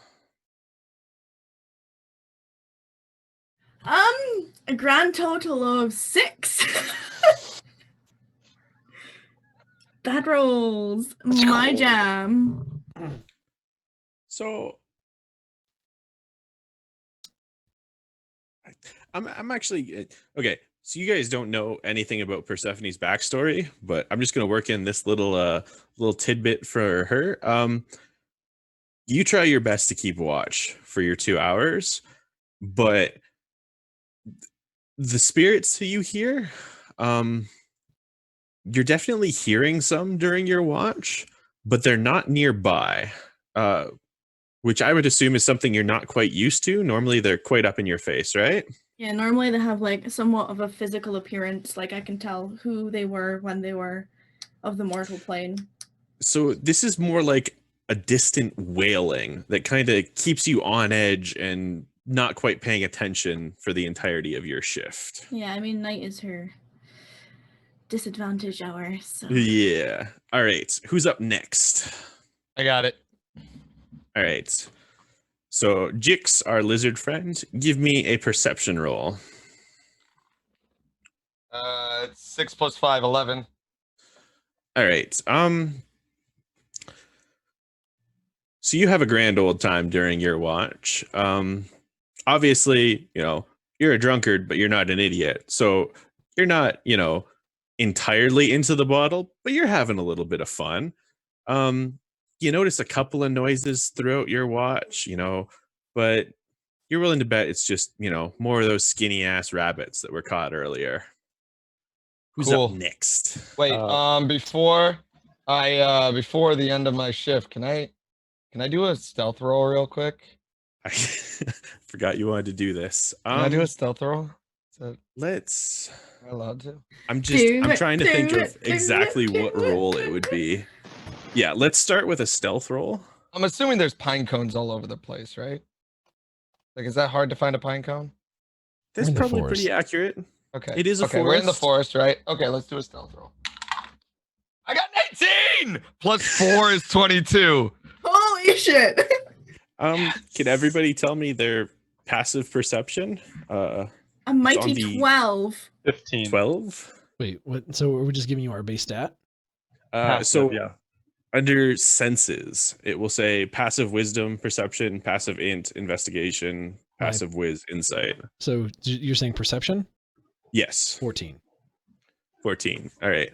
A grand total of 6. Bad rolls. My jam. So I'm actually okay. So you guys don't know anything about Persephone's backstory, but I'm just gonna work in this little tidbit for her. You try your best to keep watch for your 2 hours, but the spirits you hear, you're definitely hearing some during your watch, but they're not nearby. Which I would assume is something you're not quite used to. Normally they're quite up in your face, right? Yeah, normally they have like somewhat of a physical appearance. Like I can tell who they were when they were of the mortal plane. So this is more like a distant wailing that kind of keeps you on edge and not quite paying attention for the entirety of your shift. Yeah, I mean, night is her disadvantage hour. So. Yeah. All right. Who's up next? I got it. All right. So Jix, our lizard friend, give me a perception roll. 6 + 5, 11. All right. So you have a grand old time during your watch. Obviously, you're a drunkard, but you're not an idiot. So you're not, entirely into the bottle, but you're having a little bit of fun. You notice a couple of noises throughout your watch, but you're willing to bet it's just, more of those skinny ass rabbits that were caught earlier. Who's up next? Wait, before the end of my shift, can I do a stealth roll real quick? I forgot you wanted to do this. Can I do a stealth roll? Let's. Am I allowed to? I'm trying to think of exactly what roll it would be. Yeah, let's start with a stealth roll. I'm assuming there's pine cones all over the place, right? Like, is that hard to find a pine cone? That's probably pretty accurate. Okay. It is a forest. We're in the forest, right? Okay, let's do a stealth roll. I got 19! Plus 4 is 22. Holy shit! Can everybody tell me their passive perception? A mighty 12. 15. 12? Wait, what? So we're just giving you our base stat? So yeah. Under senses, it will say passive wisdom, perception, passive int, investigation, passive whiz, insight. So you're saying perception? Yes. 14. 14. All right.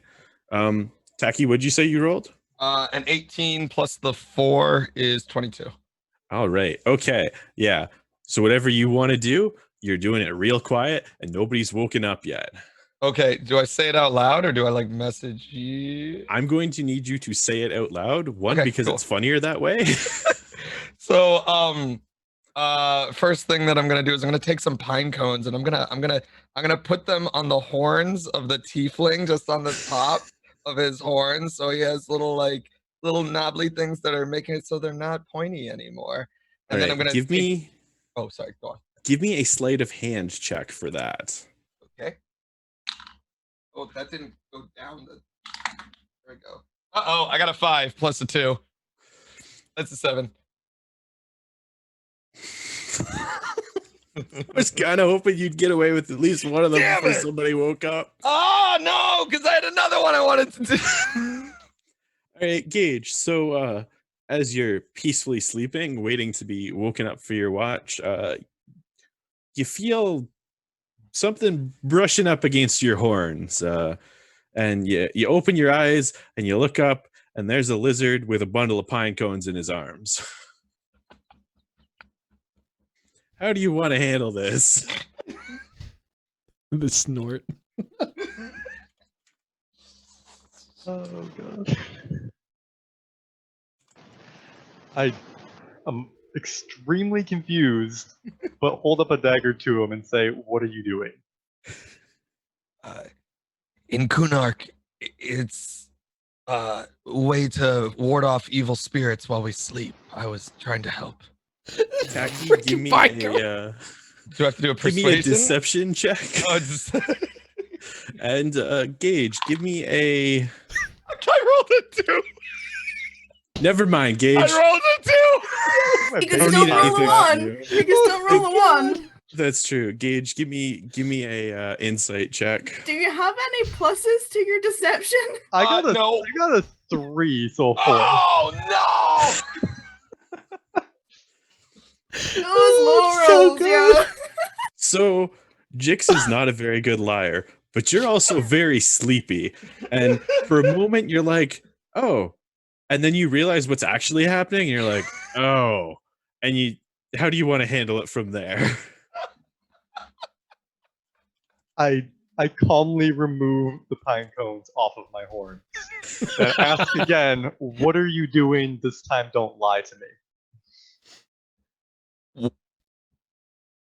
Taki, what'd you say you rolled? An 18 plus the 4 is 22. All right. Okay. Yeah. So whatever you want to do, you're doing it real quiet and nobody's woken up yet. Okay. Do I say it out loud or do I message you? I'm going to need you to say it out loud. One, because it's funnier that way. So, first thing that I'm gonna do is I'm gonna take some pine cones and I'm gonna put them on the horns of the tiefling, just on the top of his horns, so he has little knobbly things that are making it so they're not pointy anymore. And then I'm gonna Oh, sorry. Go on. Give me a sleight of hand check for that. Okay. Oh, that didn't go down. There we go. Uh-oh, I got a 5 plus a 2. That's a 7. I was kind of hoping you'd get away with at least one of them before somebody woke up. Oh, no, because I had another one I wanted to do. All right, Gage. So as you're peacefully sleeping, waiting to be woken up for your watch, you feel something brushing up against your horns. And you open your eyes and you look up and there's a lizard with a bundle of pine cones in his arms. How do you want to handle this? The snort. Oh god. I am extremely confused, but hold up a dagger to him and say, "What are you doing?" In Kunark, it's a way to ward off evil spirits while we sleep. I was trying to help. Taki, give me a, do I have to do a persuasion? Give me a deception check. Oh, and Gage, give me a... I rolled a 2. Never mind, Gage. I rolled a 2. You can still roll a 1. You can still roll a 1. That's true. Gage, give me a insight check. Do you have any pluses to your deception? I got no. I got a 3, so 4. Oh no! Those low so rolls, good. yeah. So Jix is not a very good liar, but you're also very sleepy. And for a moment you're like, oh, and then you realize what's actually happening, and you're like, oh. And how do you want to handle it from there? I calmly remove the pine cones off of my horn. Then ask again, what are you doing this time? Don't lie to me.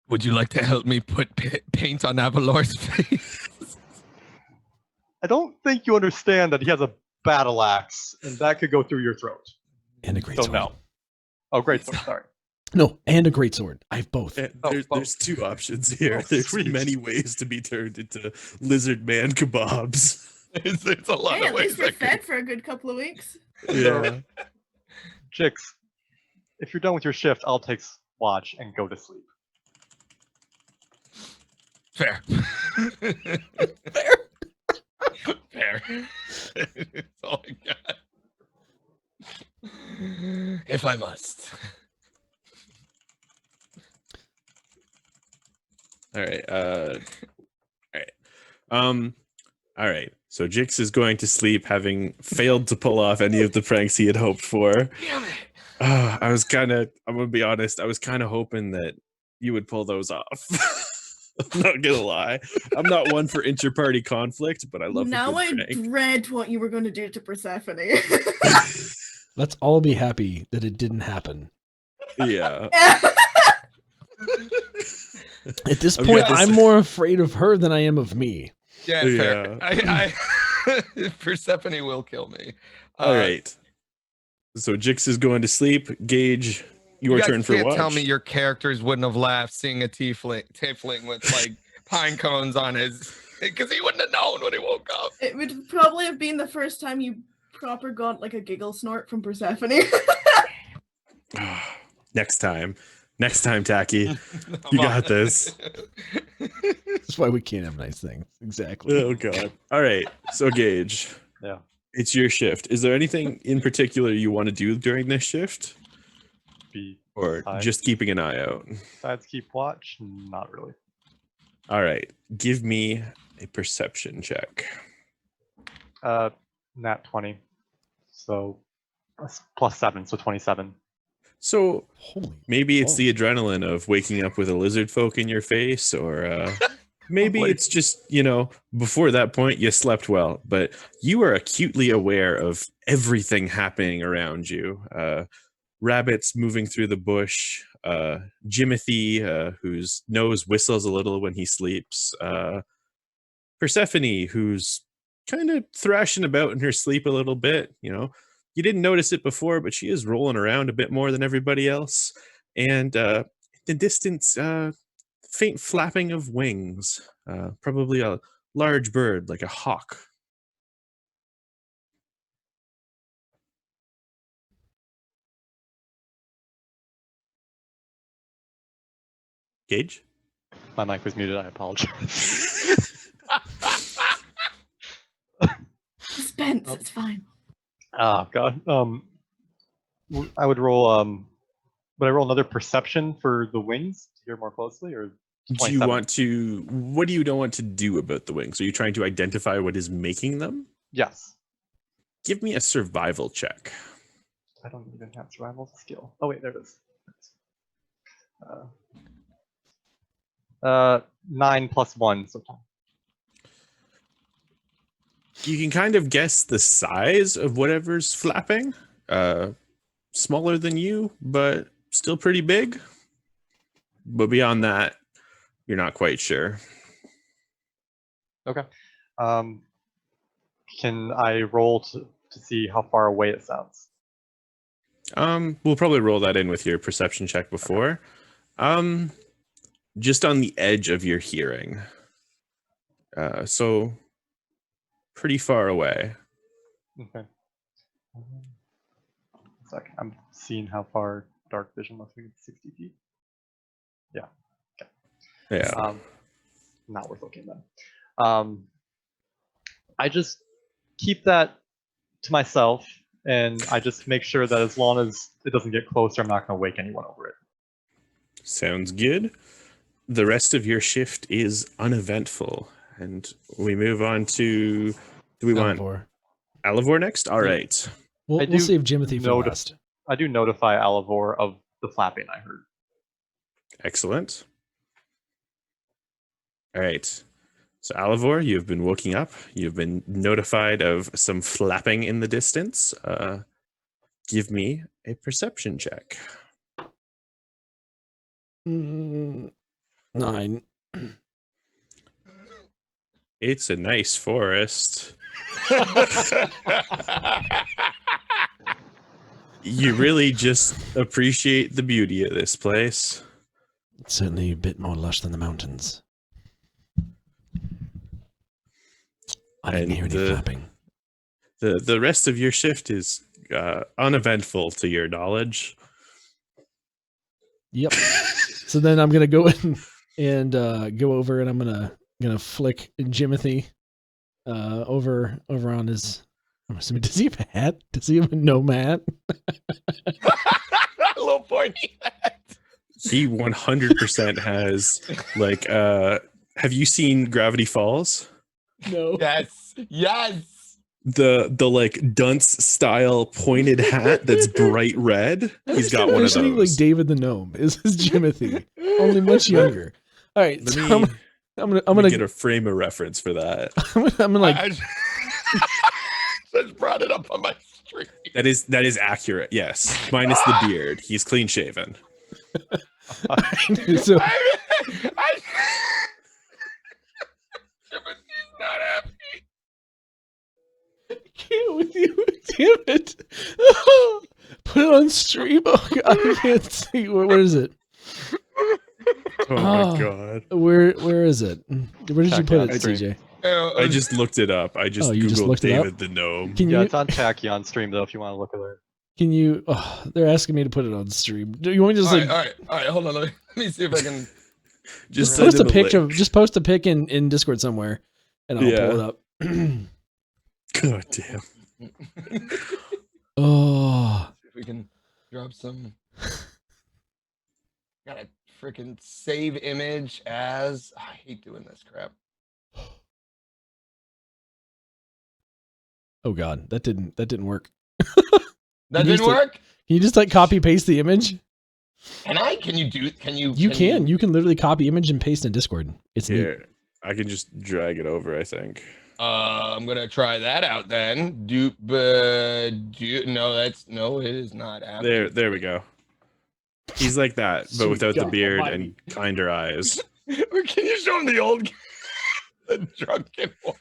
Would you like to help me put paint on Avalor's face? I don't think you understand that he has a battle axe, and that could go through your throat. And a great So sword. no. Oh, great sword, sorry. No, and a great sword. I have both. There's two options here. There's sweet. many ways to be turned into lizard man kebabs. It's a lot Hey, of at ways. least you're fed for a good couple of weeks. Yeah. Jix, if you're done with your shift, I'll take watch and go to sleep. Fair. Fair. Fair. It's all I got. If I must. All right. All right. So Jix is going to sleep, having failed to pull off any of the pranks he had hoped for. Damn it. I'm gonna be honest, I was kind of hoping that you would pull those off. I'm not gonna lie. I'm not one for inter-party conflict, but I love Now a I good prank. dread what you were going to do to Persephone. Let's all be happy that it didn't happen. Yeah. At this I'm point, gonna I'm more afraid of her than I am of me. Yeah, fair. I Persephone will kill me. All right. So Jix is going to sleep. Gage, your turn for watch. Tell me your characters wouldn't have laughed seeing a tiefling with like pine cones on his, because he wouldn't have known when he woke up. It would probably have been the first time you proper got like a giggle snort from Persephone. Next time, Tacky. You got this. That's why we can't have nice things. Exactly. Oh god. All right. So Gage. Yeah. It's your shift. Is there anything in particular you want to do during this shift? Or just keeping an eye out? Besides keep watch? Not really. All right. Give me a perception check. Nat 20. So +7, so 27. So maybe it's whoa. the adrenaline of waking up with a lizard folk in your face, or maybe it's just, before that point you slept well, but you are acutely aware of everything happening around you. Rabbits moving through the bush, Jimothy, whose nose whistles a little when he sleeps, Persephone, who's kind of thrashing about in her sleep a little bit. You didn't notice it before, but she is rolling around a bit more than everybody else. And in the distance, faint flapping of wings, probably a large bird like a hawk. Gage? My mic was muted, I apologize. Suspense, it's fine. Oh god. I would roll would I roll another perception for the wings to hear more closely, or Do you want to, what do you don't want to do about the wings? Are you trying to identify what is making them? Yes. Give me a survival check. I don't even have survival skill. Oh wait, there it is. 9 + 1, so 10. You can kind of guess the size of whatever's flapping. Smaller than you, but still pretty big. But beyond that, you're not quite sure. Okay. Can I roll to see how far away it sounds? We'll probably roll that in with your perception check before. Okay. Just on the edge of your hearing. So pretty far away. Okay. Second, I'm seeing how far dark vision lets me get 60 feet. Yeah. Okay. Yeah. Not worth looking then. I just keep that to myself, and I just make sure that as long as it doesn't get closer, I'm not going to wake anyone over it. Sounds good. The rest of your shift is uneventful, and we move on to. Do we want Alivor next? All right. We'll save Jimothy for last. I do notify Alivor of the flapping I heard. Excellent. All right. So Alivor, you've been woken up. You've been notified of some flapping in the distance. Give me a perception check. 9. It's a nice forest. You really just appreciate the beauty of this place. It's certainly a bit more lush than the mountains. I didn't hear any flapping. The rest of your shift is uneventful to your knowledge. Yep. So then I'm gonna go in and go over, and I'm gonna flick Jimothy over on his. I'm assuming, does he have a hat? Does he have a gnome hat? A little pointy hat. He 100% has like. Have you seen Gravity Falls? No. Yes. The like dunce style pointed hat that's bright red. He's got one of those. Like David the Gnome is Jimothy, only much younger. All right, I'm gonna get a frame of reference for that. I'm gonna like. I just brought it up on my stream. That is accurate. Yes, minus the beard. He's clean shaven. So, Timothy's not happy. I can't with you, damn it! Put it on stream. Oh God, I can't see. Where is it? Oh my God! Where is it? Where did you put it, CJ? I just looked it up. I just Googled David the Gnome. It's on Tachyon stream though. If you want to look at it. Can you? Oh, they're asking me to put it on stream. Do you want me to just all right. Hold on. Let me see if I can. Just post a picture. Just post a pic in Discord somewhere, and I'll pull it up. God damn. Oh. See if we can drop some. Gotta freaking save image as. I hate doing this crap. Oh God, that didn't work. That didn't work? Can you just like copy paste the image? Can you? You can literally copy image and paste in Discord. It's here. I can just drag it over, I think. I'm gonna try that out then. No, it is not happening. There we go. He's like that, but without the beard and kinder eyes. Can you show him the drunken one?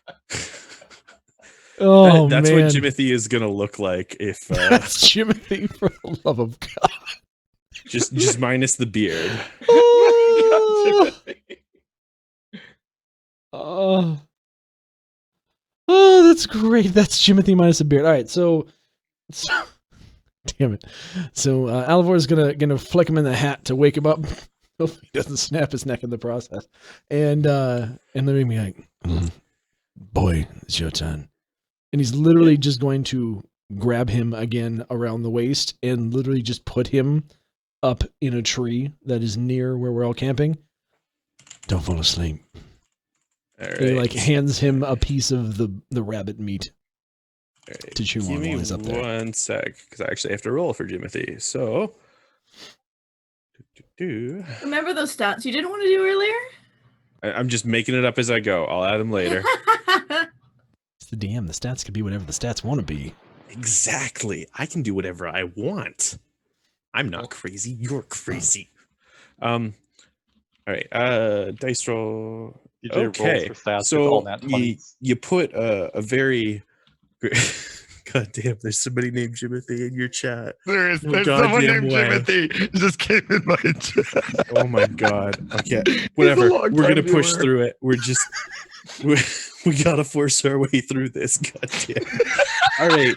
Oh, that's man. what Jimothy is gonna look like if that's Jimothy, for the love of God. Just minus the beard. Oh, that's great. That's Jimothy minus a beard. All right, so damn it. So Alivor is gonna flick him in the hat to wake him up. Hopefully he doesn't snap his neck in the process. And then make me like, boy, it's your turn. And he's literally just going to grab him again around the waist and literally just put him up in a tree that is near where we're all camping. Don't fall asleep. All right. He like hands him a piece of the rabbit meat to chew on while he's up there. 1 sec, because I actually have to roll for Jimothy. So, remember those stats you didn't want to do earlier? I'm just making it up as I go. I'll add them later. The DM, the stats can be whatever the stats want to be. Exactly. I can do whatever I want. I'm not crazy. You're crazy. All right. Dice roll. Okay. So you put a very. God damn! There's somebody named Jimothy in your chat. There's someone named Jimothy. Just came in my chat. Oh my God. Okay. Whatever. We're gonna push through it. We gotta force our way through this. God damn. All right.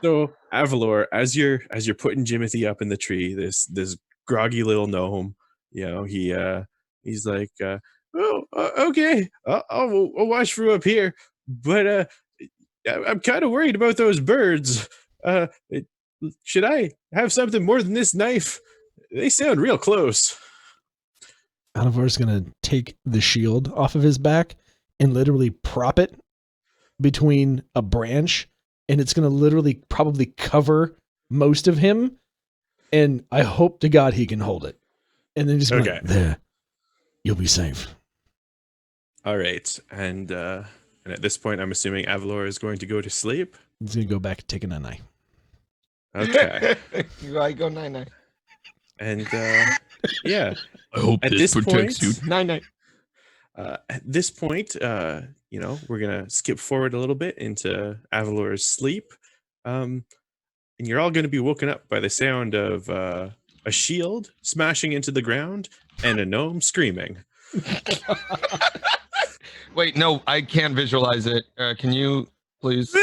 So Avalor, as you're putting Jimothy up in the tree, this groggy little gnome, he He's like, okay, I'll watch from up here, but I'm kind of worried about those birds. Should I have something more than this knife? They sound real close. Alivor's gonna take the shield off of his back and literally prop it between a branch, and it's gonna literally probably cover most of him. And I hope to God he can hold it. And then just okay. There, you'll be safe. All right, and at this point, I'm assuming Avalor is going to go to sleep. He's gonna go back and take a night. Okay. I go 9-9. And yeah. I hope at this protects point, you. 9-9. At this point, we're gonna skip forward a little bit into Avalor's sleep, and you're all gonna be woken up by the sound of a shield smashing into the ground and a gnome screaming. Wait, no, I can't visualize it. Can you please?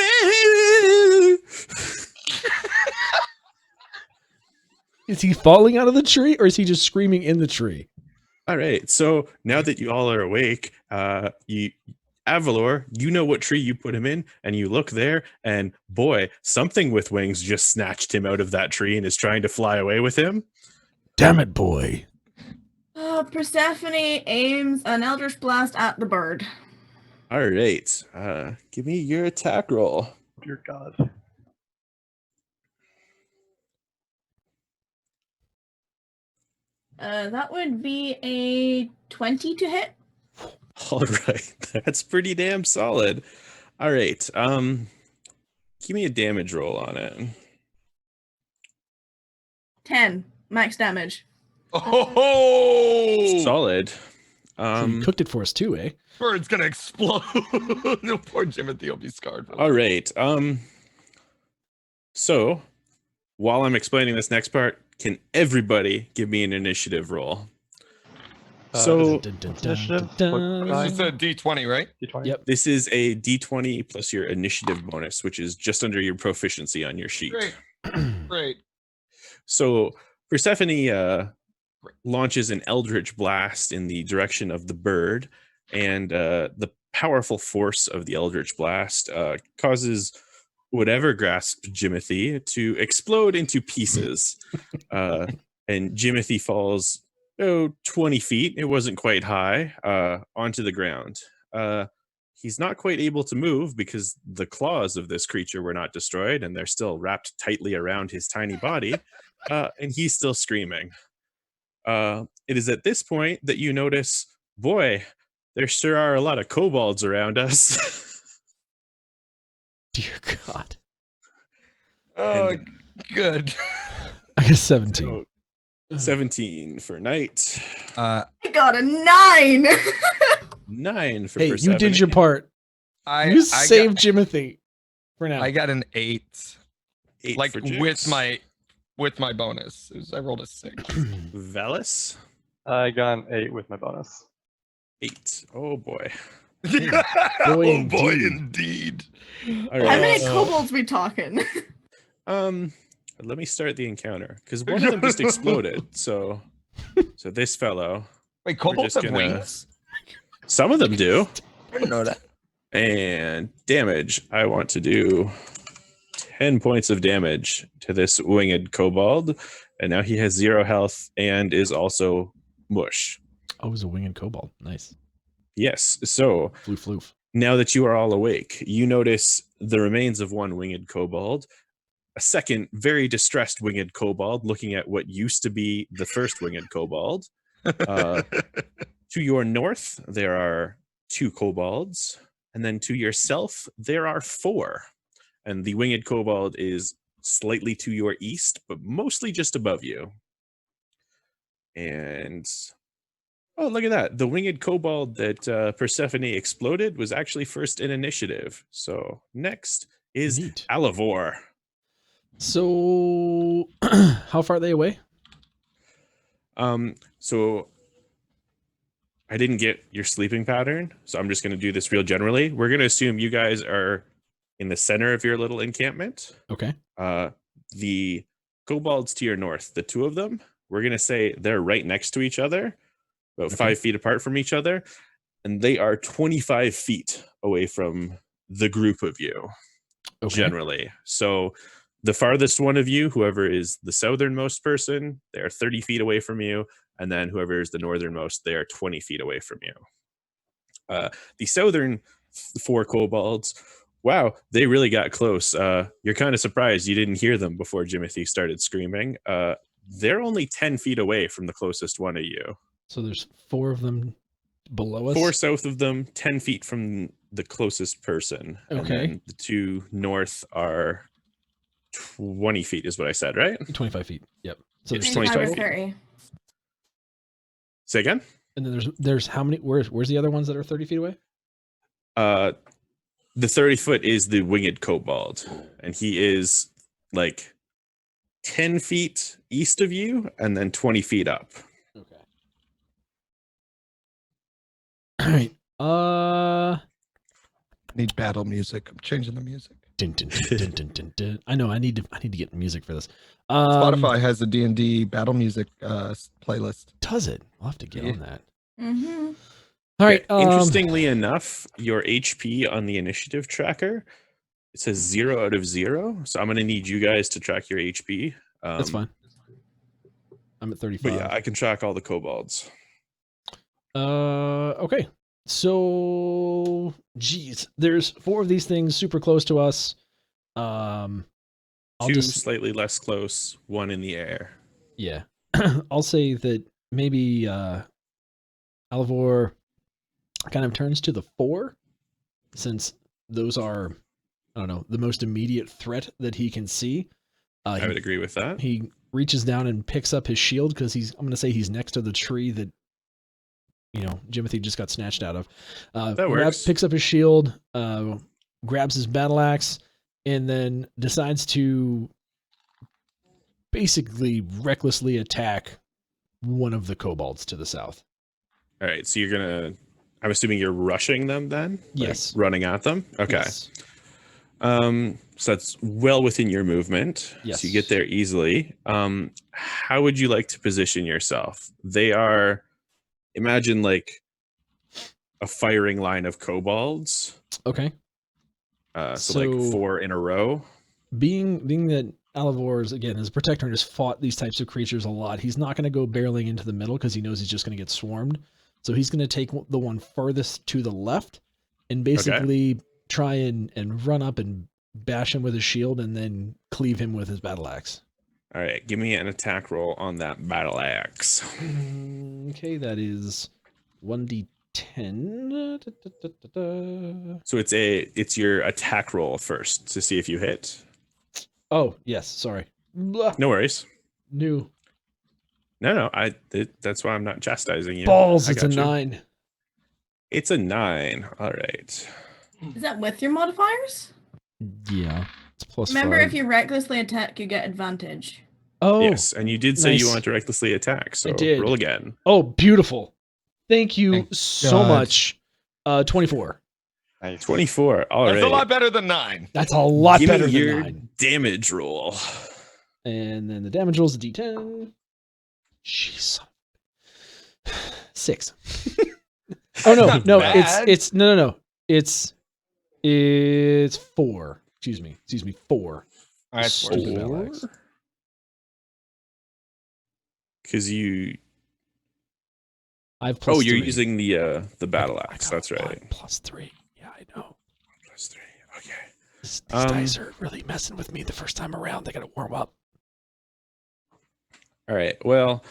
Is he falling out of the tree, or is he just screaming in the tree? All right. So now that you all are awake, Avalor, you know what tree you put him in, and you look there, and boy, something with wings just snatched him out of that tree and is trying to fly away with him. Damn it, boy. Persephone aims an Eldritch Blast at the bird. All right. Give me your attack roll. Dear God. That would be a 20 to hit. All right. That's pretty damn solid. All right. Give me a damage roll on it. 10 max damage. Oh, Solid. So you cooked it for us too, eh? bird's gonna explode. No, poor Jimothy will be scarred. All right. So while I'm explaining this next part, can everybody give me an initiative roll? Initiative? It's a D20, right? D20? Yep. This is a D20 plus your initiative bonus, which is just under your proficiency on your sheet. Great. Great. So Persephone launches an eldritch blast in the direction of the bird, and the powerful force of the eldritch blast causes whatever grasped Jimothy to explode into pieces. And Jimothy falls 20 feet. It wasn't quite high onto the ground. He's not quite able to move because the claws of this creature were not destroyed, and they're still wrapped tightly around his tiny body. And he's still screaming. It is at this point that you notice, boy, there sure are a lot of kobolds around us. Dear God. Oh, good. I got 17. 17 for Knight. I got a 9. 9 for Hey, Persephone. you did your part. You saved Jimothy for now. I got an 8. 8 Like for Jix. with my bonus. I rolled a 6. Velis. I got an 8 with my bonus. 8. Oh boy. Oh boy, indeed. All How right. many kobolds we talking? Let me start the encounter because one of them just exploded. So this fellow. Wait, kobolds have gonna- wings? Some of them do. I didn't know that. And damage. I want to do 10 points of damage to this winged kobold, and now he has 0 health and is also mush. Oh, it was a winged kobold. Nice. Yes. So Floof. now that you are all awake, you notice the remains of one winged kobold, a second very distressed winged kobold looking at what used to be the first winged kobold. To your north, there are 2 kobolds, and then to yourself, there are 4. And the winged kobold is slightly to your east, but mostly just above you. And oh, look at that. The winged kobold that Persephone exploded was actually first in initiative. So next is Neat. Alavor. So, how far are they away? So I didn't get your sleeping pattern, so I'm just going to do this real generally. We're going to assume you guys are in the center of your little encampment. Okay. The kobolds to your north, the 2 of them, we're going to say they're right next to each other, about 5 feet apart from each other, and they are 25 feet away from the group of you, generally. So the farthest one of you, whoever is the southernmost person, they are 30 feet away from you, and then whoever is the northernmost, they are 20 feet away from you. The southern 4 kobolds, wow, they really got close. You're kind of surprised you didn't hear them before Jimothy started screaming. They're only 10 feet away from the closest one of you. So there's 4 of them below us? 4 south of them, 10 feet from the closest person. Okay. And then the 2 north are 20 feet is what I said, right? 25 feet. Yep. So It's there's 25 feet. 30. Say again? And then there's how many? Where's the other ones that are 30 feet away? The 30-foot is the winged kobold, and he is like 10 feet east of you and then 20 feet up. Okay. All right. Need battle music. I'm changing the music. Dun, dun, dun, dun, dun, dun, dun. I know. I need to get music for this. Spotify has the D&D battle music playlist. Does it? I'll have to get on that. Mm-hmm. All right. Interestingly enough, your HP on the initiative tracker, it says 0 out of 0. So I'm going to need you guys to track your HP. That's fine. I'm at 35. But yeah, I can track all the kobolds. Okay. So, geez, there's 4 of these things super close to us. I'll 2 slightly less close, 1 in the air. Yeah. I'll say that maybe Alivor kind of turns to the 4, since those are, I don't know, the most immediate threat that he can see. I would agree with that. He reaches down and picks up his shield because I'm going to say he's next to the tree that, Jimothy just got snatched out of. That works. Picks up his shield, grabs his battle axe, and then decides to basically recklessly attack one of the kobolds to the south. All right, so I'm assuming you're rushing them then? Yes. Like running at them? Okay. Yes. So that's well within your movement. Yes. So you get there easily. How would you like to position yourself? They are, imagine like a firing line of kobolds. Okay. So like 4 in a row. Being that Alivor is, again, as a protector and has fought these types of creatures a lot, he's not going to go barreling into the middle because he knows he's just going to get swarmed. So he's going to take the one furthest to the left and basically try and run up and bash him with his shield and then cleave him with his battle axe. All right, give me an attack roll on that battle axe. Okay, that is 1d10. So it's your attack roll first to see if you hit. Oh, yes, sorry. No worries. New. No, that's why I'm not chastising you. Balls, it's a 9. It's a 9. All right. Is that with your modifiers? Yeah, it's plus Remember, 5. if you recklessly attack, you get advantage. Oh, yes, and you did say nice. you want to recklessly attack, so I did. roll again. Oh, beautiful. Thank you Thank so God. much. 24. Nice. 24. All That's right. a lot better than 9. That's a lot Give better me than your 9. damage roll. And then the damage rolls a d10. Jeez. 6. Oh no, Not no, bad. it's no. It's 4. Excuse me, 4. All right, Stupid four. battle axe. Because you. I have plus You're 3. using the battle I axe. got That's 1 right. plus 3. Yeah, I know. Plus 3. Okay. These dice are really messing with me the first time around. They got to warm up. All right. Well,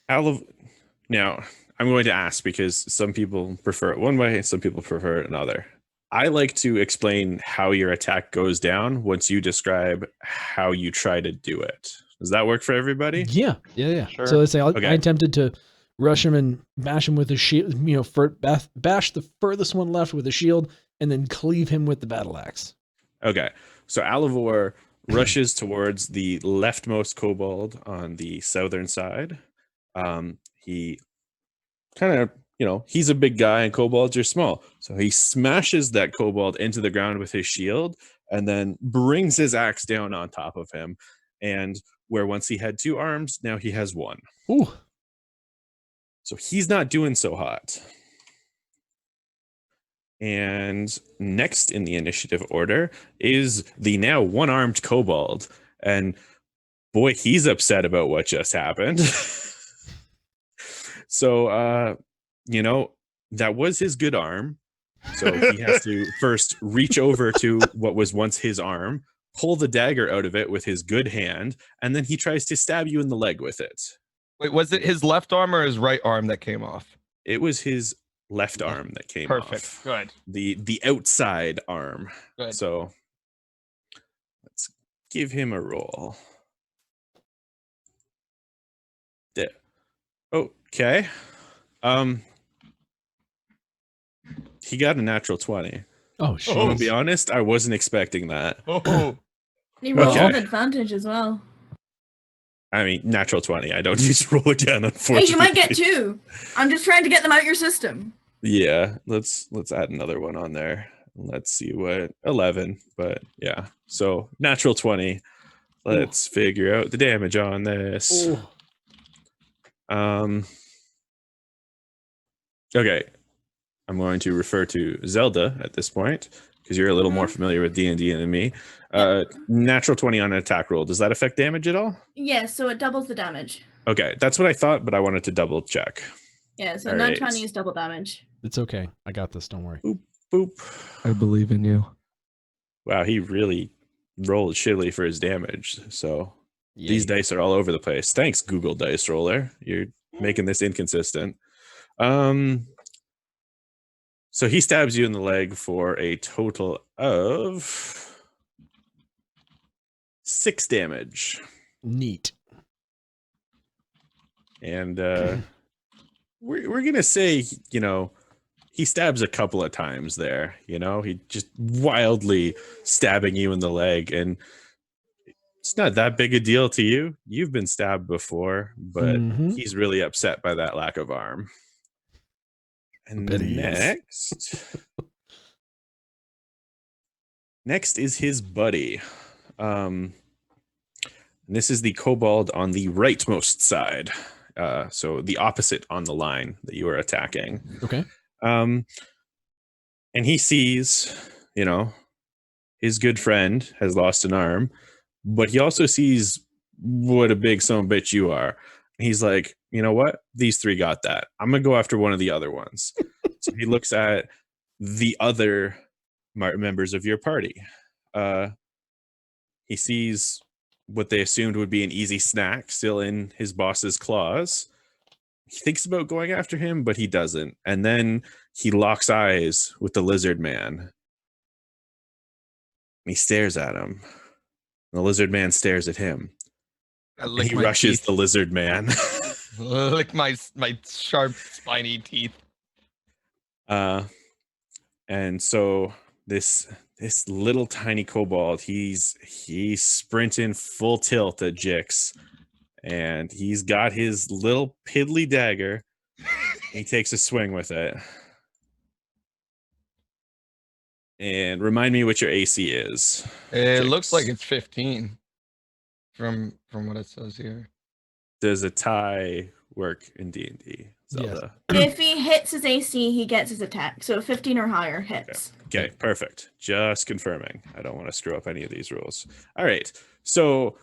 now I'm going to ask because some people prefer it one way and some people prefer it another. I like to explain how your attack goes down once you describe how you try to do it. Does that work for everybody? Yeah. Sure. So let's say I Okay. attempted to rush him and bash him with his shield, bash the furthest one left with a shield, and then cleave him with the battle axe. Okay. So Alivor rushes towards the leftmost kobold on the southern side. He kind of, he's a big guy and kobolds are small. So he smashes that kobold into the ground with his shield and then brings his axe down on top of him. And where once he had 2 arms, now he has 1. Ooh. So he's not doing so hot. And next in the initiative order is the now one-armed kobold. And boy, he's upset about what just happened. So, that was his good arm. So he has to first reach over to what was once his arm, pull the dagger out of it with his good hand, and then he tries to stab you in the leg with it. Wait, was it his left arm or his right arm that came off? It was his left arm that came off. Perfect. Good. The outside arm. Good. So let's give him a roll. There. Okay. He got a natural 20. Oh shit. To be honest, I wasn't expecting that. He rolled with advantage as well. I mean, natural 20. I don't need to roll again, unfortunately. Hey, you might get 2. I'm just trying to get them out your system. Yeah, let's add another one on there. Let's see what 11, but yeah. So natural 20. Let's figure out the damage on this. Okay. I'm going to refer to Zelda at this point because you're a little more familiar with D&D than me. Natural 20 on an attack roll. Does that affect damage at all? Yeah, so it doubles the damage. Okay, that's what I thought, but I wanted to double check. Yeah, so nat 20 is double damage. It's okay. I got this. Don't worry. Boop, boop. I believe in you. Wow, he really rolled shittily for his damage. So these dice are all over the place. Thanks, Google Dice Roller. You're making this inconsistent. So he stabs you in the leg for a total of 6 damage. Neat. And we're gonna say, he stabs a couple of times there. He just wildly stabbing you in the leg, and it's not that big a deal to you. You've been stabbed before, but he's really upset by that lack of arm. And next is his buddy. And this is the kobold on the rightmost side. So the opposite on the line that you are attacking. Okay. And he sees, his good friend has lost an arm, but he also sees what a big son of a bitch you are. He's like, you know what? These 3 got that. I'm going to go after one of the other ones. So he looks at the other members of your party. He sees what they assumed would be an easy snack still in his boss's claws. He thinks about going after him, but he doesn't. And then he locks eyes with the lizard man. And he stares at him. And the lizard man stares at him. He rushes the lizard man. Lick my sharp, spiny teeth. And so this little tiny kobold, he's sprinting full tilt at Jix, and he's got his little piddly dagger. He takes a swing with it. And remind me what your AC is. It looks like it's 15 from what it says here. Does a tie work in D&D, Zelda? Yes. If he hits his AC, he gets his attack. So 15 or higher hits. Okay, perfect. Just confirming. I don't want to screw up any of these rules. All right. So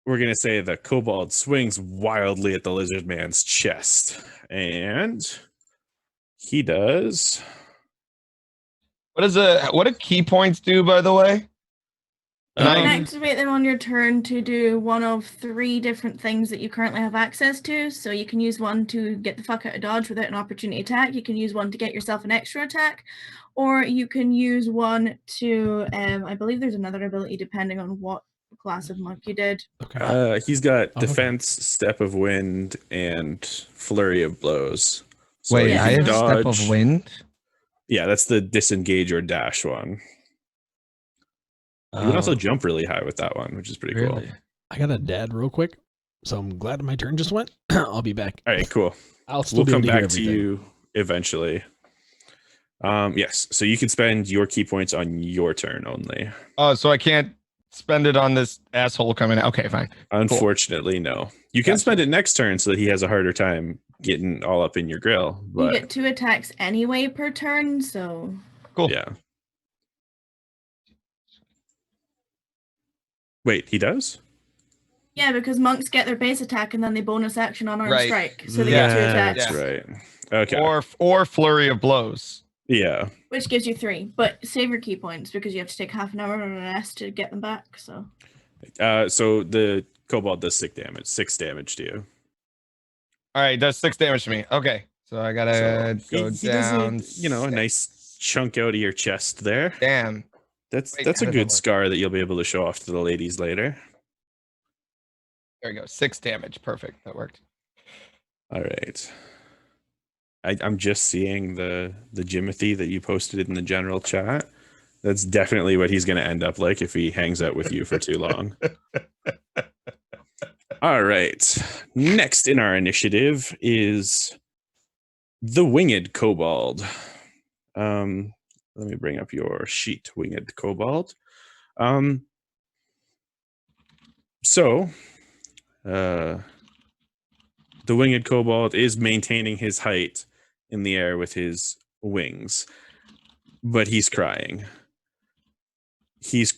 we're going to say the kobold swings wildly at the lizard man's chest. And he does. What do key points do, by the way? You can activate them on your turn to do one of 3 different things that you currently have access to. So you can use one to get the fuck out of dodge without an opportunity attack. You can use one to get yourself an extra attack. Or you can use one to, I believe there's another ability depending on what class of monk you did. Okay. He's got defense, step of wind, and flurry of blows. So wait, I have dodge. Step of wind? Yeah, that's the disengage or dash one. You can also jump really high with that one, which is pretty cool. I got a dad real quick, so I'm glad my turn just went. I'll be back. All right, cool. We'll come back to you eventually. Yes, so you can spend your key points on your turn only. Oh, so I can't spend it on this asshole coming out. Okay, fine. Unfortunately, cool. No. You can spend it next turn so that he has a harder time getting all up in your grill. But you get 2 attacks anyway per turn, so cool. Yeah. Wait, he does? Yeah, because monks get their base attack and then they bonus action on armed strike, so they get 2 attacks. That's right. Okay. Or flurry of blows. Yeah. Which gives you 3, but save your key points because you have to take half an hour on an S to get them back. So the kobold does 6 damage to you. All right, that's 6 damage to me. Okay, so I gotta go down. A nice chunk out of your chest there. Damn. That's a good scar that you'll be able to show off to the ladies later. There we go. 6 damage. Perfect. That worked. All right. I'm just seeing the Jimothy that you posted in the general chat. That's definitely what he's going to end up like if he hangs out with you for too long. All right. Next in our initiative is the Winged Kobold. Let me bring up your sheet, Winged Kobold. The Winged Kobold is maintaining his height in the air with his wings, but he's crying. He's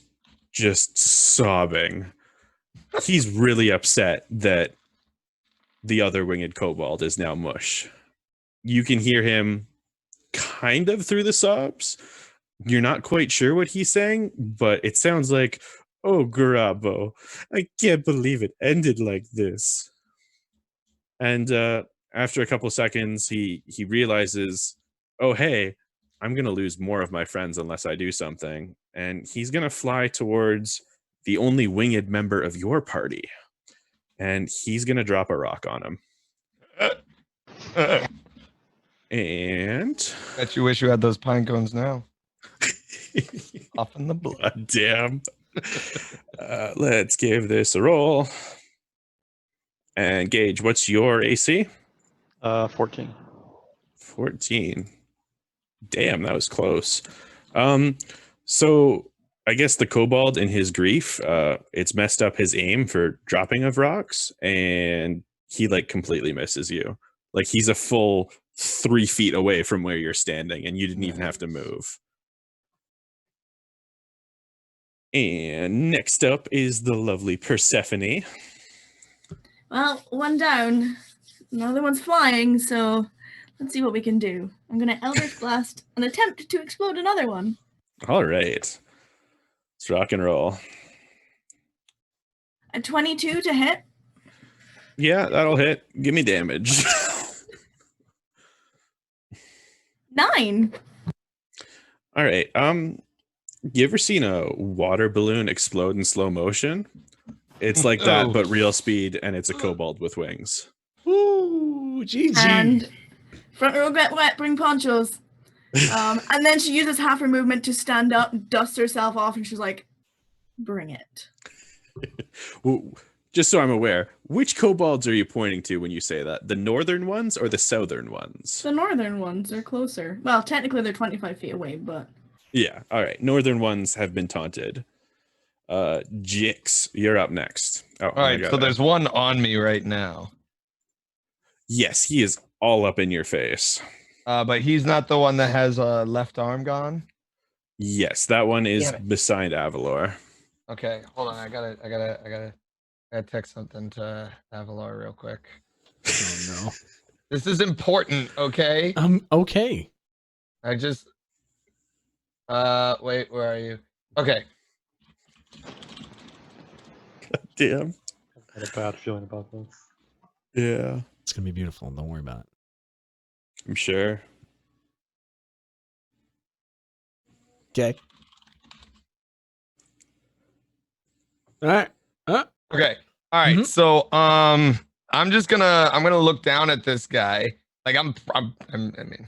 just sobbing. He's really upset that the other Winged Kobold is now mush. You can hear him kind of through the sobs. You're not quite sure what he's saying, but it sounds like, "Oh, Garabo, I can't believe it ended like this." And after a couple seconds, he realizes, "Oh, hey, I'm going to lose more of my friends unless I do something." And he's going to fly towards the only winged member of your party. And he's going to drop a rock on him. And bet you wish you had those pine cones now. Off in the blood. Damn. Let's give this a roll. And Gage, what's your AC? 14. 14. Damn, that was close. So I guess the kobold in his grief, it's messed up his aim for dropping of rocks, and he like completely misses you. Like he's a full 3 feet away from where you're standing, and you didn't even have to move. And next up is the lovely Persephone. Well, 1 down. Another one's flying, so let's see what we can do. I'm going to Eldritch Blast and attempt to explode another one. All right. Let's rock and roll. A 22 to hit. Yeah, that'll hit. Give me damage. 9. All right. You ever seen a water balloon explode in slow motion? It's like that, but real speed, and it's a kobold with wings. Ooh, GG. And front row get wet, bring ponchos. And then she uses half her movement to stand up, dust herself off, and she's like, "Bring it." Well, just so I'm aware, which kobolds are you pointing to when you say that? The northern ones or the southern ones? The northern ones are closer. Well, technically they're 25 feet away, but... Yeah, all right. Northern ones have been taunted. Jix, you're up next. Oh, all right, so there's one on me right now. Yes, he is all up in your face. But he's not the one that has a left arm gone? Yes, that one is beside Avalor. Okay, hold on. I gotta text something to Avalor real quick. Oh no. This is important, okay? Okay. I just wait, where are you? Okay. God damn. I had a bad feeling about this. Yeah. It's gonna be beautiful. Don't worry about it. I'm sure. Okay. All right. Okay. All right. So I'm gonna look down at this guy. Like I mean,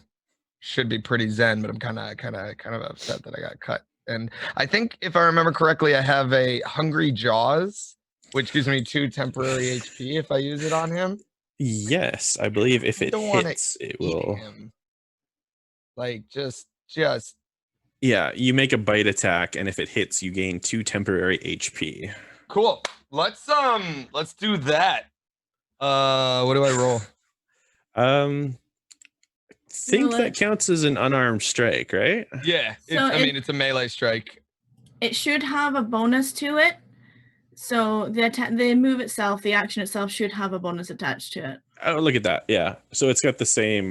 should be pretty zen, but I'm kind of upset that I got cut. And I think if I remember correctly, I have a Hungry Jaws, which gives me 2 temporary HP if I use it on him. Yes, I believe if it hits, it will. Him. Like just Yeah, you make a bite attack, and if it hits, you gain 2 temporary HP. Cool. Let's do that. What do I roll? Think that counts as an unarmed strike, right? Yeah. It's a melee strike. It should have a bonus to it. So the move itself, the action itself, should have a bonus attached to it. Oh, look at that. Yeah. So it's got the same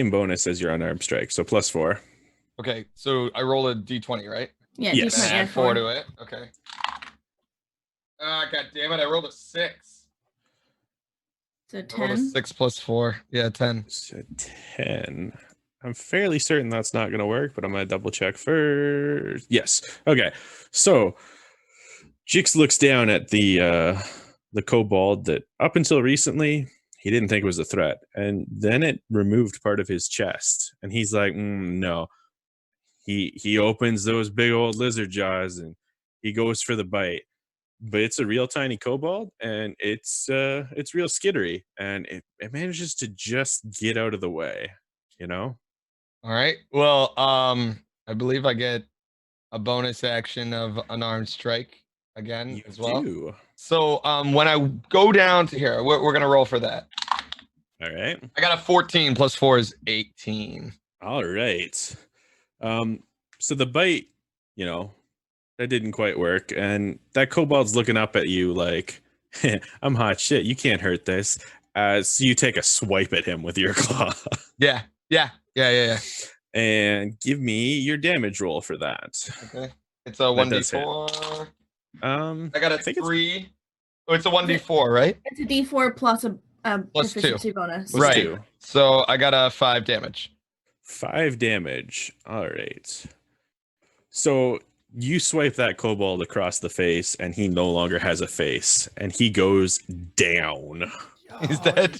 bonus as your unarmed strike. So +4. Okay. So I roll a d20, right? Yeah. Yes. D20, Add 4 to it. Okay. God damn it! I rolled a 6. So I rolled a 10. 6 plus 4. Yeah, 10. So 10. I'm fairly certain that's not going to work, but I'm going to double check first. Yes. Okay. So Jix looks down at the kobold that up until recently he didn't think was a threat, and then it removed part of his chest, and he's like, no. He opens those big old lizard jaws and he goes for the bite. But it's a real tiny kobold, and it's real skittery, and it manages to just get out of the way, you know? All right. Well, I believe I get a bonus action of unarmed strike again as well. Do. So when I go down to here, we're gonna roll for that. All right. I got a 14 plus 4 is 18. All right. So the bite, that didn't quite work, and that kobold's looking up at you like, I'm hot shit, you can't hurt this. So you take a swipe at him with your claw. Yeah. And give me your damage roll for that. Okay. It's a 1d4. I got a 3. Oh, it's a 1d4, right? It's a D4 plus a Plus proficiency 2. bonus. Right. 2. So I got a 5 damage. 5 damage. All right. So you swipe that kobold across the face, and he no longer has a face, and he goes down. He's dead.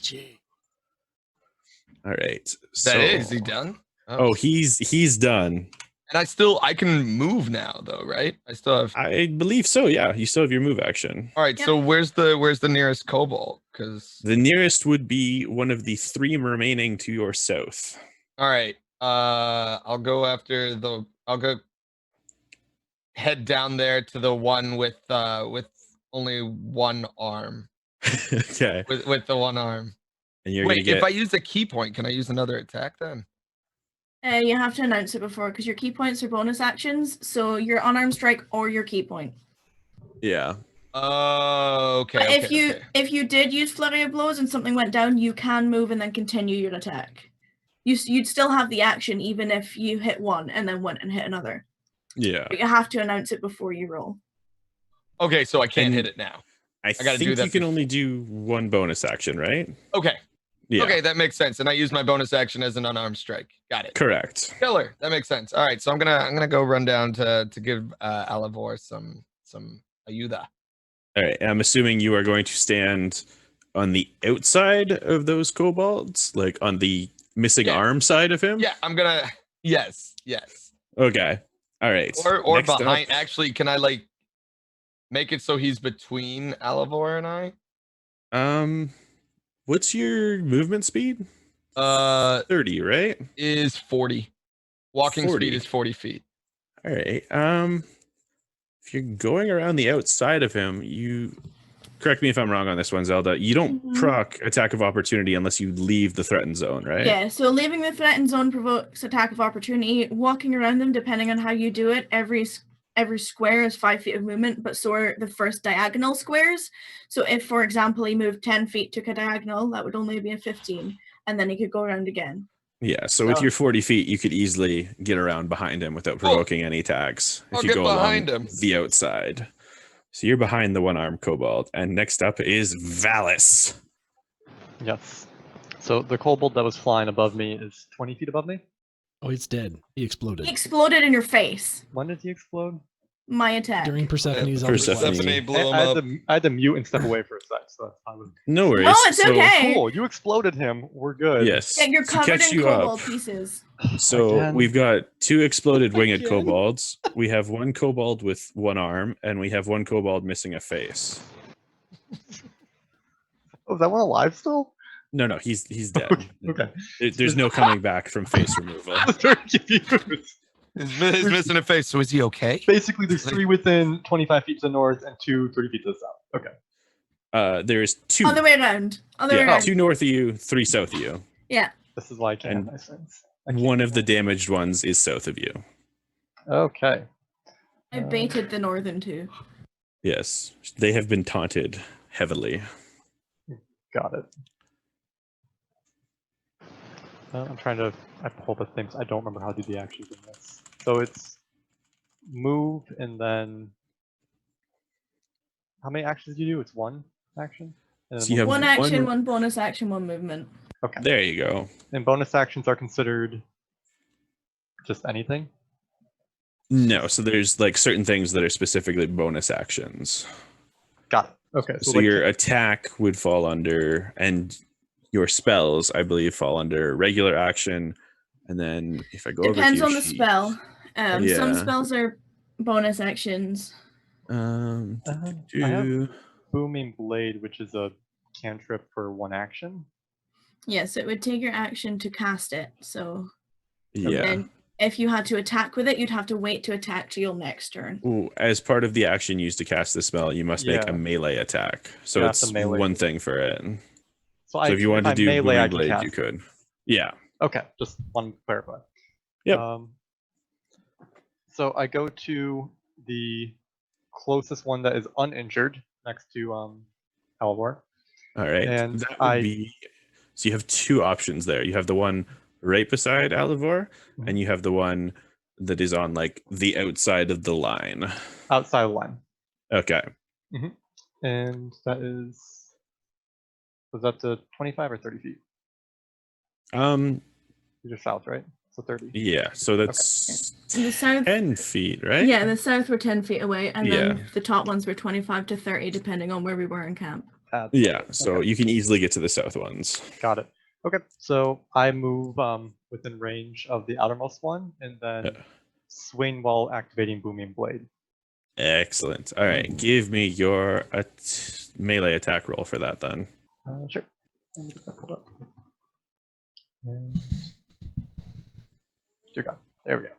All right. Is he done? Oh, he's done. And I can move now though, right? I still have. I believe so. Yeah, you still have your move action. All right. Yep. So where's the nearest kobold? Because the nearest would be one of the 3 remaining to your south. All right. I'll go head down there to the one with only one arm. Okay. With the one arm. And you're Wait, if I use a key point, can I use another attack then? You have to announce it before, because your key points are bonus actions. So your unarmed strike or your key point. Yeah. Okay. If you did use flurry of blows and something went down, you can move and then continue your attack. You'd still have the action even if you hit one and then went and hit another. Yeah. But you have to announce it before you roll. Okay, so I can't hit it now. I think you can only do one bonus action, right? Okay. Yeah. Okay, that makes sense. And I use my bonus action as an unarmed strike. Got it. Correct. Killer. That makes sense. All right, so I'm gonna go run down to give Alavor some ayuda. All right. I'm assuming you are going to stand on the outside of those kobolds, like on the missing arm side of him. Yeah, I'm gonna. Yes. Okay. All right. Or next behind. Actually, can I make it so he's between Alavor and I? What's your movement speed? 30, right? Is 40. Walking 40. speed is 40 feet. All right. If you're going around the outside of him, you correct me if I'm wrong on this one, Zelda. You don't proc attack of opportunity unless you leave the threatened zone, right? Yeah. So leaving the threatened zone provokes attack of opportunity. Walking around them, depending on how you do it, every square is 5 feet of movement, but so are the first diagonal squares. So if, for example, he moved 10 feet, took a diagonal, that would only be a 15, and then he could go around again. Yeah, so with your 40 feet, you could easily get around behind him without provoking any attacks if you go along the outside. So you're behind the one-armed kobold, and next up is Valis. Yes. So the kobold that was flying above me is 20 feet above me? Oh, it's dead. He exploded. He exploded in your face. When did he explode? My attack. During Persephone's Persephone blew him up. I had to mute and step away for a sec. So that's how No worries. No, it's okay. Cool. You exploded him. We're good. Yes. Yeah, you're To covered catch in you kobold up. pieces. So we've got 2 exploded winged kobolds. We have 1 kobold with 1 arm, and we have 1 kobold missing a face. Oh, is that one alive still? No, he's dead. Okay. There's no coming back from face removal. Very confused. He's missing a face. So is he okay? Basically, there's 3 within 25 feet to the north and 2 30 feet to the south. Okay. There's 2. Other way around. Other way around. 2 north of you, 3 south of you. Yeah. This is why I can't have my sense. One of the damaged ones is south of you. Okay. I baited the northern 2. Yes, they have been taunted heavily. Got it. I'm trying to. I pulled the things. I don't remember how to do the actions in this. So it's move and then. How many actions do you do? It's 1 action. So you have 1 action, 1 bonus action, 1 movement. Okay. There you go. And bonus actions are considered just anything? No, so there's like certain things that are specifically bonus actions. Got it. Okay. So like, your attack would fall under, and your spells, I believe, fall under regular action. And then if I go depends over to on the spell. Some spells are bonus actions. I have Booming Blade, which is a cantrip for 1 action. Yes, it would take your action to cast it. So yeah. And if you had to attack with it, you'd have to wait to attack to your next turn. Ooh, as part of the action used to cast the spell, you must make a melee attack. So it's one thing for it. So if you wanted to do Booming Blade, you could. Yeah. Okay, just want to clarify. Yep. So I go to the closest one that is uninjured next to Alvor. All right. And that would be. So you have 2 options there. You have the one right beside Alivor, and you have the one that is on like the outside of the line. Outside of the line. Okay. And that is. Was that to 25 or 30 feet? You're south, right? So 30. Yeah. So that's the south, 10 feet, right? Yeah, the south were 10 feet away, and then the top ones were 25 to 30, depending on where we were in camp. So you can easily get to the south ones. Got it. Okay, so I move within range of the outermost one, and then swing while activating Booming Blade. Excellent. All right, give me your melee attack roll for that then. Sure. Let me get that pulled up. And... Dear God. There we go.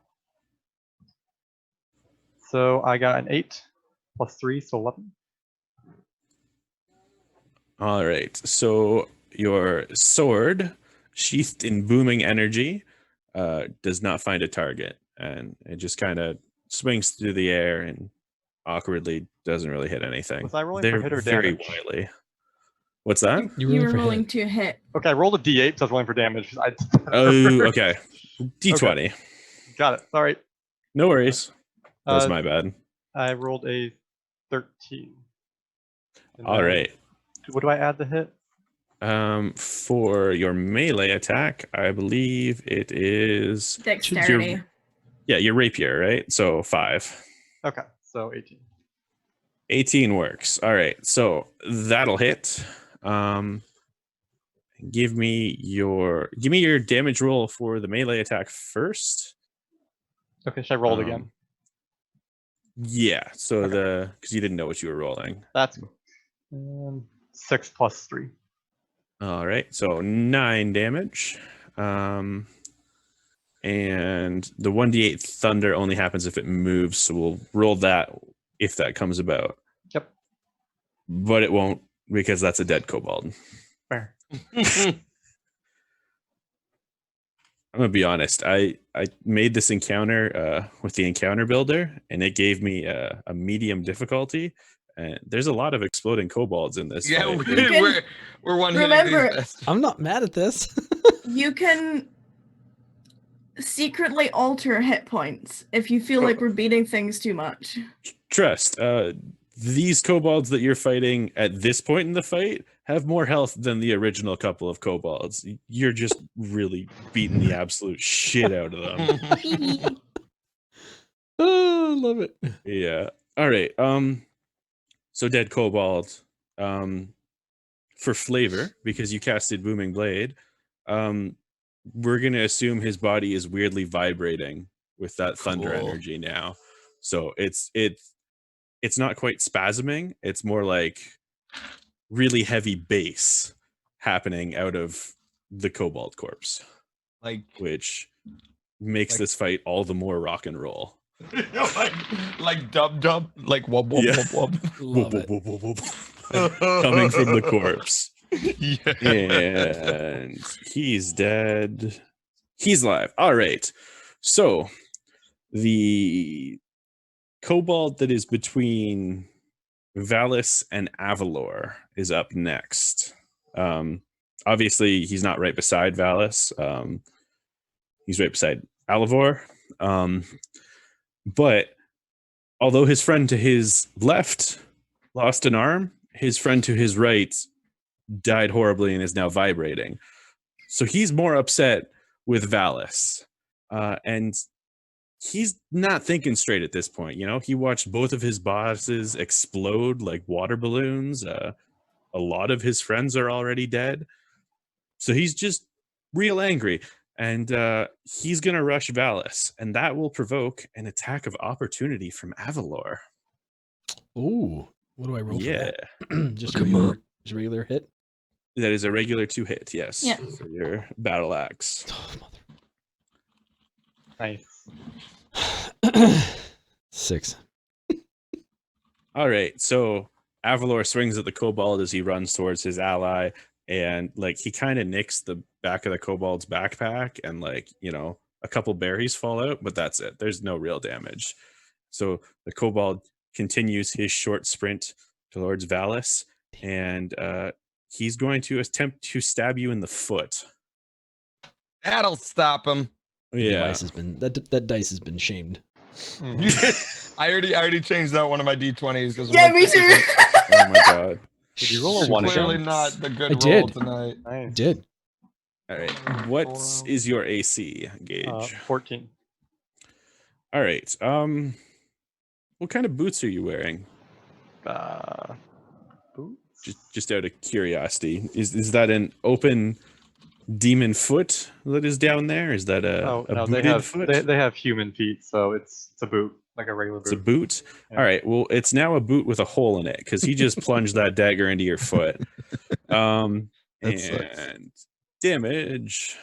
So I got an 8 plus 3, so 11. All right. So your sword, sheathed in booming energy, does not find a target, and it just kind of swings through the air and awkwardly doesn't really hit anything. Was I rolling for hit or very damage? wily. What's that? You were rolling to hit. Okay, I rolled a d8, so I was rolling for damage. Oh, okay. D20. Okay. Got it. All right. No worries. That was my bad. I rolled a 13. All right. What do I add to hit? For your melee attack, I believe it is dexterity. Your rapier, right? So 5. Okay, so 18. 18 works. All right, so that'll hit. Give me your damage roll for the melee attack first. Okay, should I roll it again? Yeah. So because you didn't know what you were rolling. That's 6 plus 3. All right, so 9 damage. And the 1d8 thunder only happens if it moves, so we'll roll that if that comes about. Yep. But it won't, because that's a dead kobold. Fair. I'm gonna be honest. I made this encounter with the encounter builder, and it gave me a medium difficulty. And there's a lot of exploding kobolds in this. Yeah, we're one. Remember, I'm not mad at this. You can secretly alter hit points if you feel like we're beating things too much. Trust. These kobolds that you're fighting at this point in the fight have more health than the original couple of kobolds. You're just really beating the absolute shit out of them. Oh, love it. Yeah. All right. So dead kobold. For flavor, because you casted Booming Blade, we're gonna assume his body is weirdly vibrating with that thunder energy now. So it's not quite spasming. It's more like really heavy bass happening out of the kobold corpse, like which makes this fight all the more rock and roll. like dub, like wub wub wub wub. Love it. Whoop, whoop, whoop, whoop. Coming from the corpse. Yeah. And he's dead. He's alive. All right. So the kobold that is between Valis and Avalor is up next. Obviously, he's not right beside Valis. He's right beside Alavor. But although his friend to his left lost an arm, his friend to his right died horribly and is now vibrating. So he's more upset with Valis. And he's not thinking straight at this point. You know, he watched both of his bosses explode like water balloons. A lot of his friends are already dead. So he's just real angry. And he's going to rush Valis. And that will provoke an attack of opportunity from Avalor. Ooh. What do I roll for that? Just Come a regular hit? That is a regular 2-hit, yes. Yeah. For your battle axe. Nice. 6. All right. So Avalor swings at the kobold as he runs towards his ally. And like he kind of nicks the back of the kobold's backpack, and like, you know, a couple berries fall out, but that's it. There's no real damage. So the kobold continues his short sprint towards Valis, and he's going to attempt to stab you in the foot. That'll stop him. Yeah. That dice has been shamed. I already changed that one of my D20s because Yeah, me too. Oh my god. Did you roll a one clearly again? not the good I roll did. tonight. I Nice. did. All right. What is your AC, Gage? 14. All right. What kind of boots are you wearing? Boots? Just out of curiosity, is that an open demon foot that is down there? Is that a No, booted foot? they have human feet, so it's a boot, like a regular boot. It's a boot. Yeah. All right. Well, it's now a boot with a hole in it because he just plunged that dagger into your foot. That sucks. And damage.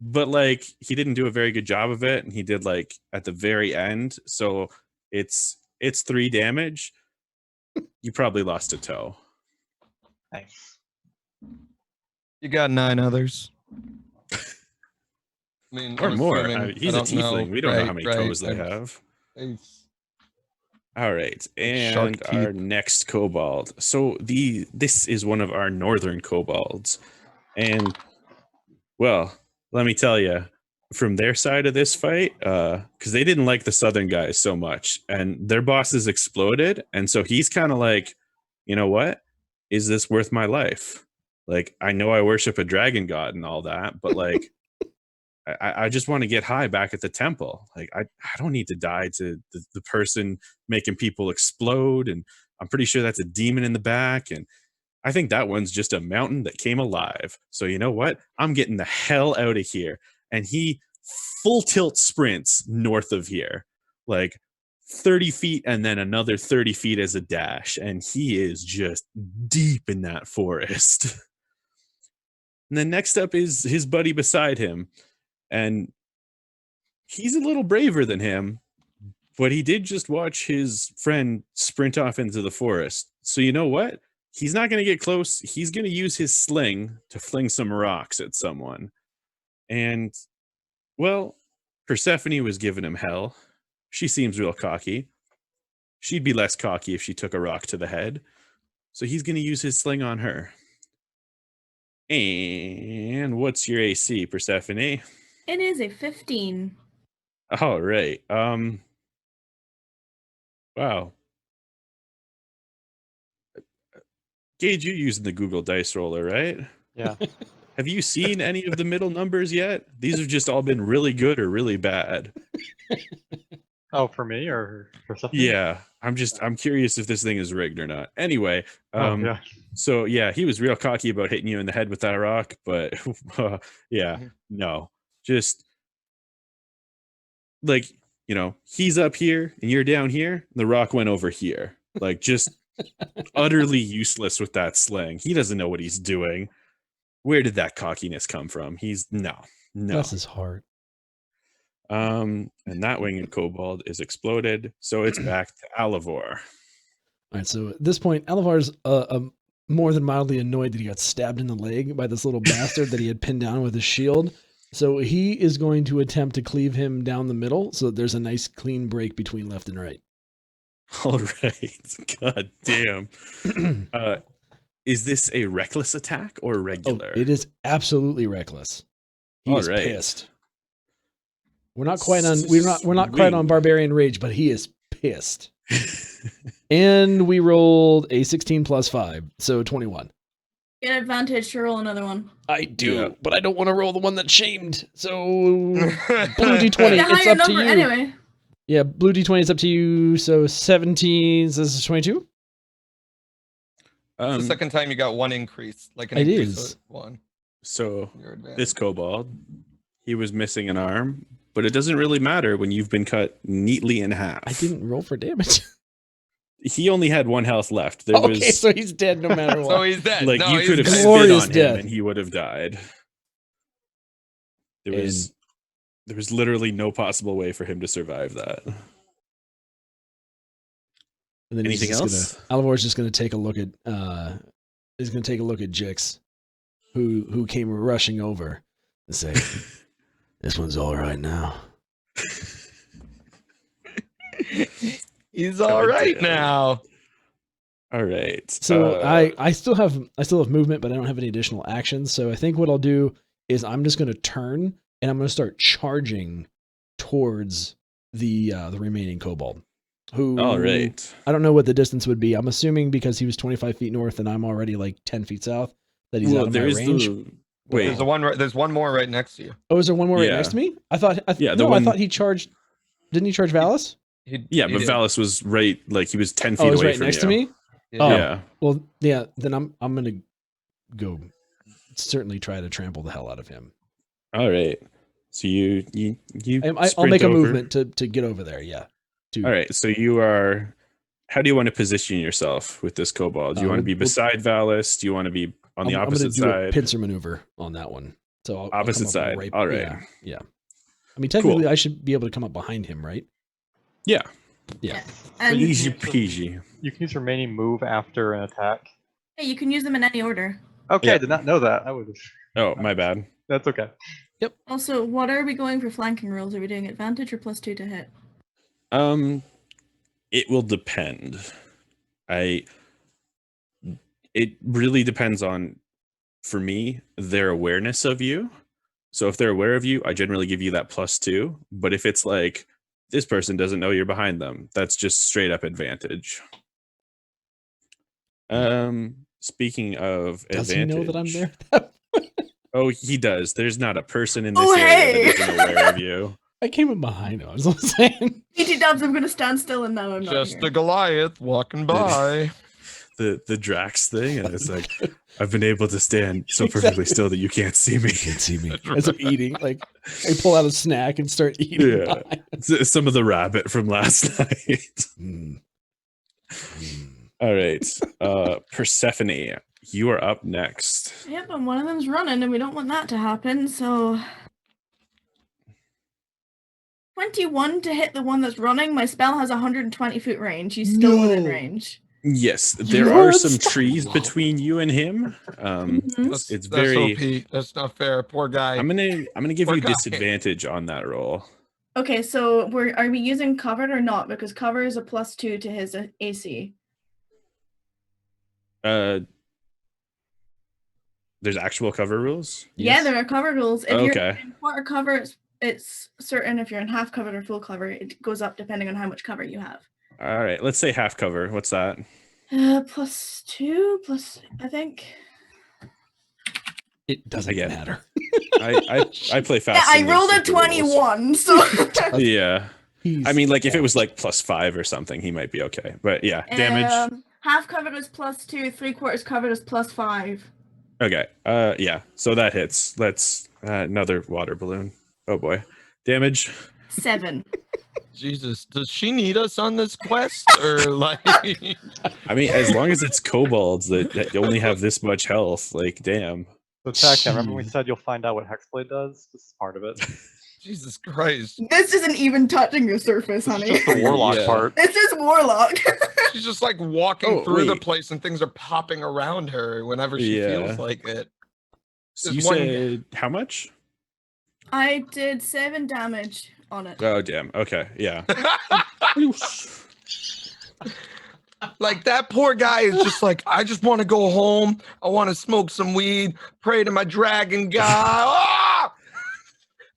But like he didn't do a very good job of it, and he did like at the very end. So it's 3 damage. You probably lost a toe. Nice. You got 9 others. I mean, Or I'm more. assuming. He's I a don't know. tiefling. We don't know how Right, many right. toes they have. All right, and Shark our teeth. next kobold. So this is one of our northern kobolds, and well, let me tell you, from their side of this fight, because they didn't like the southern guys so much, and their bosses exploded, and so he's kind of like, you know what? Is this worth my life? Like, I know I worship a dragon god and all that, but like. I just want to get high back at the temple. Like I don't need to die to the person making people explode. And I'm pretty sure that's a demon in the back. And I think that one's just a mountain that came alive. So you know what? I'm getting the hell out of here. And he full tilt sprints north of here, like 30 feet and then another 30 feet as a dash. And he is just deep in that forest. And then next up is his buddy beside him. And he's a little braver than him, but he did just watch his friend sprint off into the forest. So you know what? He's not going to get close. He's going to use his sling to fling some rocks at someone. And, well, Persephone was giving him hell. She seems real cocky. She'd be less cocky if she took a rock to the head. So he's going to use his sling on her. And what's your AC, Persephone? It is a 15. All right. Wow. Gage, you're using the Google Dice Roller, right? Yeah. Have you seen any of the middle numbers yet? These have just all been really good or really bad. Oh, for me or for something? Yeah. I'm curious if this thing is rigged or not. Anyway, Yeah. so yeah, he was real cocky about hitting you in the head with that rock, but yeah, no. Just like, you know, he's up here and you're down here. The rock went over here. Like, just utterly useless with that sling. He doesn't know what he's doing. Where did that cockiness come from? No. No. Bless his heart. And that winged kobold is exploded, so it's back to Alivor. All right, so at this point, Alivar's more than mildly annoyed that he got stabbed in the leg by this little bastard that he had pinned down with his shield. So he is going to attempt to cleave him down the middle so that there's a nice clean break between left and right. All right. God damn. Is this a reckless attack or regular? Oh, it is absolutely reckless. He is pissed. We're not quite on barbarian rage, but he is pissed. And we rolled a 16 plus 5, so 21. Get advantage to roll another one. I do, but I don't want to roll the one that's shamed. So blue d20, it's up to you. Anyway. Yeah, blue d20 is up to you. So 17, so this is 22. It's the second time you got one increase, like an it increase is. of one. So this kobold, he was missing an arm, but it doesn't really matter when you've been cut neatly in half. I didn't roll for damage. He only had 1 health left. So he's dead no matter what. So he's dead. Like no, you could have spit on him and he would have died. There was literally no possible way for him to survive that. And then anything else? Alivor's just going to take a look at he's going to take a look at Jix, who came rushing over and say, "This one's all right now." He's all right now. All right. So I still have movement, but I don't have any additional actions. So I think what I'll do is I'm just going to turn and I'm going to start charging towards the remaining kobold. Who? All right. I don't know what the distance would be. I'm assuming because he was 25 feet north and I'm already like 10 feet south that he's out of my range. Wait, there's one more right next to you. Oh, is there one more right next to me? I thought he charged. Didn't he charge Valis? But Valis was right, like he was 10 feet away right from next you. to me. Yeah. Oh, yeah. Well, yeah. Then I'm gonna go certainly try to trample the hell out of him. All right. So I'll make a movement to get over there. Yeah. All right. So you are. How do you want to position yourself with this kobold? Do you want to be beside Valis? Do you want to be on the opposite side? I'm going to do a pincer maneuver on that one. So opposite side. All right. Yeah. I mean, technically, I should be able to come up behind him, right? Yeah. Yeah. And Easy peasy. You can use remaining move after an attack. yeah, you can use them in any order. Okay, I did not know that. I would have. Oh, my bad. That's okay. Yep. Also, what are we going for flanking rolls? Are we doing advantage or +2 to hit? It will depend. It really depends on, for me, their awareness of you. So if they're aware of you, I generally give you that +2. But if it's like this person doesn't know you're behind them, that's just straight up advantage. Speaking of does advantage, he know that I'm there? Oh, he does. There's not a person in this area that isn't aware of you. I came in behind him. I was saying. BT dubs, I'm going to stand still and now I'm not Just here. a Goliath walking by. The Drax thing, and it's like I've been able to stand so perfectly still that you can't see me. You can't see me as I'm eating. Like I pull out a snack and start eating. Yeah, some of the rabbit from last night. All right, Persephone, you are up next. Yep, and one of them's running, and we don't want that to happen. So 21 to hit the one that's running. My spell has 120 foot range. He's still within range. Yes, there are some trees between you and him. It's very. OP. That's not fair. Poor guy. I'm gonna give you disadvantage on that roll. Okay, so are we using covered or not? Because cover is a +2 to his AC. There's actual cover rules. Yeah, there are cover rules. If you're Okay. in quarter cover, it's certain. If you're in half covered or full cover, it goes up depending on how much cover you have. All right, let's say half cover. What's that? +2 plus, I think. It doesn't matter. I play fast. Yeah, I rolled a 21, so. Yeah. I mean, like if it was like +5 or something, he might be okay. But yeah, damage. Half covered was +2, 3/4 covered is +5. Okay. Yeah. So that hits. That's another water balloon. Oh boy. Damage. 7. Jesus, does she need us on this quest or like? I mean, as long as it's kobolds that only have this much health, like damn. So Tachyon, remember we said you'll find out what Hexblade does? This is part of it. Jesus Christ. This isn't even touching the surface, honey. It's just the Warlock part. This is Warlock. She's just like walking through the place and things are popping around her whenever she feels like it. So you said how much? I did 7 damage on it. Oh, damn. Okay, yeah. Like that poor guy is just like, I just want to go home. I want to smoke some weed, pray to my dragon god. Ah!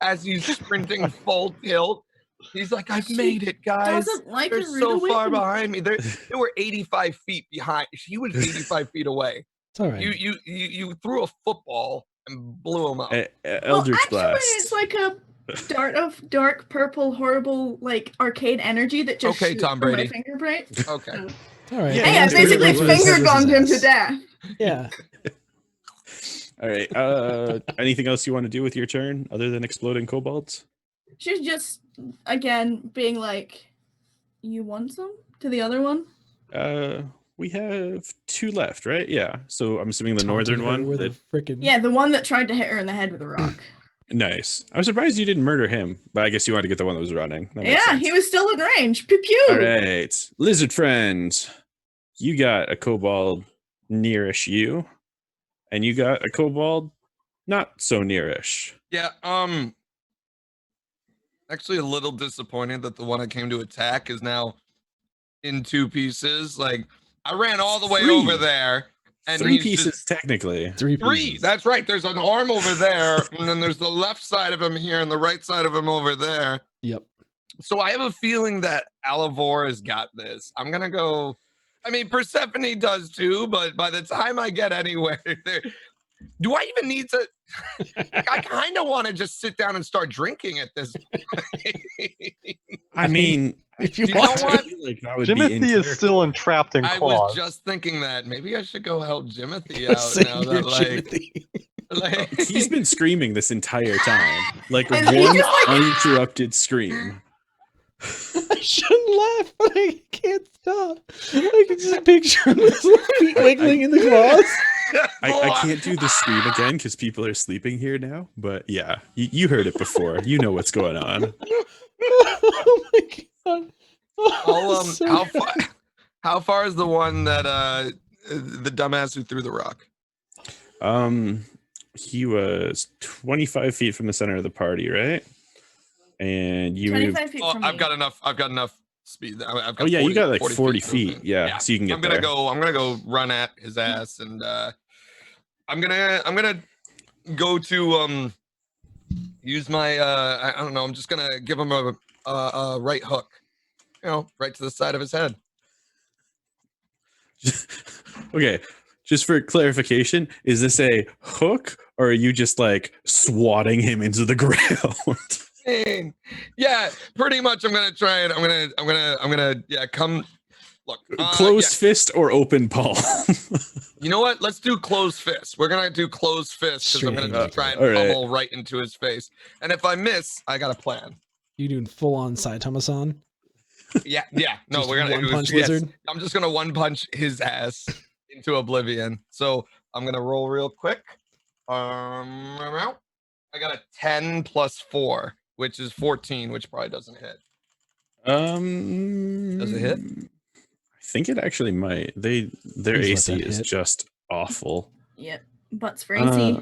As he's sprinting full tilt, he's like, I've made it, guys. Like They're so far behind me. They were 85 feet behind. He was 85 feet away. It's all right. You threw a football and blew him up. Eldritch Blast. It's like a dart of dark purple, horrible, like arcade energy that just shoots Tom from Brady. my finger break. Okay. All right. Hey, I basically finger gunned him to death. Yeah. All right. Anything else you want to do with your turn other than exploding kobolds? She's just again being like, "You want some?" to the other one. We have 2 left, right? Yeah. So I'm assuming the northern one. Yeah, the one that tried to hit her in the head with a rock. Nice. I was surprised you didn't murder him, but I guess you wanted to get the one that was running. Yeah, he was still in range. Pew pew. All right, lizard friend, you got a kobold nearish you, and you got a kobold not so nearish. Yeah. Actually, a little disappointed that the one I came to attack is now in 2 pieces. Like I ran all the way over there. And 3 pieces, technically. 3 pieces. That's right. There's an arm over there, and then there's the left side of him here, and the right side of him over there. Yep. So I have a feeling that Alivor has got this. I'm gonna go. I mean, Persephone does too, but by the time I get anywhere, do I even need to? I kind of want to just sit down and start drinking at this point. I mean, if you know want what? Like that would Jimothy be is still entrapped in I claws. was just thinking that maybe I should go help Jimothy out now. That like He's been screaming this entire time, like And one he just, like- uninterrupted scream. I shouldn't laugh, but I can't stop. I can just picture him with his little feet wiggling in the claws. I can't do the scream again because people are sleeping here now. But yeah, you heard it before. You know what's going on. Oh my god. Oh, how far is the one that the dumbass who threw the rock? He was 25 feet from the center of the party, right? And you 25 feet from I've me. got enough speed. I've got you got like 40 feet. movement. Yeah, so you can get I'm gonna there. I'm gonna go run at his ass, and I'm gonna go to use my I don't know. I'm just gonna give him a right hook, right to the side of his head. Okay, just for clarification, is this a hook or are you just like swatting him into the ground? Yeah, pretty much. I'm gonna try it. I'm gonna come. Look, closed fist or open palm? You know what? Let's do closed fist. We're gonna do closed fist because I'm gonna try and pummel right into his face. And if I miss, I got a plan. You doing full on Saitama-san? Yeah. No, Just we're gonna one punch lizard. I'm just gonna one punch his ass into oblivion. So I'm gonna roll real quick. I got a 10 plus 4, which is 14, which probably doesn't hit. Does it hit? I think it actually might. Their AC is just awful. Yep, butts for AC.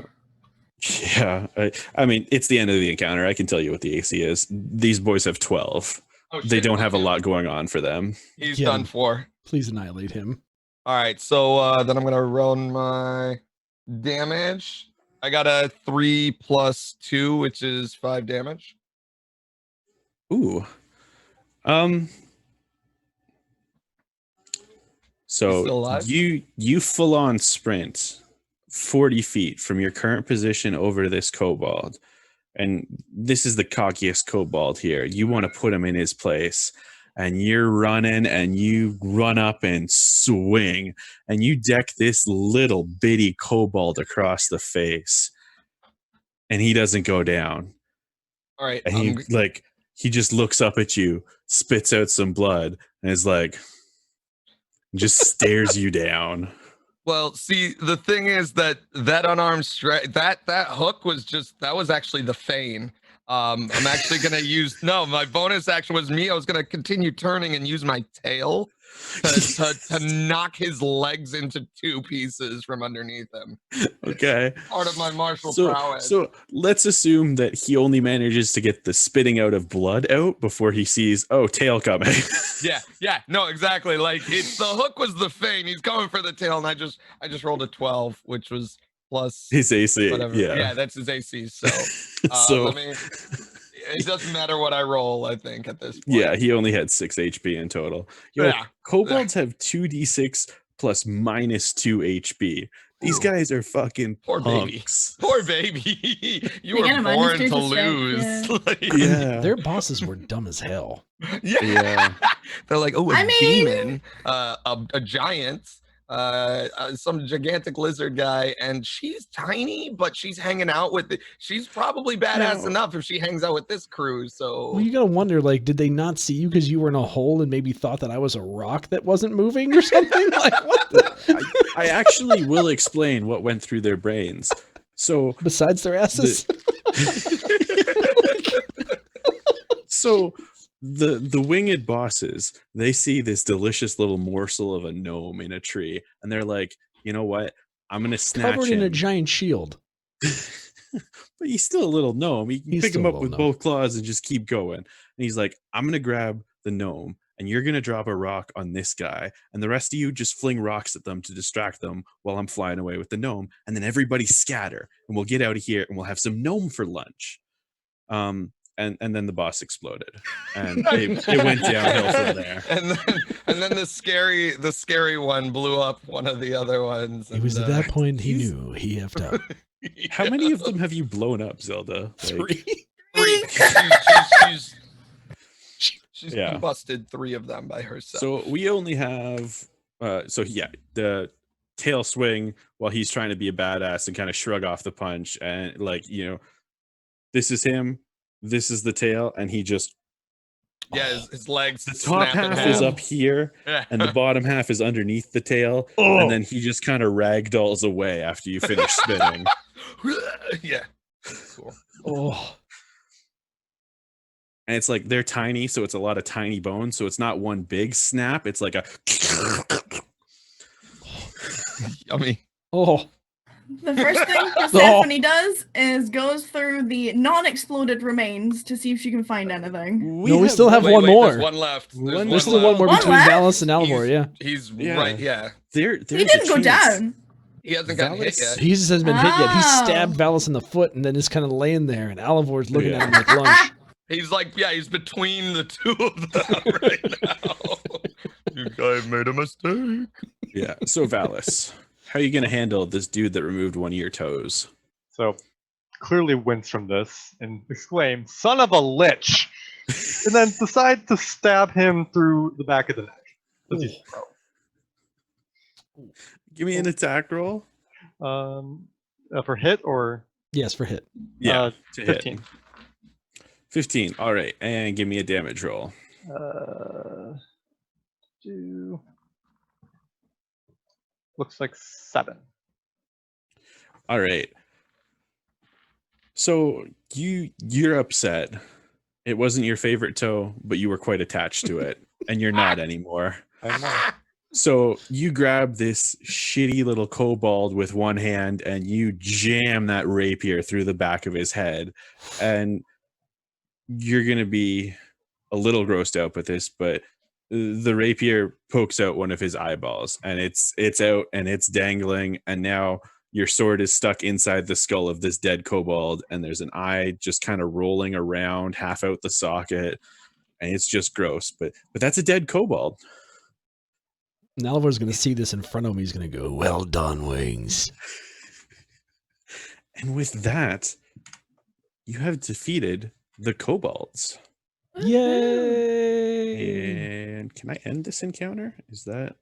Yeah, I mean, it's the end of the encounter. I can tell you what the AC is. These boys have 12. Oh, shit, they don't have a lot going on for them. He's done for. Please annihilate him. All right, so then I'm gonna run my damage. I got a 3 plus 2, which is 5 damage. Ooh. So you full on sprint 40 feet from your current position over this kobold. And this is the cockiest kobold here. You want to put him in his place. And you're running and you run up and swing. And you deck this little bitty kobold across the face. And he doesn't go down. All right. And he just looks up at you, spits out some blood, and is like, just stares you down. Well, see, the thing is that unarmed strike, that hook was that was actually the feign. I'm actually gonna use my bonus action was me. I was gonna continue turning and use my tail to knock his legs into 2 pieces from underneath him. Okay. Part of my martial prowess. So let's assume that he only manages to get the spitting out of blood out before he sees, tail coming. yeah, no, exactly. Like it's the hook was the feign. He's coming for the tail, and I just rolled a 12, which was plus his AC. Whatever. Yeah, that's his AC. So, it doesn't matter what I roll, I think, at this point. Yeah, he only had 6 HP in total. Kobolds have 2d6 plus -2 HP. These guys are fucking punks. Poor baby. You were born to lose. Yeah. Their bosses were dumb as hell. Yeah. They're like, demon, a giant, some gigantic lizard guy, and she's tiny, but she's hanging out with it. She's probably badass enough if she hangs out with this crew. So well, you gotta wonder, like, did they not see you because you were in a hole and maybe thought that I was a rock that wasn't moving or something? Like, what the? I actually will explain what went through their brains. So besides their asses. So the winged bosses, they see this delicious little morsel of a gnome in a tree, and they're like, you know what? I'm gonna snatch covered him. in a giant shield. But he's still a little gnome. You can pick him up with both claws and just keep going. And he's like, I'm gonna grab the gnome, and you're gonna drop a rock on this guy, and the rest of you just fling rocks at them to distract them while I'm flying away with the gnome, and then everybody scatter, and we'll get out of here, and we'll have some gnome for lunch. And then the boss exploded, and it went downhill from there. And then the scary one blew up one of the other ones. It was at that point he knew he effed up. How many of them have you blown up, Zelda? Like, 3. She's busted 3 of them by herself. So we only have the tail swing while he's trying to be a badass and kind of shrug off the punch, and this is him. This is the tail, and he just his legs. The top half is up here, and the bottom half is underneath the tail, and then he just kind of ragdolls away after you finish spinning. Yeah, cool. And it's like they're tiny, so it's a lot of tiny bones. So it's not one big snap; it's like a. Yummy. The first thing Persephone does is goes through the non-exploded remains to see if she can find anything. We still have one more. There's one left. There's still one more between Valis and Alvor. He's right. Yeah. He didn't go down. He hasn't gotten hit yet. He just hasn't been hit yet. He stabbed Valis in the foot and then is kind of laying there, and Alivor's looking at him like lunch. He's like, he's between the 2 of them right now. You guys made a mistake. Yeah. So Valis, how are you going to handle this dude that removed one of your toes? So clearly wins from this and exclaims, "Son of a lich!" and then decide to stab him through the back of the neck. Give me an attack roll. For hit or? Yes, for hit. Yeah, to 15. Hit. 15. All right, and give me a damage roll. Looks like 7. All right. So you're upset. It wasn't your favorite toe, but you were quite attached to it, and you're not anymore. I know. So you grab this shitty little kobold with one hand, and you jam that rapier through the back of his head, and you're gonna be a little grossed out by this, but the rapier pokes out one of his eyeballs, and it's out and it's dangling, and now your sword is stuck inside the skull of this dead kobold, and there's an eye just kind of rolling around half out the socket, and it's just gross. But that's a dead kobold. Nalavor's going to see this in front of him. He's going to go, "Well done, Wings." And with that, you have defeated the kobolds. Yay! And can I end this encounter? Is that?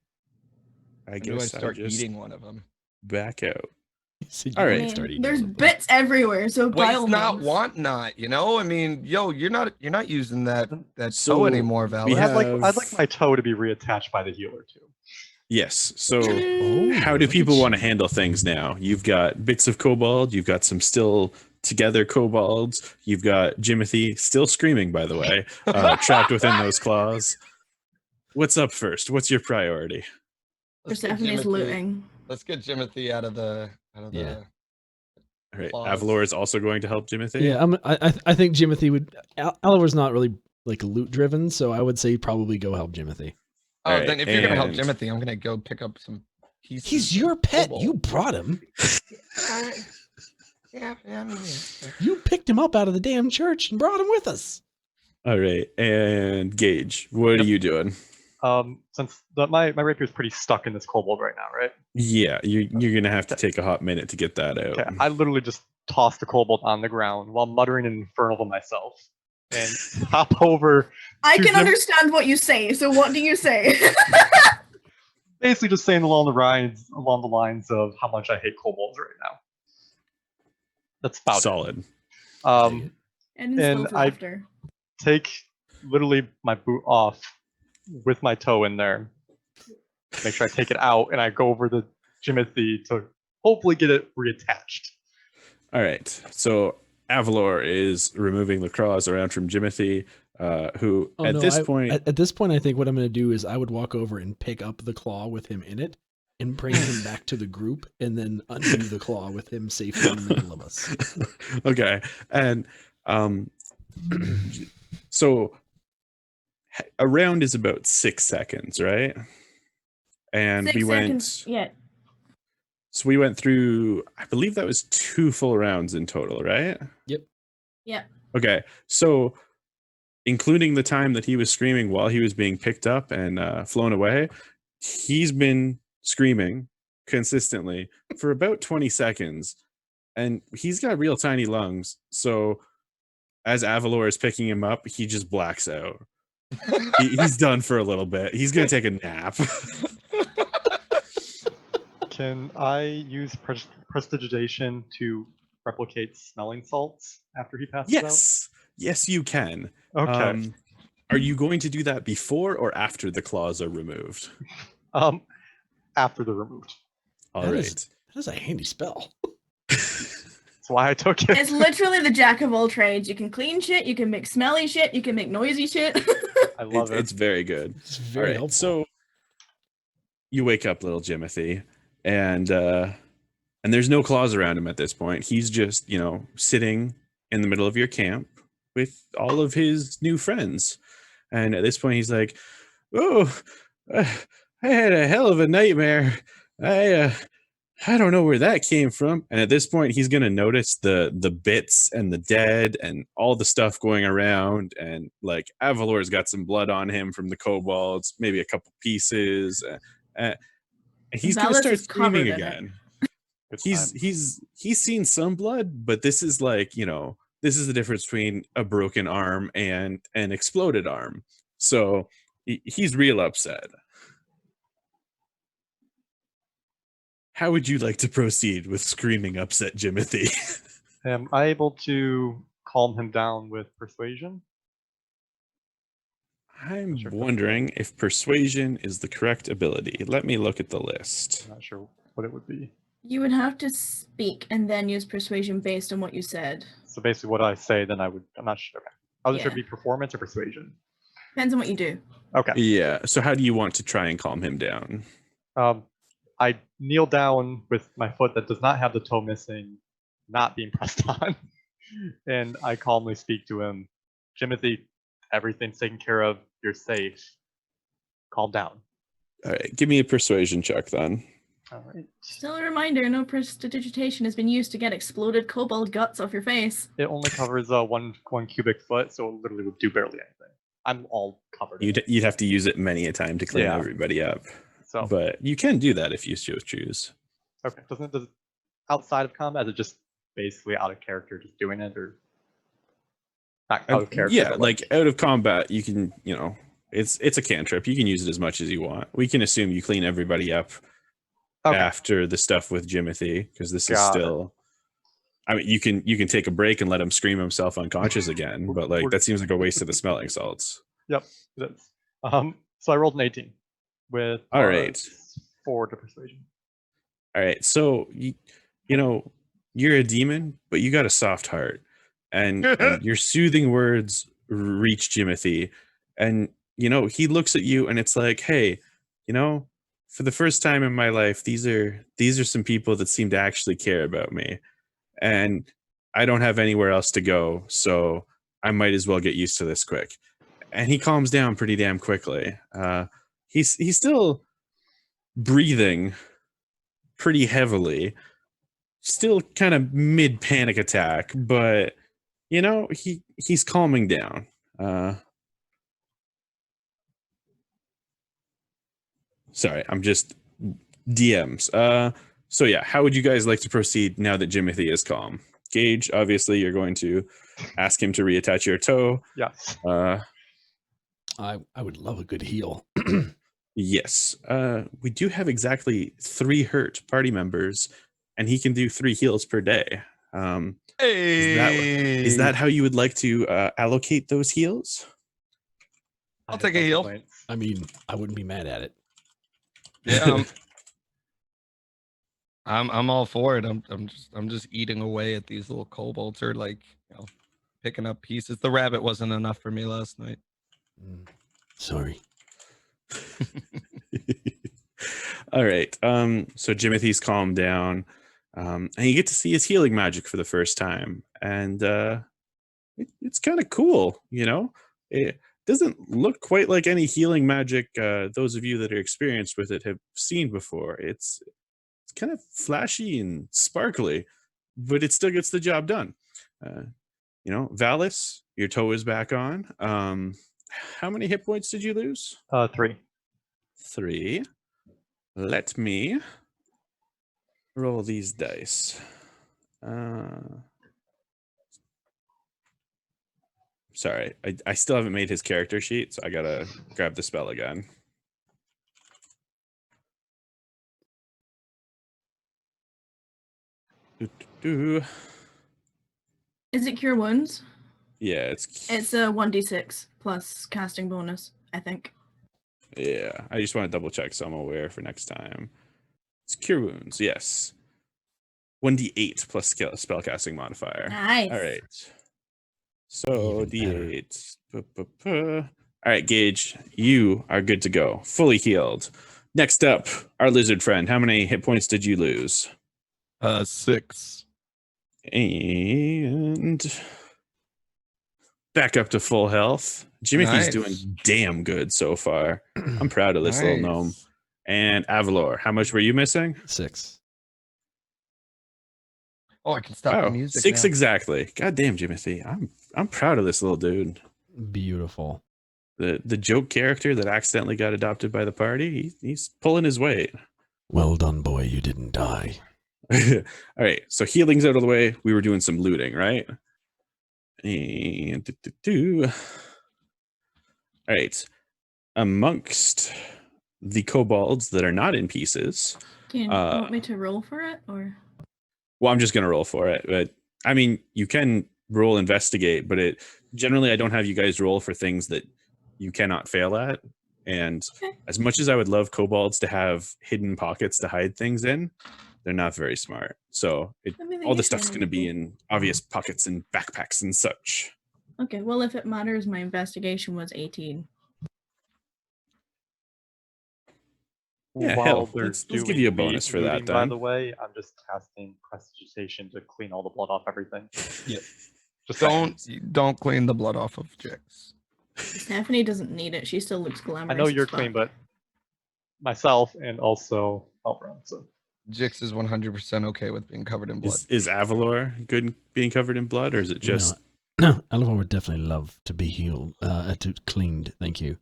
I guess I start eating one of them. Back out. All right. There's bits everywhere, so by all Waste not, means. want not. I mean, you're not using that toe anymore, Val. I'd like my toe to be reattached by the healer too. Yes. So how do people want to handle things now? You've got bits of kobold. You've got some still together kobolds. You've got Jimothy still screaming, by the way, trapped within those claws. What's up first? What's your priority? Persephone's looting. Let's get Jimothy out of the. All right. Avalor is also going to help Jimothy. Yeah, I think Jimothy would. Avalor's not really like loot driven, so I would say probably go help Jimothy. Oh, right, then if you're gonna help Jimothy, I'm gonna go pick up some pieces. He's your pet. You brought him. Yeah. You picked him up out of the damn church and brought him with us. All right, and Gage, what are you doing? Since my rapier is pretty stuck in this kobold right now, right? Yeah, you're gonna have to take a hot minute to get that out. Okay, I literally just tossed the kobold on the ground while muttering an infernal to myself, and hop over. I can understand what you say. So what do you say? Basically, just saying along the lines of how much I hate kobolds right now. That's about solid. And I take literally my boot off with my toe in there. Make sure I take it out, and I go over to Jimothy to hopefully get it reattached. All right. So Avalor is removing the claws around from Jimothy, who at this point, I think what I'm going to do is I would walk over and pick up the claw with him in it and bring him back to the group, and then undo the claw with him safely in the middle of us. Okay. And so a round is about 6 seconds, right? And 6 seconds. Yeah. So we went through, I believe that was 2 full rounds in total, right? Yep. Yeah. Okay. So including the time that he was screaming while he was being picked up and flown away, he's been screaming consistently for about 20 seconds. And he's got real tiny lungs. So as Avalor is picking him up, he just blacks out. He's done for a little bit. He's going to take a nap. Can I use prestidigitation to replicate smelling salts after he passes out? Yes, you can. Okay. Are you going to do that before or after the claws are removed? After they're removed. All right. That is a handy spell. That's why I took it. It's literally the jack of all trades. You can clean shit, you can make smelly shit, you can make noisy shit. I love it. It's very good. It's very helpful. So you wake up, little Jimothy, and there's no claws around him at this point. He's just, sitting in the middle of your camp with all of his new friends. And at this point, he's like, "Oh, I had a hell of a nightmare. I don't know where that came from." And at this point, he's going to notice the bits and the dead and all the stuff going around. And like Avalor's got some blood on him from the kobolds, maybe a couple pieces. He's going to start screaming again. He's seen some blood, but this is like, this is the difference between a broken arm and an exploded arm. So he's real upset. How would you like to proceed with screaming upset Jimothy? Am I able to calm him down with persuasion? I'm wondering if persuasion is the correct ability. Let me look at the list. I'm not sure what it would be. You would have to speak and then use persuasion based on what you said. So basically what I say, then I'm not sure. I wasn't sure if it'd be performance or persuasion. Depends on what you do. Okay. Yeah. So how do you want to try and calm him down? I kneel down with my foot that does not have the toe missing, not being pressed on, and I calmly speak to him. "Jimothy, everything's taken care of. You're safe. Calm down." All right. Give me a persuasion check then. All right. Still a reminder, no prestidigitation has been used to get exploded kobold guts off your face. It only covers one cubic foot, so it literally would do barely anything. I'm all covered. You'd have to use it many a time to clean everybody up. So, but you can do that if you so choose. Okay. Does outside of combat, is it just basically out of character, just doing it, or not out of character? Yeah, like out of combat, you can, it's a cantrip. You can use it as much as you want. We can assume you clean everybody up after the stuff with Jimothy, because this is still. I mean, you can take a break and let him scream himself unconscious again, but like that seems like a waste of the smelling salts. Yep, it is. So I rolled an 18 with all right 4 to persuasion. All right, so you're a demon, but you got a soft heart, and your soothing words reach Jimothy, and he looks at you, and it's like, hey, for the first time in my life, these are some people that seem to actually care about me, and I don't have anywhere else to go, so I might as well get used to this quick. And he calms down pretty damn quickly. He's still breathing pretty heavily, still kind of mid panic attack, but he's calming down. Sorry, I'm just DMs. So yeah, how would you guys like to proceed now that Jimothy is calm? Gage, obviously you're going to ask him to reattach your toe. Yes. I would love a good heal. Yes. We do have exactly 3 hurt party members, and he can do 3 heals per day. Is that how you would like to allocate those heals? I'll take a heal. I mean, I wouldn't be mad at it. Yeah, I'm all for it. I'm just eating away at these little kobolds, or like picking up pieces. The rabbit wasn't enough for me last night. Sorry. All right. So Jimothy's calmed down, and you get to see his healing magic for the first time, and it's kind of cool. It doesn't look quite like any healing magic those of you that are experienced with it have seen before. It's kind of flashy and sparkly, but it still gets the job done. Valis, your toe is back on. How many hit points did you lose? 3. 3. Let me roll these dice. Sorry, I still haven't made his character sheet, so I gotta grab the spell again. Is it Cure Wounds? Yeah, it's a 1d6 plus casting bonus, I think. Yeah, I just want to double check so I'm aware for next time. It's Cure Wounds, yes. 1d8 plus spellcasting modifier. Nice. All right. So D8. All right, Gage, you are good to go. Fully healed. Next up, our lizard friend. How many hit points did you lose? 6. And back up to full health. Jimothy's doing damn good so far. I'm proud of this little gnome. And Avalor, how much were you missing? 6. Oh, I can stop the music 6 now. exactly. God damn, Jimothy. I'm proud of this little dude. Beautiful. The joke character that accidentally got adopted by the party, he's pulling his weight. Well done, boy. You didn't die. All right, so healing's out of the way. We were doing some looting, right? And all right, amongst the kobolds that are not in pieces. Do you want me to roll for it, or? Well, I'm just gonna roll for it, but I mean, you can roll investigate, but generally I don't have you guys roll for things that you cannot fail at. And as much as I would love kobolds to have hidden pockets to hide things in, they're not very smart. So all the stuff's going to be in obvious pockets and backpacks and such. Okay, well, if it matters, my investigation was 18. Yeah, hell, let's give you a bonus for that, By the way, I'm just casting prestidigitation to clean all the blood off everything. Yep. Just don't clean the blood off of Jix. Stephanie doesn't need it. She still looks glamorous. I know you're clean, but myself and also Elbron. So Jix is 100% okay with being covered in blood. Is Avalor good being covered in blood, or is it just? No, Avalor would definitely love to be healed, to cleaned. Thank you.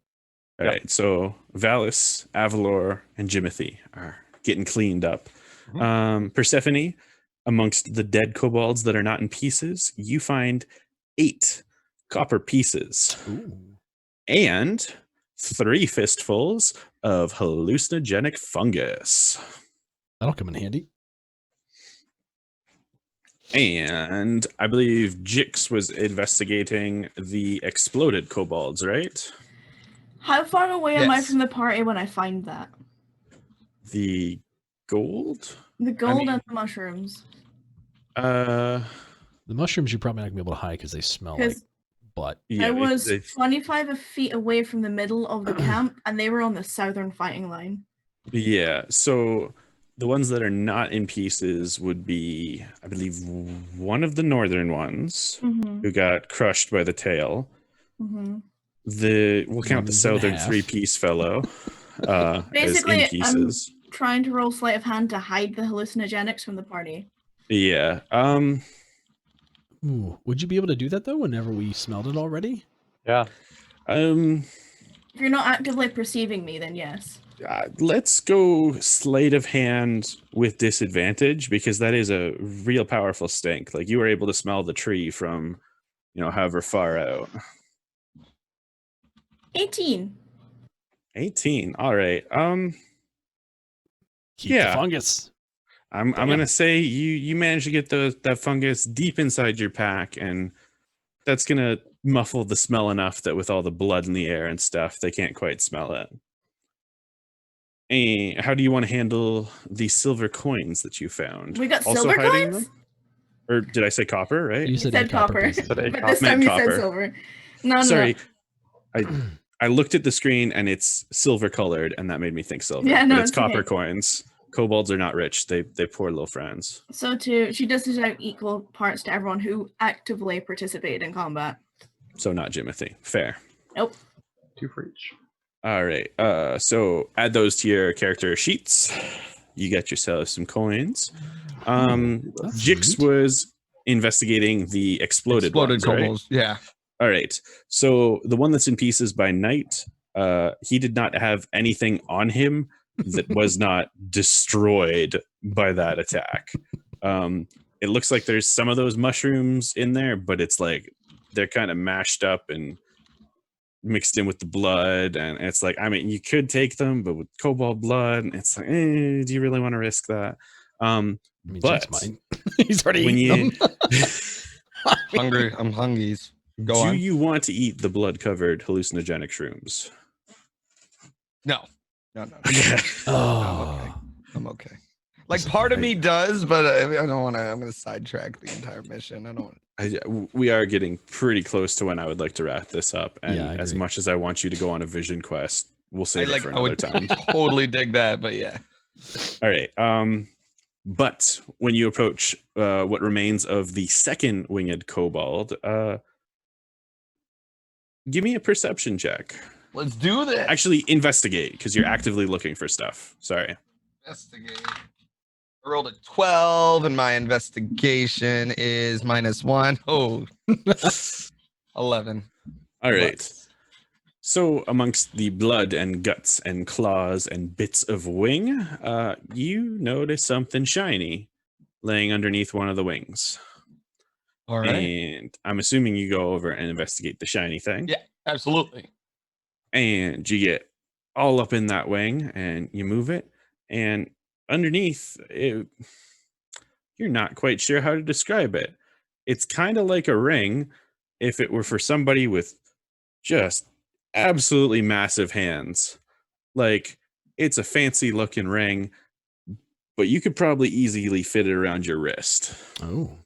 All right, so Valis, Avalor, and Jimothy are getting cleaned up. Persephone, amongst the dead kobolds that are not in pieces, you find 8 copper pieces. Ooh. And 3 fistfuls of hallucinogenic fungus. That'll come in handy. And I believe Jix was investigating the exploded kobolds, right? How far away am I from the party when I find that? The gold? The gold and the mushrooms. The mushrooms you're probably not gonna be able to hide because they smell like butt. Yeah, I was 25 feet away from the middle of the camp, and they were on the southern fighting line. Yeah, so the ones that are not in pieces would be, I believe, one of the northern ones who got crushed by the tail. We'll count the southern 3-piece fellow basically, as in pieces. I'm trying to roll sleight of hand to hide the hallucinogenics from the party. Yeah. Ooh, would you be able to do that though? Whenever we smelled it already? Yeah. If you're not actively perceiving me, then yes. Let's go sleight of hand with disadvantage, because that is a real powerful stink. Like, you were able to smell the tree from, however far out. 18. 18. All right. Keep the fungus. I'm gonna say you managed to get that fungus deep inside your pack, and that's gonna muffle the smell enough that with all the blood in the air and stuff, they can't quite smell it. And how do you want to handle the silver coins that you found? We got silver coins? Or did I say copper, right? You said copper. But this time you said silver. No, sorry. I looked at the screen and it's silver colored, and that made me think silver. Yeah, no, but it's copper coins. Kobolds are not rich. They poor little friends. So she does deserve equal parts to everyone who actively participated in combat. So not Jimothy. Fair. Nope. 2 for each. All right. So add those to your character sheets. You get yourself some coins. Jix was investigating the exploded ones, kobolds. Right? Yeah. All right. So the one that's in pieces by night, he did not have anything on him that was not destroyed by that attack. It looks like there's some of those mushrooms in there, but it's like they're kind of mashed up and mixed in with the blood, and it's like, I mean, you could take them, but with kobold blood, it's like, do you really want to risk that? But he's already eaten them. Hungry. I'm hungies. Go on. Do you want to eat the blood-covered hallucinogenic shrooms? No. Oh. I'm okay. Like, part of me does, but I don't want to. I'm going to sidetrack the entire mission. I don't. We are getting pretty close to when I would like to wrap this up, and as much as I want you to go on a vision quest, we'll save it for another time. Totally dig that, but yeah. All right. But when you approach what remains of the second winged kobold, give me a perception check. Let's do this. Actually, investigate, because you're actively looking for stuff. Sorry. Investigate. I rolled a 12, and my investigation is -1. Oh, 11. All right. So amongst the blood and guts and claws and bits of wing, you notice something shiny laying underneath one of the wings. All right. And I'm assuming you go over and investigate the shiny thing. Yeah, absolutely. And you get all up in that wing and you move it. And underneath, you're not quite sure how to describe it. It's kind of like a ring if it were for somebody with just absolutely massive hands. Like, it's a fancy looking ring, but you could probably easily fit it around your wrist. Oh.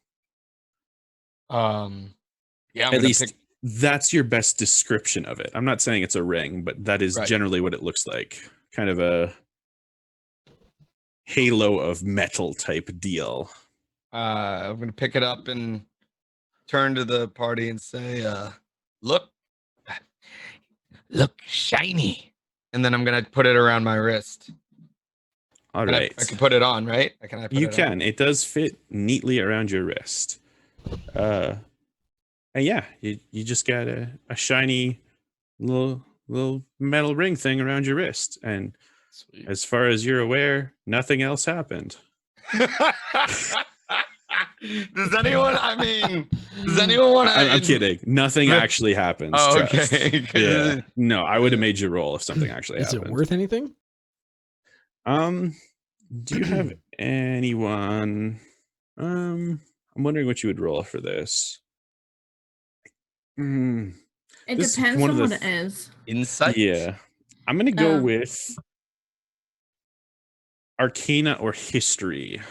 Yeah. At least that's your best description of it. I'm not saying it's a ring, but that is generally what it looks like. Kind of a halo of metal type deal. I'm going to pick it up and turn to the party and say, look shiny. And then I'm going to put it around my wrist. All right. I can put it on, right? You can. It does fit neatly around your wrist. And yeah, you just got a shiny little metal ring thing around your wrist. And sweet. As far as you're aware, nothing else happened. Does anyone want to... I'm kidding. Nothing actually happens. Oh, okay. Yeah. No, I would have made you roll if something actually happened. Is it worth anything? Do you have anyone... I'm wondering what you would roll for this. It depends on what it is. Insight? Yeah. I'm going to go with Arcana or History.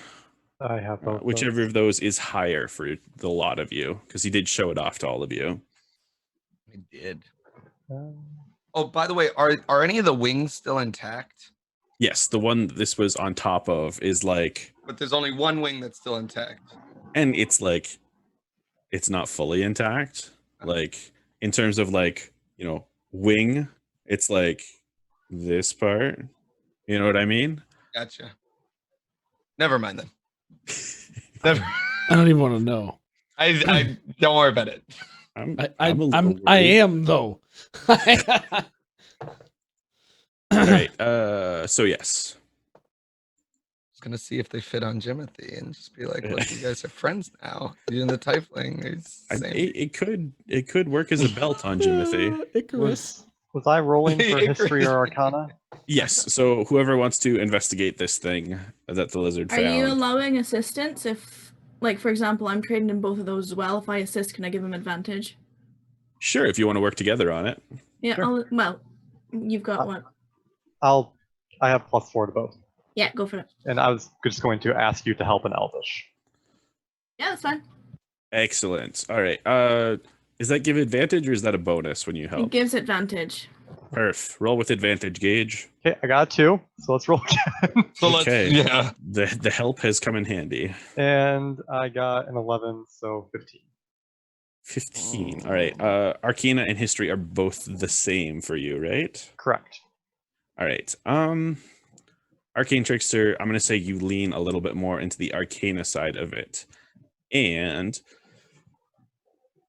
I have both. Whichever of those is higher for the lot of you, because he did show it off to all of you. I did. Oh, by the way, are any of the wings still intact? Yes, the one this was on top of is like... But there's only one wing that's still intact. And it's like, it's not fully intact. Like, in terms of like, wing, it's like this part. You know what I mean? Gotcha. Never mind then. Never. I don't even want to know. I don't worry about it. I am though. All right. So yes. I was gonna see if they fit on Jimothy and just be like, "Look, you guys are friends now." You and the Tiefling. It could work as a belt on Jimothy. Icarus. Was I rolling for History or Arcana? Yes. So whoever wants to investigate this thing that the lizard found. Are you allowing assistance if, like, for example, I'm trained in both of those as well? If I assist, can I give him advantage? Sure, if you want to work together on it. Yeah. Sure. Well, you've got what? I have +4 to both. Yeah, go for it. And I was just going to ask you to help in Elvish. Yeah, that's fine. Excellent. All right. Does that give advantage or is that a bonus when you help? It gives advantage. Perf. Roll with advantage, Gage. Okay, I got 2, so let's roll again. Okay. The help has come in handy. And I got an 11, so 15. 15. All right. Arcana and History are both the same for you, right? Correct. All right. Arcane Trickster, I'm going to say you lean a little bit more into the Arcana side of it. And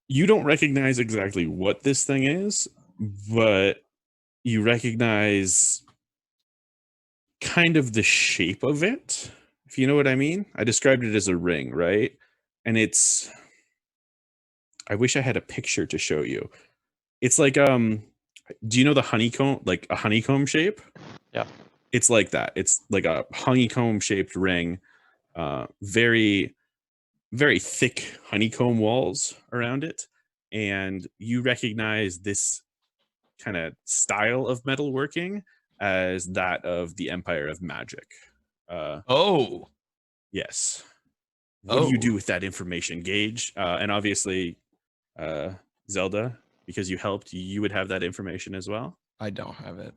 you don't recognize exactly what this thing is, but you recognize kind of the shape of it, if you know what I mean. I described it as a ring, right? And it's... I wish I had a picture to show you. It's like, do you know the honeycomb, like a honeycomb shape? Yeah. It's like that. It's like a honeycomb shaped ring, very, very thick honeycomb walls around it. And you recognize this kind of style of metalworking as that of the Empire of Magic. Yes. What do you do with that information, Gage? And obviously, Zelda, because you helped, you would have that information as well. I don't have it.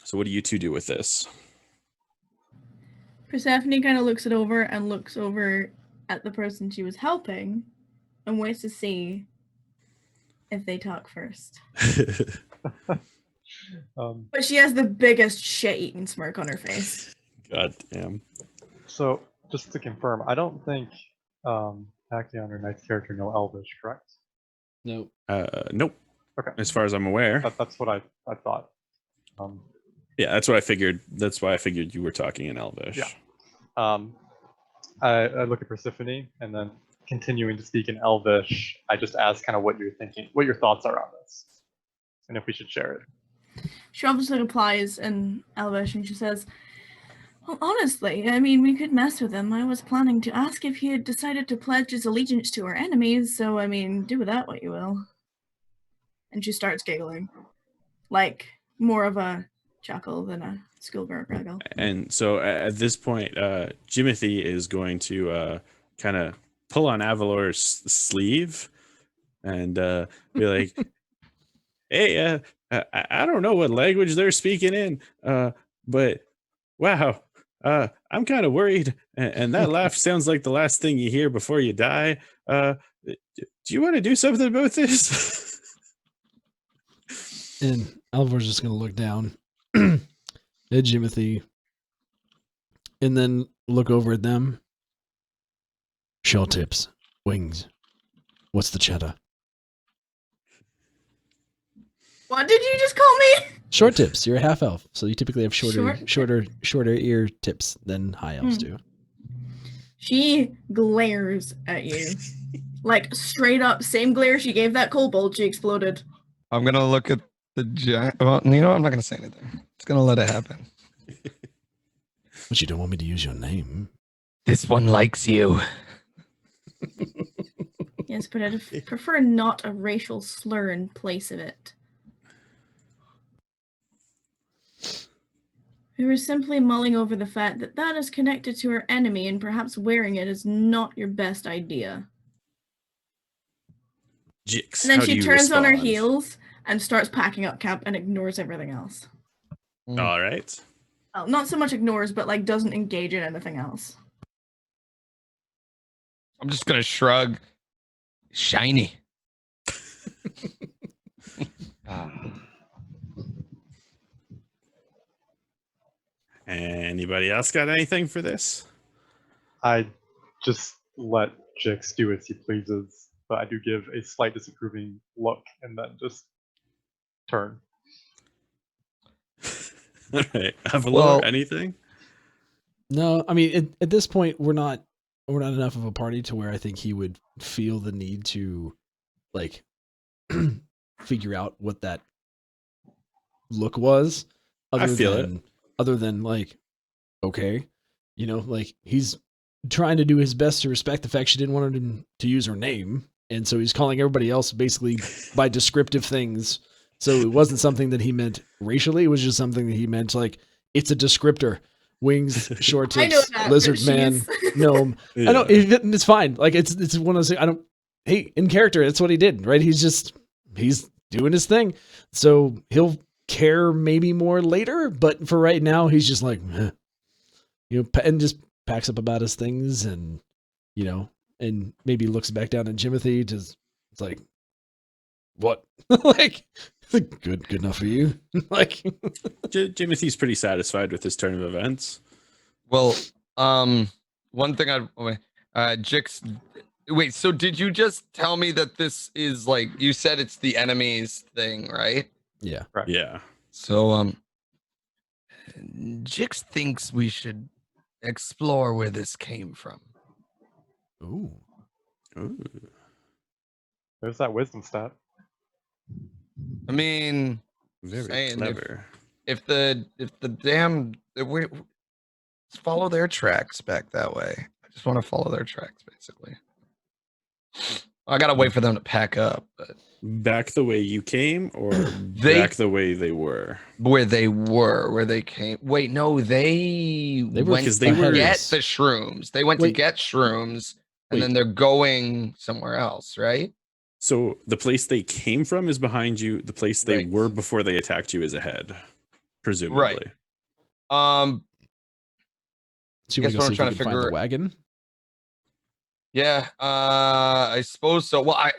So what do you two do with this? Persephone kind of looks it over and looks over at the person she was helping and waits to see if they talk first. But she has the biggest shit-eating smirk on her face. God damn. So, just to confirm, I don't think Tachyon or Knight's character know Elvish, correct? Nope. Nope. Okay. As far as I'm aware. That's what I thought. Yeah, that's what I figured. That's why I figured you were talking in Elvish. Yeah. I look at Persephone, and then continuing to speak in Elvish, I just ask kind of what you're thinking, what your thoughts are on this, and if we should share it. She obviously replies in Elvish, and she says, "Well, honestly, I mean, we could mess with him. I was planning to ask if he had decided to pledge his allegiance to our enemies, so, I mean, do with that what you will." And she starts giggling. Like, more of a chuckle than a schoolgirl giggle. And so at this point, Jimothy is going to kind of pull on Avalor's sleeve and be like, "Hey, I don't know what language they're speaking in, but wow, I'm kind of worried. And that laugh sounds like the last thing you hear before you die. Do you want to do something about this?" And Alvor's just going to look down at Jimothy and then look over at them. "Short tips, wings. What's the cheddar?" What did you just call me? Short tips. You're a half elf, so you typically have shorter ear tips than high elves do. She glares at you. Like, straight up, same glare she gave that kobold, she exploded. I'm going to look at the giant. Well, you know, I'm not going to say anything. It's going to let it happen. But you don't want me to use your name. This one likes you. Yes, but I'd prefer not a racial slur in place of it. We were simply mulling over the fact that that is connected to her enemy, and perhaps wearing it is not your best idea. Jix, And then how do she you turns on her respond? heels and starts packing up camp and ignores everything else. All right. Well, not so much ignores, but like doesn't engage in anything else. I'm just gonna shrug. Shiny. Anybody else got anything for this? I just let Jix do as he pleases, but I do give a slight disapproving look and then just turn. All right, Avalor, anything? No, I mean at this point we're not enough of a party to where I think he would feel the need to like figure out what that look was. Other than like, okay, you know, like he's trying to do his best to respect the fact she didn't want him to use her name, and so he's calling everybody else basically by descriptive things. So it wasn't something that he meant racially. It was just something that he meant like it's a descriptor. Wings, short tips, lizard man, gnome. Yeah. I know it's fine. Like it's one of those. I don't. Hey, in character, that's what he did, right? He's doing his thing. So he'll care maybe more later, but for right now, he's just like, you know, and just packs up about his things, and you know, and maybe looks back down at Jimothy. It's like, what? Like, good enough for you? Like, Jimothy's pretty satisfied with his turn of events. Well, one thing Jix. Wait, so did you just tell me that this is like you said it's the enemy's thing, right? Yeah. Right. Yeah. So Jix thinks we should explore where this came from. Ooh. There's that wisdom stat. I mean, very clever. If the damn let's follow their tracks back that way. I just want to follow their tracks, basically. I gotta wait for them to pack up. But back the way you came, or back the way they were? Where they came. Wait, no, they went to get the shrooms. They went to get shrooms, and then they're going somewhere else, right? So the place they came from is behind you. The place they were before they attacked you is ahead, presumably. Right. So you want to try to figure out the wagon? Yeah, I suppose so. Well, I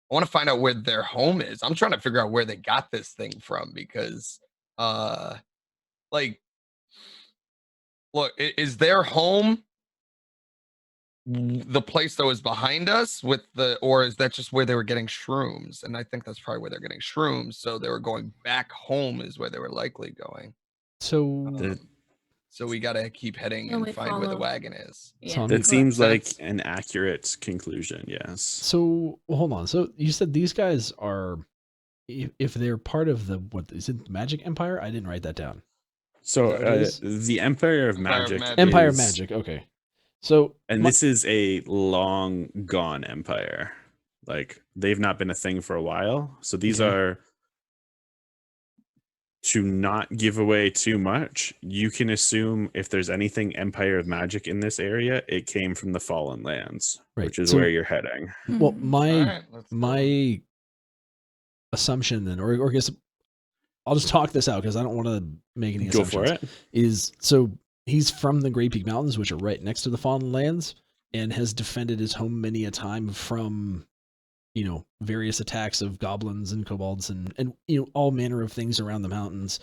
want to find out where their home is. I'm trying to figure out where they got this thing from because, like, look, is their home the place that was behind us or is that just where they were getting shrooms? And I think that's probably where they're getting shrooms. So they were going back home is where they were likely going. So we got to keep heading and find where the wagon is. Yeah. That seems like an accurate conclusion. Yes. So hold on. So you said these guys are, if they're part of what is it, Magic Empire? I didn't write that down. So the Empire of Magic. Empire of Magic. Okay. So this is a long gone empire. Like they've not been a thing for a while. So these are. To not give away too much, you can assume if there's anything Empire of Magic in this area, it came from the Fallen Lands, which is where you're heading. Well, my assumption then, or I guess I'll just talk this out because I don't want to make any assumptions. Go for it. Is so he's from the Great Peak Mountains, which are right next to the Fallen Lands, and has defended his home many a time from, you know, various attacks of goblins and kobolds and you know, all manner of things around the mountains.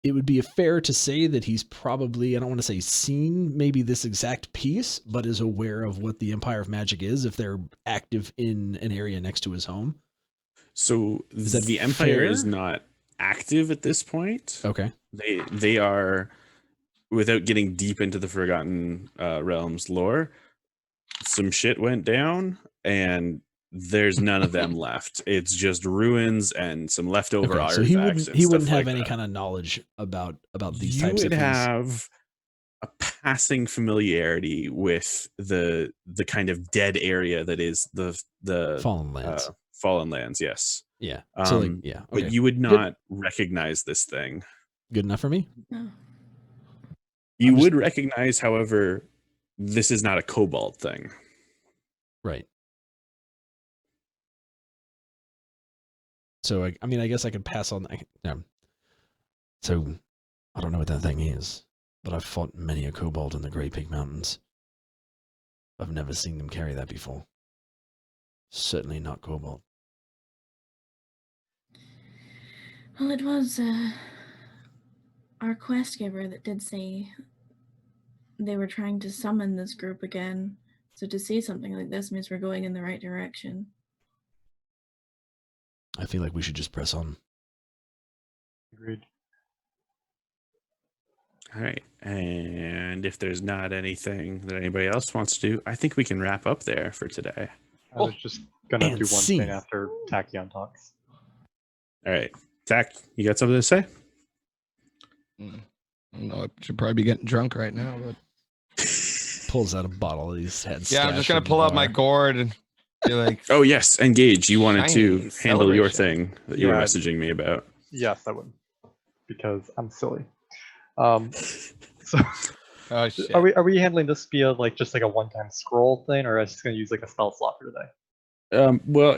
It would be fair to say that he's probably, I don't want to say seen maybe this exact piece, but is aware of what the Empire of Magic is if they're active in an area next to his home. So the Empire is not active at this point. Okay. They are, without getting deep into the Forgotten Realms lore, some shit went down and there's none of them left. It's just ruins and some leftover artifacts. So he wouldn't have any kind of knowledge about these types of things. You would have a passing familiarity with the kind of dead area that is the Fallen Lands. Fallen Lands, yes. Yeah. So okay. But you would not recognize this thing. Good enough for me? No. You would recognize, however, this is not a kobold thing. Right. So, I mean, I guess I could pass on. So, I don't know what that thing is, but I've fought many a kobold in the Grey Peak Mountains. I've never seen them carry that before. Certainly not kobold. Well, it was our quest giver that did say they were trying to summon this group again. So to see something like this means we're going in the right direction. I feel like we should just press on. Agreed. All right. And if there's not anything that anybody else wants to do, I think we can wrap up there for today. I was just going to do one thing after Tachyon talks. All right. Tack, you got something to say? I don't know. I should probably be getting drunk right now, but pulls out a bottle of these heads. Yeah, I'm just gonna pull out my gourd and be like, oh yes, engage. You wanted to handle your celebration. thing that you were messaging me about. Yes, I would, because I'm silly. So oh shit. are we handling this via like just like a one-time scroll thing, or are I just gonna use like a spell slot for today? Well,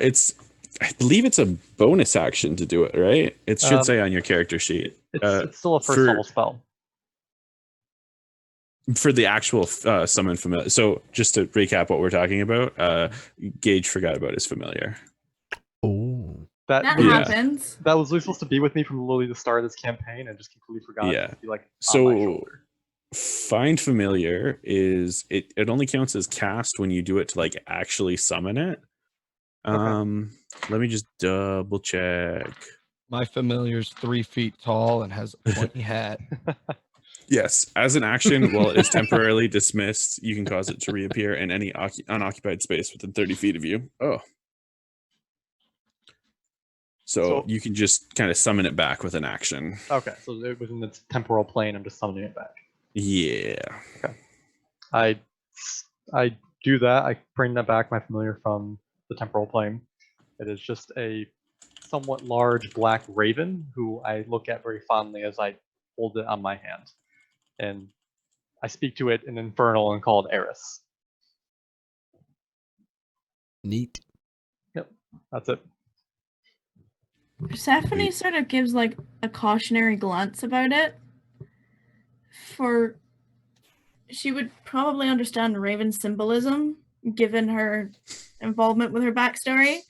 I believe it's a bonus action to do it, right? It should say on your character sheet. It's still a first level spell. For the actual summon familiar. So just to recap what we're talking about, Gage forgot about his familiar. Oh. That happens. That was really supposed to be with me from literally the start of this campaign, and just completely forgot. Yeah. To be like so on my shoulder. Find familiar is it only counts as cast when you do it to like actually summon it. Okay. Let me just double check. My familiar's 3 feet tall and has a pointy hat. Yes, as an action, while it is temporarily dismissed, you can cause it to reappear in any unoccupied space within 30 feet of you. Oh. So you can just kind of summon it back with an action. Okay, so within its temporal plane, I'm just summoning it back. Yeah. Okay. I do that. I bring that back, my familiar, from the temporal plane. It is just a somewhat large black raven who I look at very fondly as I hold it on my hand. And I speak to it in Infernal and call it Eris. Neat. Yep, that's it. Persephone sort of gives like a cautionary glance about it. She would probably understand Raven's symbolism, given her involvement with her backstory.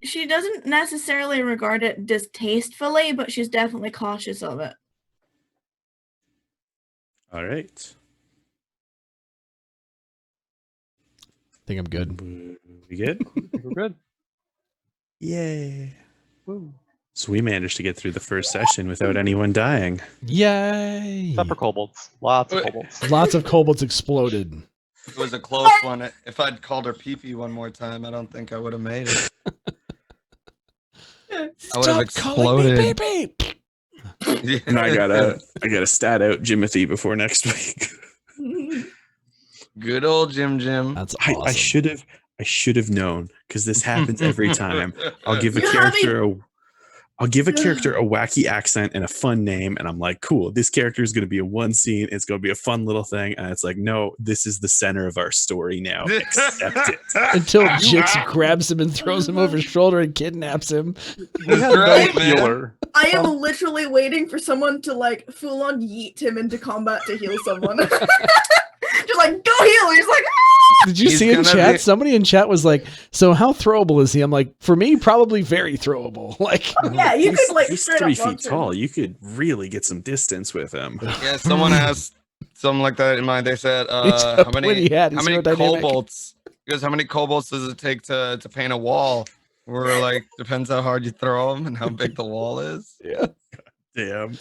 She doesn't necessarily regard it distastefully, but she's definitely cautious of it. All right. Think I'm good. We good? We're good. Yay. Woo. So we managed to get through the first session without anyone dying. Yay! Except for kobolds. Lots of kobolds. Lots of kobolds exploded. It was a close one. If I'd called her pee-pee one more time, I don't think I would have made it. I would have exploded. Pee-pee! And I gotta stat out Jimothy before next week. Good old Jim. That's awesome. I should have known, because this happens every time. I'll give a character a wacky accent and a fun name, and I'm like, cool, this character is going to be in one scene, it's going to be a fun little thing, and it's like, no, this is the center of our story now. Accept it. Until Jix grabs him and throws him over his shoulder and kidnaps him. Right, no healer. I am literally waiting for someone to like full on yeet him into combat to heal someone. Just like, go heal. He's like, ah! Did you see in chat? Somebody in chat was like, so how throwable is he? I'm like, for me, probably very throwable. Like, yeah, you could like he's 3 feet tall. You could really get some distance with him. Yeah, someone asked something like that in mind. They said, how many kobolds? Because how many kobolds does it take to paint a wall? We're like, depends how hard you throw them and how big the wall is. Yeah. Damn.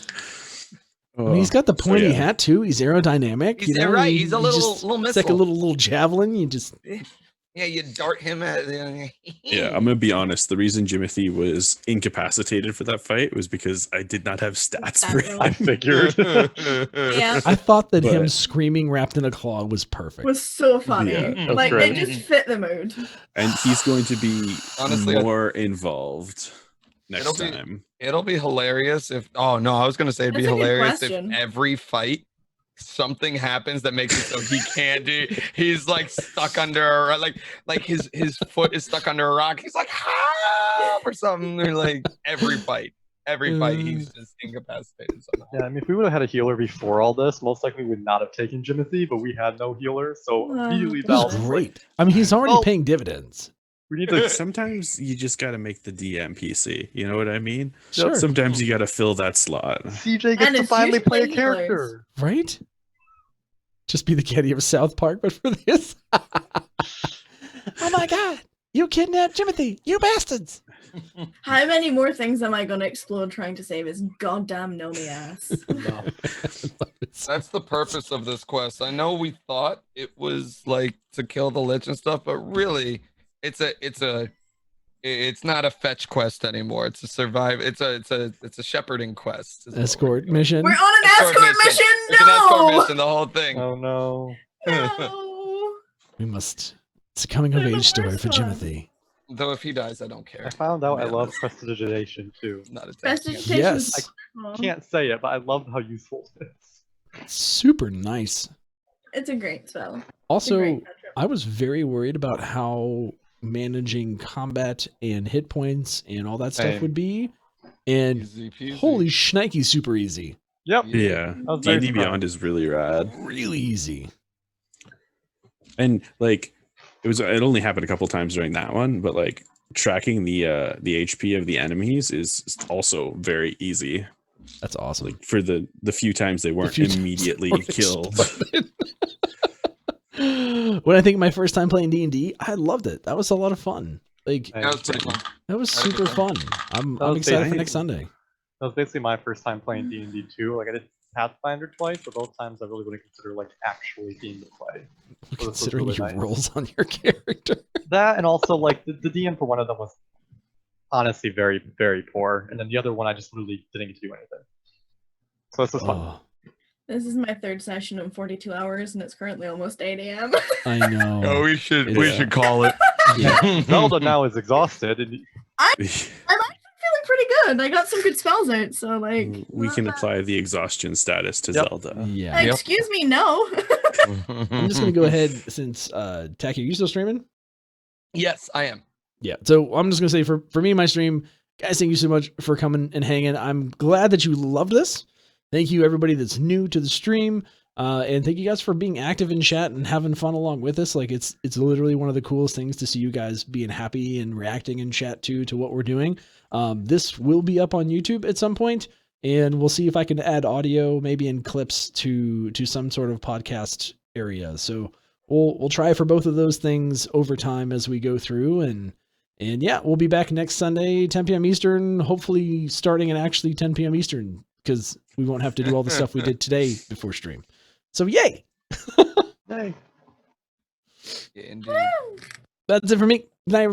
I mean, he's got the pointy hat too. He's aerodynamic. He's right. He's a little missile. It's like a little javelin. You just you dart him at. Yeah, I'm gonna be honest. The reason Jimothy was incapacitated for that fight was because I did not have stats for him. I figured. Yeah. I thought that him screaming wrapped in a claw was perfect. Was so funny. Yeah, like great. it just fit the mood. And he's going to be Honestly, more involved. next time. It'll be hilarious if. Oh no, I was gonna say it'd be hilarious if every fight something happens that makes it so he can't do. He's like stuck under like his foot is stuck under a rock. He's like help or something. Or like every fight he's just incapacitated somehow. Yeah, I mean, if we would have had a healer before all this, most likely we would not have taken Jimothy, but we had no healer, so immediately that was great. I mean, he's already paying dividends. We need to. Sometimes you just got to make the DM PC. You know what I mean? Sure. Sometimes you got to fill that slot. CJ gets to finally play a character, right? Just be the Kenny of South Park, but for this. Oh my God! You kidnapped Jimothy! You bastards! How many more things am I going to explode trying to save his goddamn gnomey ass? That's the purpose of this quest. I know we thought it was like to kill the lich and stuff, but really. It's not a fetch quest anymore. It's a survive. It's a shepherding quest. Escort mission. We're on an escort mission. No. It's an escort mission. The whole thing. Oh no. No. We must. It's a coming of age story for Jimothy. Though if he dies, I don't care. I found out I love prestidigitation too. Not a Prestidigitation. Yes. I can't say it, but I love how useful it is. Super nice. It's a great spell. Also, I was very worried about how managing combat and hit points and all that stuff would be, and holy shnikey, super easy. Yep. Yeah. D&D Beyond is really rad. Really easy. And like it only happened a couple times during that one, but like tracking the HP of the enemies is also very easy. That's awesome. Like for the few times they weren't immediately killed. When I think of my first time playing D&D, I loved it. That was a lot of fun. Like that was pretty fun. That was super fun. I'm excited for next Sunday. That was basically my first time playing D&D too. Like I did Pathfinder twice, but both times I really wouldn't consider like actually being to play. So considering really your roles on your character. That and also like the DM for one of them was honestly very, very poor, and then the other one I just literally didn't get to do anything. So this was fun. This is my third session in 42 hours, and it's currently almost 8 a.m. I know. Oh, we should call it. Yeah. Zelda now is exhausted. And... I'm actually feeling pretty good. I got some good spells out, so like we can apply the exhaustion status to Zelda. Yeah. Excuse me, no. I'm just gonna go ahead since Tacky, are you still streaming? Yes, I am. Yeah. So I'm just gonna say for me and my stream, guys, thank you so much for coming and hanging. I'm glad that you loved this. Thank you everybody that's new to the stream. And thank you guys for being active in chat and having fun along with us. Like it's literally one of the coolest things to see you guys being happy and reacting in chat to what we're doing. This will be up on YouTube at some point, and we'll see if I can add audio maybe in clips to some sort of podcast area. So we'll try for both of those things over time as we go through, and yeah, we'll be back next Sunday, 10 p.m. Eastern, hopefully starting at actually 10 p.m. Eastern, because we won't have to do all the stuff we did today before stream. So yay! Yay! Yeah, indeed. That's it for me. Good night, everybody.